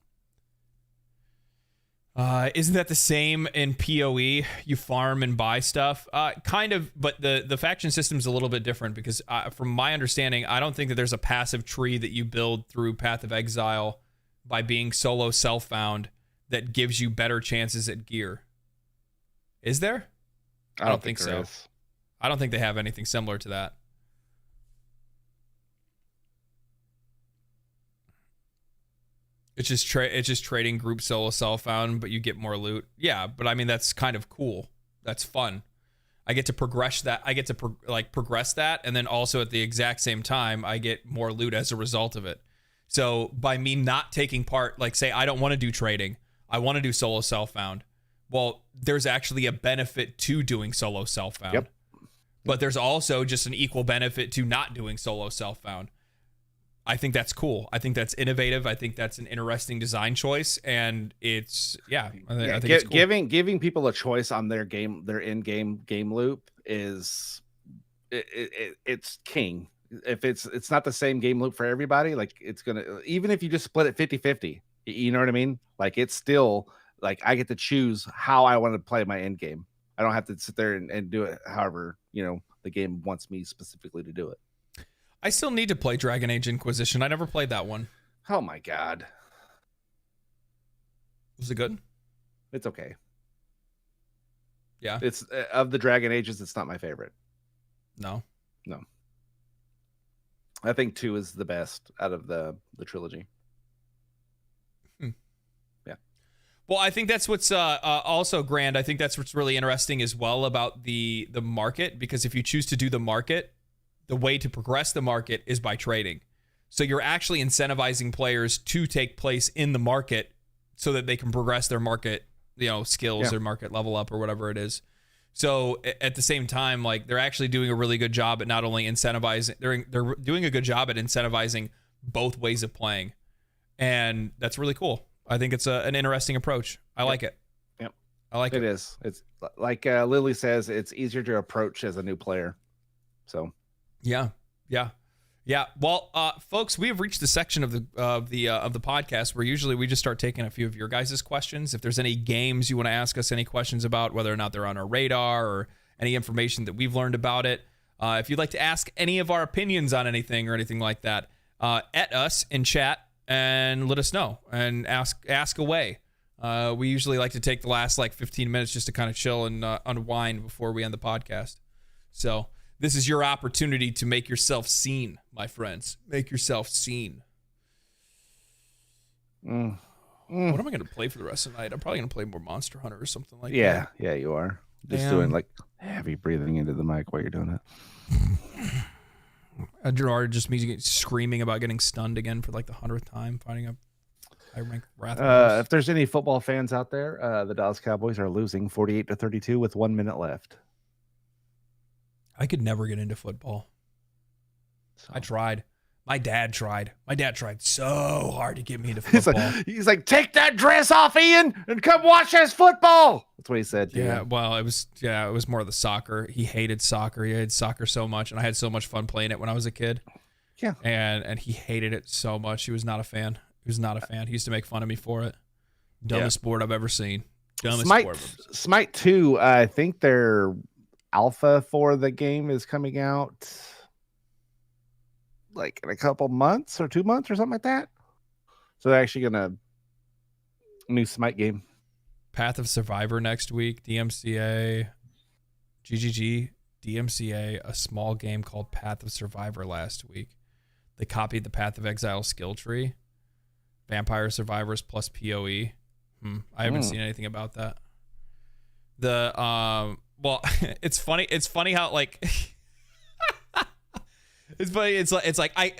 Isn't that the same in PoE? You farm and buy stuff, kind of, but the faction system is a little bit different because, from my understanding, I don't think that there's a passive tree that you build through Path of Exile by being solo self-found that gives you better chances at gear. Is there? I don't think so. I don't think they have anything similar to that. It's just trading group solo self-found, but you get more loot. Yeah, but I mean that's kind of cool. That's fun. I get to progress that. I get to progress that, and then also at the exact same time, I get more loot as a result of it. So by me not taking part, like say I don't want to do trading, I want to do solo self-found. Well, there's actually a benefit to doing solo self-found. Yep. But there's also just an equal benefit to not doing solo self-found. I think that's cool. I think that's innovative. I think that's an interesting design choice, and it's I think it's cool. Giving people a choice on their in-game game loop is it's king. If it's not the same game loop for everybody, like it's gonna, even if you just split it 50-50, you know what I mean? Like it's still like I get to choose how I want to play my end game. I don't have to sit there and do it however the game wants me specifically to do it. I still need to play Dragon Age Inquisition. I never played that one. Oh my god. Was it good? It's okay. Yeah. It's of the Dragon Ages, it's not my favorite. No. I think 2 is the best out of the trilogy. Yeah. Well, I think that's what's also grand. I think that's what's really interesting as well about the market, because if you choose to do the market, the way to progress the market is by trading. So you're actually incentivizing players to take place in the market so that they can progress their market, skills, their market level up or whatever it is. So at the same time, like they're actually doing a really good job at not only incentivizing, they're doing a good job at incentivizing both ways of playing. And that's really cool. I think it's an interesting approach. I like it. Yep. I like it. It is. It's like Lily says, it's easier to approach as a new player. So Yeah. Well, folks, we have reached the section of the podcast where usually we just start taking a few of your guys' questions. If there's any games you want to ask us any questions about, whether or not they're on our radar or any information that we've learned about it, if you'd like to ask any of our opinions on anything or anything like that, at us in chat and let us know and ask away. We usually like to take the last 15 minutes just to kind of chill and unwind before we end the podcast. So this is your opportunity to make yourself seen, my friends. Make yourself seen. What am I going to play for the rest of the night? I'm probably going to play more Monster Hunter or something like that. Yeah, you are. Just doing heavy breathing into the mic while you're doing it. Gerard just me screaming about getting stunned again for the 100th time, finding a high-ranked Wrath. If there's any football fans out there, the Dallas Cowboys are losing 48-32 with 1 minute left. I could never get into football. So. I tried. My dad tried so hard to get me into football. He's like, take that dress off, Ian, and come watch us football. That's what he said. Yeah, well, it was more of the soccer. He hated soccer. He hated soccer so much, and I had so much fun playing it when I was a kid. Yeah. And he hated it so much. He was not a fan. He used to make fun of me for it. Dumbest sport I've ever seen. Smite 2, I think they're alpha for the game is coming out like in a couple months or 2 months or something like that. So they're actually gonna new Smite game. Path of Survivor next week. DMCA, GGG, DMCA. A small game called Path of Survivor last week. They copied the Path of Exile skill tree. Vampire Survivors plus PoE. I haven't seen anything about that. The well, it's funny. It's funny how like it's funny. It's like I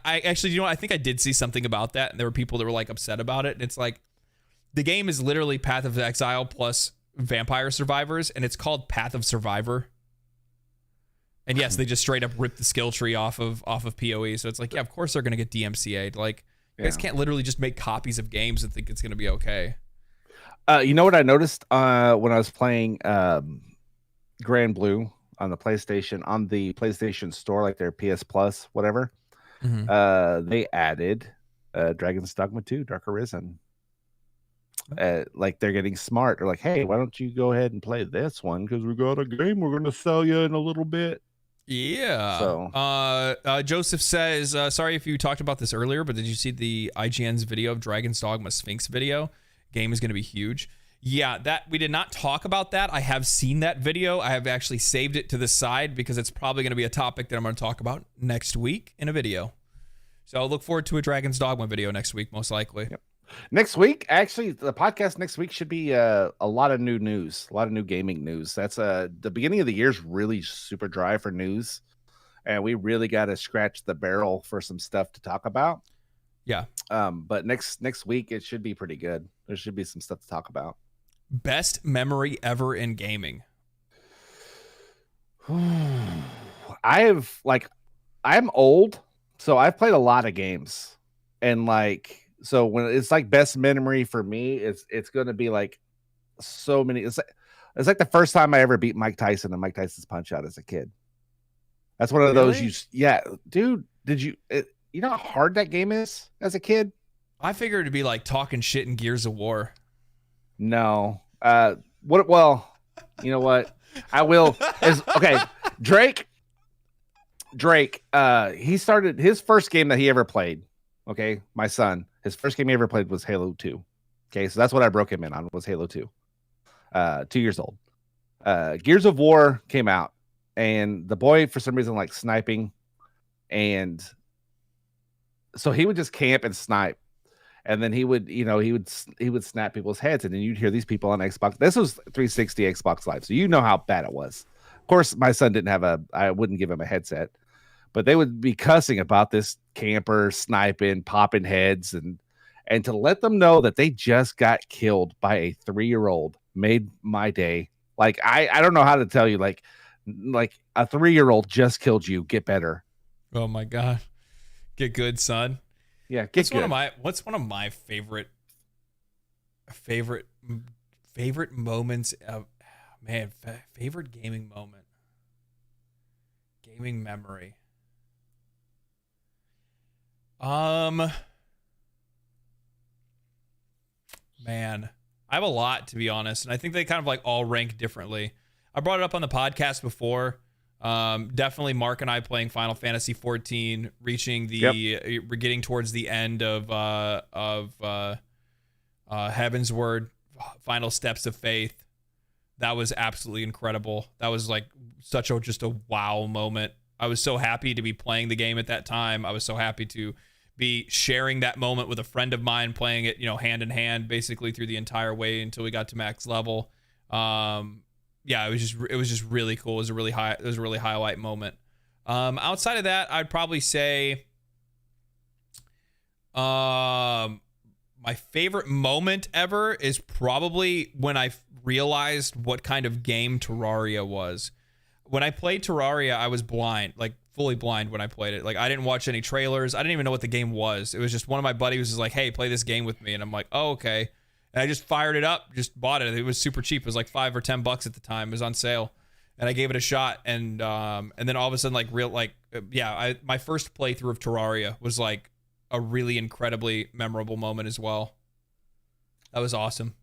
actually, you know what? I think I did see something about that, and there were people that were like upset about it. And it's like the game is literally Path of Exile plus Vampire Survivors, and it's called Path of Survivor. And yes, they just straight up ripped the skill tree off of PoE. So it's like, yeah, of course they're gonna get DMCA'd. Like, you guys can't literally just make copies of games and think it's gonna be okay. You know what I noticed when I was playing Granblue on the PlayStation Store, like their PS Plus, whatever. They added Dragon's Dogma 2, Dark Arisen. Like they're getting smart. They're like, hey, why don't you go ahead and play this one? Because we got a game we're going to sell you in a little bit. Yeah. So Joseph says, sorry if you talked about this earlier, but did you see the IGN's video of Dragon's Dogma Sphinx video? Game is going to be huge. Yeah, that we did not talk about that. I have seen that video. I have actually saved it to the side because it's probably going to be a topic that I'm going to talk about next week in a video. So I'll look forward to a Dragon's Dogma video next week, most likely. Yep. Next week, actually, the podcast next week should be a lot of new news, a lot of new gaming news. That's the beginning of the year is really super dry for news, and we really got to scratch the barrel for some stuff to talk about. Yeah. But next week it should be pretty good. There should be some stuff to talk about. Best memory ever in gaming. I'm old, so I've played a lot of games, and like. So when it's like best memory for me, it's going to be like so many. It's like the first time I ever beat Mike Tyson and Mike Tyson's Punch Out as a kid. That's one of those. Yeah, dude. Did you? You know how hard that game is as a kid? I figured it'd be like talking shit in Gears of War. No. Well, you know what? I will. Okay. Drake. He started his first game that he ever played. Okay, my son. His first game he ever played was Halo 2. Okay, so that's what I broke him in on, was Halo 2. 2 years old. Gears of War came out, and the boy, for some reason, liked sniping. And so he would just camp and snipe. And then he would snap people's heads, and then you'd hear these people on Xbox. This was 360 Xbox Live, so you know how bad it was. Of course, my son didn't have I wouldn't give him a headset. But they would be cussing about this camper sniping, popping heads, and to let them know that they just got killed by a 3-year-old made my day. Like I don't know how to tell you, like a 3-year-old just killed you. Get better. Oh my God, get good, son. Yeah, get good. What's one of my favorite moments of favorite gaming moment, gaming memory. Man, I have a lot, to be honest, and I think they kind of like all rank differently. I brought it up on the podcast before. Definitely Mark and I playing Final Fantasy XIV, we're getting towards the end of Heaven's Word, Final Steps of Faith. That was absolutely incredible. That was like just a wow moment. I was so happy to be playing the game at that time. I was so happy to be sharing that moment with a friend of mine, playing it, hand in hand, basically through the entire way until we got to max level. It was just really cool. It was a really highlight moment. Outside of that, I'd probably say, my favorite moment ever is probably when I realized what kind of game Terraria was. When I played Terraria, I was blind, like fully blind when I played it. Like I didn't watch any trailers. I didn't even know what the game was. It was just one of my buddies was just like, hey, play this game with me. And I'm like, oh, okay. And I just fired it up, just bought it. It was super cheap. It was like $5 or $10 at the time. It was on sale. And I gave it a shot. And then all of a sudden, my first playthrough of Terraria was like a really incredibly memorable moment as well. That was awesome.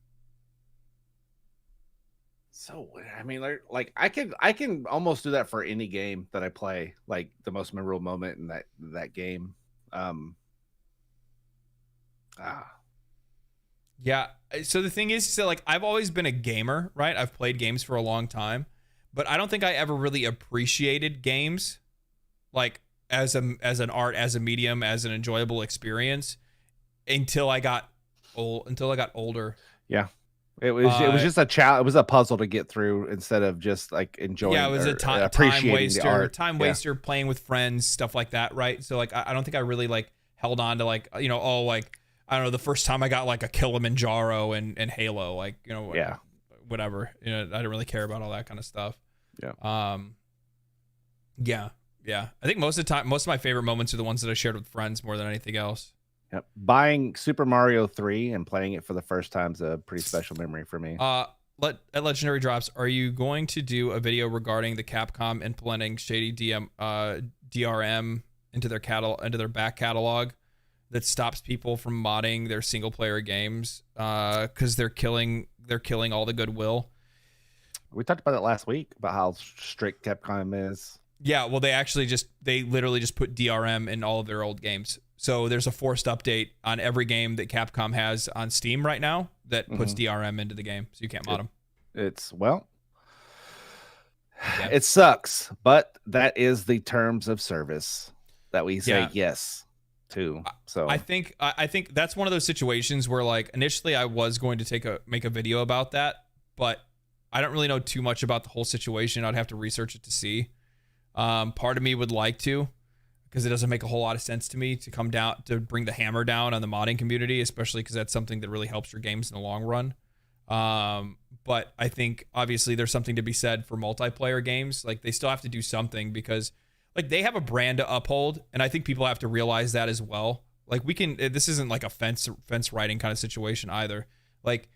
So I mean, like I can almost do that for any game that I play. Like the most memorable moment in that game. Um, ah, Yeah. So the thing is, so like I've always been a gamer, right? I've played games for a long time, but I don't think I ever really appreciated games like as an art, as a medium, as an enjoyable experience until I got older. yeah. It was just a challenge. It was a puzzle to get through instead of just like Yeah, it enjoying was a or time appreciating the art. time Yeah. waster, playing with friends, stuff like that, right? So like I don't think I really like held on to like like I don't know the first time I got like a Kilimanjaro and Halo, like Yeah. whatever, I didn't really care about all that kind of stuff. Yeah. Yeah, yeah. I think most of the time, most of my favorite moments are the ones that I shared with friends more than anything else. Yep. Buying Super Mario 3 and playing it for the first time is a pretty special memory for me. At Legendary Drops, are you going to do a video regarding the Capcom implementing shady DRM into their back catalog that stops people from modding their single player games because they're killing all the goodwill? We talked about it last week about how strict Capcom is. Yeah, well, they literally just put DRM in all of their old games. So there's a forced update on every game that Capcom has on Steam right now that puts DRM into the game, so you can't mod them. It sucks, but that is the terms of service that we say yes to. So I think that's one of those situations where like initially I was going to make a video about that, but I don't really know too much about the whole situation. I'd have to research it to see. Part of me would like to, because it doesn't make a whole lot of sense to me to come down to bring the hammer down on the modding community, especially because that's something that really helps your games in the long run. But I think obviously there's something to be said for multiplayer games. Like they still have to do something because like they have a brand to uphold, and I think people have to realize that as well. Like this isn't like a fence riding kind of situation either. Like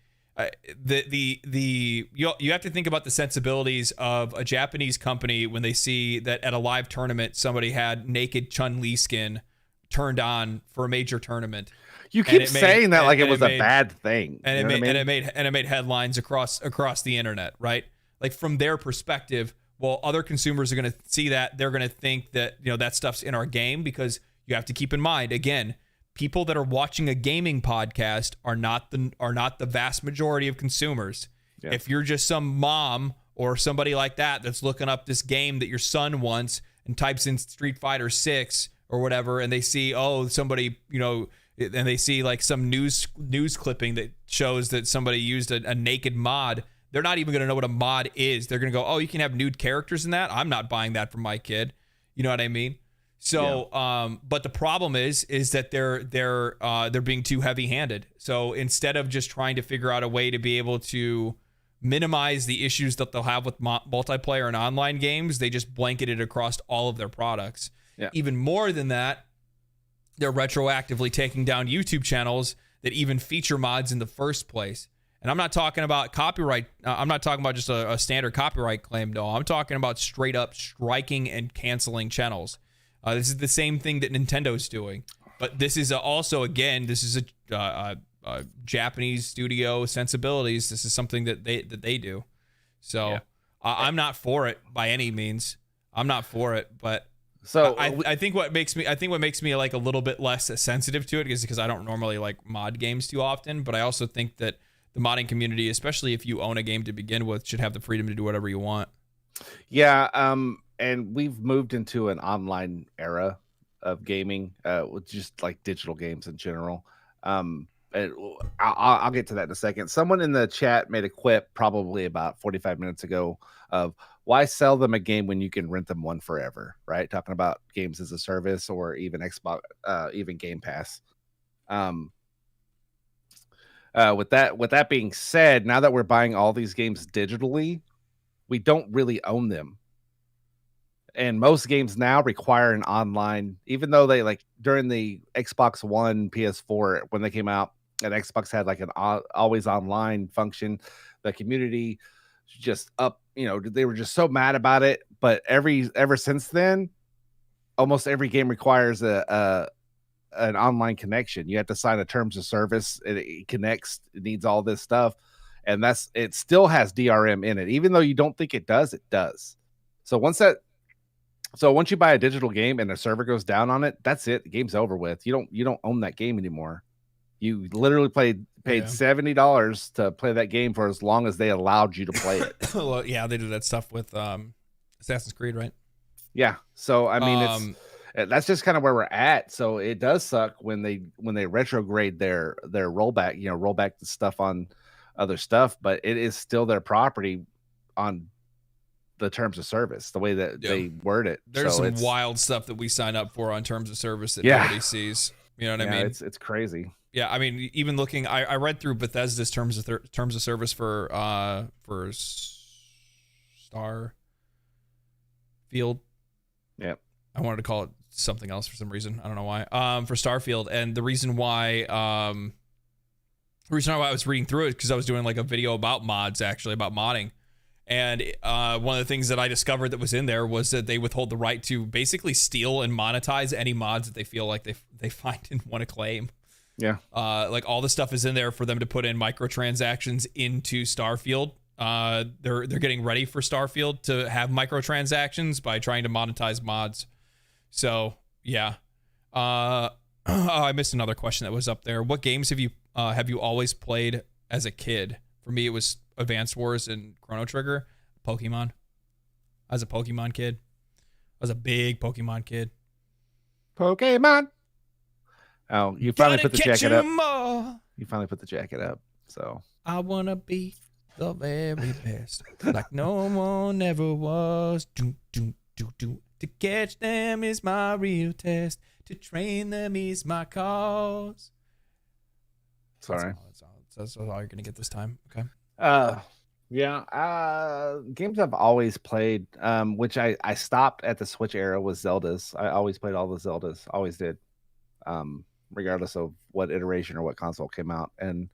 you have to think about the sensibilities of a Japanese company when they see that at a live tournament somebody had naked Chun-Li skin turned on for a major tournament. You keep saying that like it was a bad thing, and it made headlines across the internet, right? Like from their perspective, well, other consumers are going to see that, they're going to think that that stuff's in our game, because you have to keep in mind again, people that are watching a gaming podcast are not the vast majority of consumers. Yeah. If you're just some mom or somebody like that that's looking up this game that your son wants and types in Street Fighter 6 or whatever, and they see somebody and they see like some news clipping that shows that somebody used a naked mod, they're not even going to know what a mod is. They're going to go, oh, you can have nude characters in that? I'm not buying that for my kid. You know what I mean? So, but the problem is that they're being too heavy-handed. So instead of just trying to figure out a way to be able to minimize the issues that they'll have with multiplayer and online games, they just blanket it across all of their products. Yeah. Even more than that, they're retroactively taking down YouTube channels that even feature mods in the first place. And I'm not talking about copyright. I'm not talking about just a standard copyright claim. No, I'm talking about straight up striking and canceling channels. This is the same thing that Nintendo's doing, but this is this is a Japanese studio sensibilities. This is something that they do. So yeah. I'm not for it by any means. I'm not for it, but so I think what makes me like a little bit less sensitive to it is because I don't normally like mod games too often, but I also think that the modding community, especially if you own a game to begin with, should have the freedom to do whatever you want. Yeah. And we've moved into an online era of gaming, with just like digital games in general. And I'll get to that in a second. Someone in the chat made a quip probably about 45 minutes ago of why sell them a game when you can rent them one forever, right? Talking about games as a service or even Xbox, even Game Pass. With that being said, now that we're buying all these games digitally, we don't really own them. And most games now require an online, even though they like during the Xbox One, PS4, when they came out, and Xbox had like an always online function, the community just they were just so mad about it. But ever since then, almost every game requires an online connection. You have to sign a terms of service. It connects. It needs all this stuff. and it still has DRM in it, even though you don't think it does. It does. So once you buy a digital game and a server goes down on it, that's it. The game's over with. You don't own that game anymore. You literally paid $70 to play that game for as long as they allowed you to play it. Well, yeah, they do that stuff with Assassin's Creed, right? Yeah. So I mean, that's just kind of where we're at. So it does suck when they retrograde their rollback, rollback the stuff on other stuff, but it is still their property on the terms of service, the way that they word it. There's some wild stuff that we sign up for on terms of service that nobody sees. You know what I mean? It's crazy. Yeah, I mean, even looking, I read through Bethesda's terms of service for Starfield. Yep. I wanted to call it something else for some reason. I don't know why. For Starfield, and the reason why I was reading through it because I was doing like a video about mods, actually about modding, and one of the things that I discovered that was in there was that they withhold the right to basically steal and monetize any mods that they feel like they find and want to claim. Yeah. Like all the stuff is in there for them to put in microtransactions into Starfield. They're getting ready for Starfield to have microtransactions by trying to monetize mods. So yeah. I missed another question that was up there. What games have you always played as a kid? For me, it was Advance Wars and Chrono Trigger. Pokemon. I was a Pokemon kid. I was a big Pokemon kid. Pokemon. Oh, you finally put the jacket up. All. You finally put the jacket up. So I wanna be the very best, like no one ever was. Do. To catch them is my real test. To train them is my cause. Sorry. That's all you're gonna get this time. Okay. Games I've always played, which I stopped at the Switch era, was Zeldas. I always played all the Zeldas. Always did. Regardless of what iteration or what console came out. And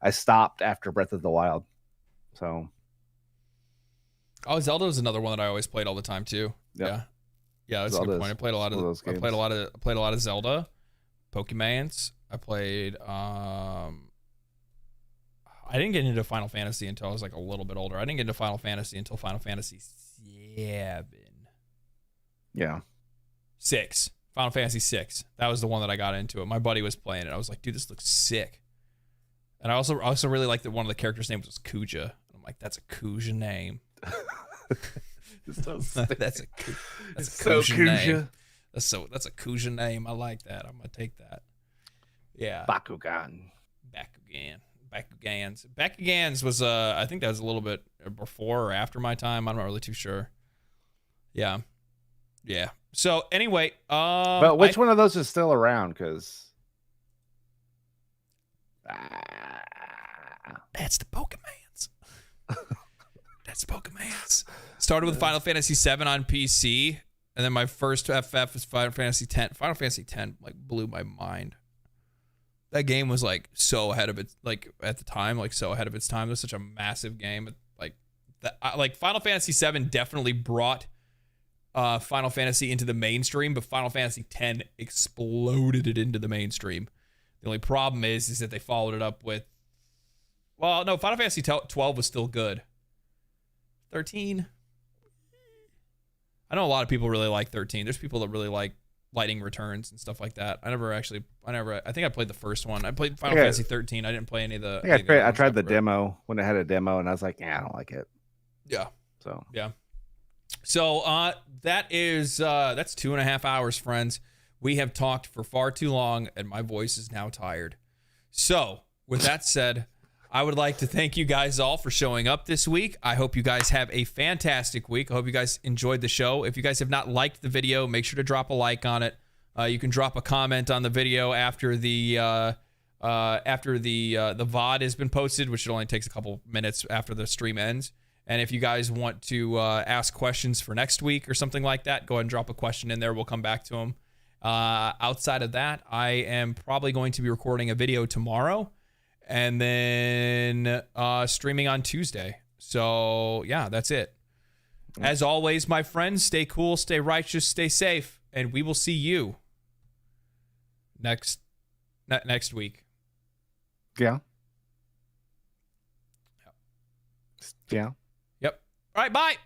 I stopped after Breath of the Wild. So. Oh, Zelda was another one that I always played all the time too. Yep. Yeah, that's a good point. I played a lot of those games. I played a lot of Zelda, Pokemans. I played I didn't get into Final Fantasy until I was like a little bit older. I didn't get into Final Fantasy until Final Fantasy 7. Yeah. 6. Final Fantasy 6. That was the one that I got into it. My buddy was playing it. I was like, dude, this looks sick. And I also really liked that one of the characters' names was Kuja. I'm like, that's a Kuja name. That's a Kuja name. That's a Kuja name. I like that. I'm gonna take that. Yeah. Bakugans was I think that was a little bit before or after my time. I'm not really too sure. Yeah. So anyway, but which one of those is still around? Because that's the Pokemans. That's Pokemans. Started with Final Fantasy 7 on PC, and then my first FF was Final Fantasy 10. Final Fantasy 10 like blew my mind. That game was like so ahead of its at the time, like so ahead of its time. It was such a massive game. Like Final Fantasy 7 definitely brought Final Fantasy into the mainstream, but Final Fantasy 10 exploded it into the mainstream. The only problem is that they followed it up with, well, no, Final Fantasy 12 was still good. 13. I know a lot of people really like 13. There's people that really like Lightning Returns and stuff like that. I think I played the first one. I played Final Fantasy 13. I didn't play any of the. I tried the demo when it had a demo, and I was like, yeah, I don't like it. Yeah. So that's 2.5 hours, friends. We have talked for far too long, and my voice is now tired. So with that said, I would like to thank you guys all for showing up this week. I hope you guys have a fantastic week. I hope you guys enjoyed the show. If you guys have not liked the video, make sure to drop a like on it. You can drop a comment on the video after the VOD has been posted, which only takes a couple minutes after the stream ends. And if you guys want to ask questions for next week or something like that, go ahead and drop a question in there. We'll come back to them. Outside of that, I am probably going to be recording a video tomorrow and then streaming on Tuesday. So, yeah, that's it. As always, my friends, stay cool, stay righteous, stay safe, and we will see you next week. Yeah. Yeah. Yep. All right, bye.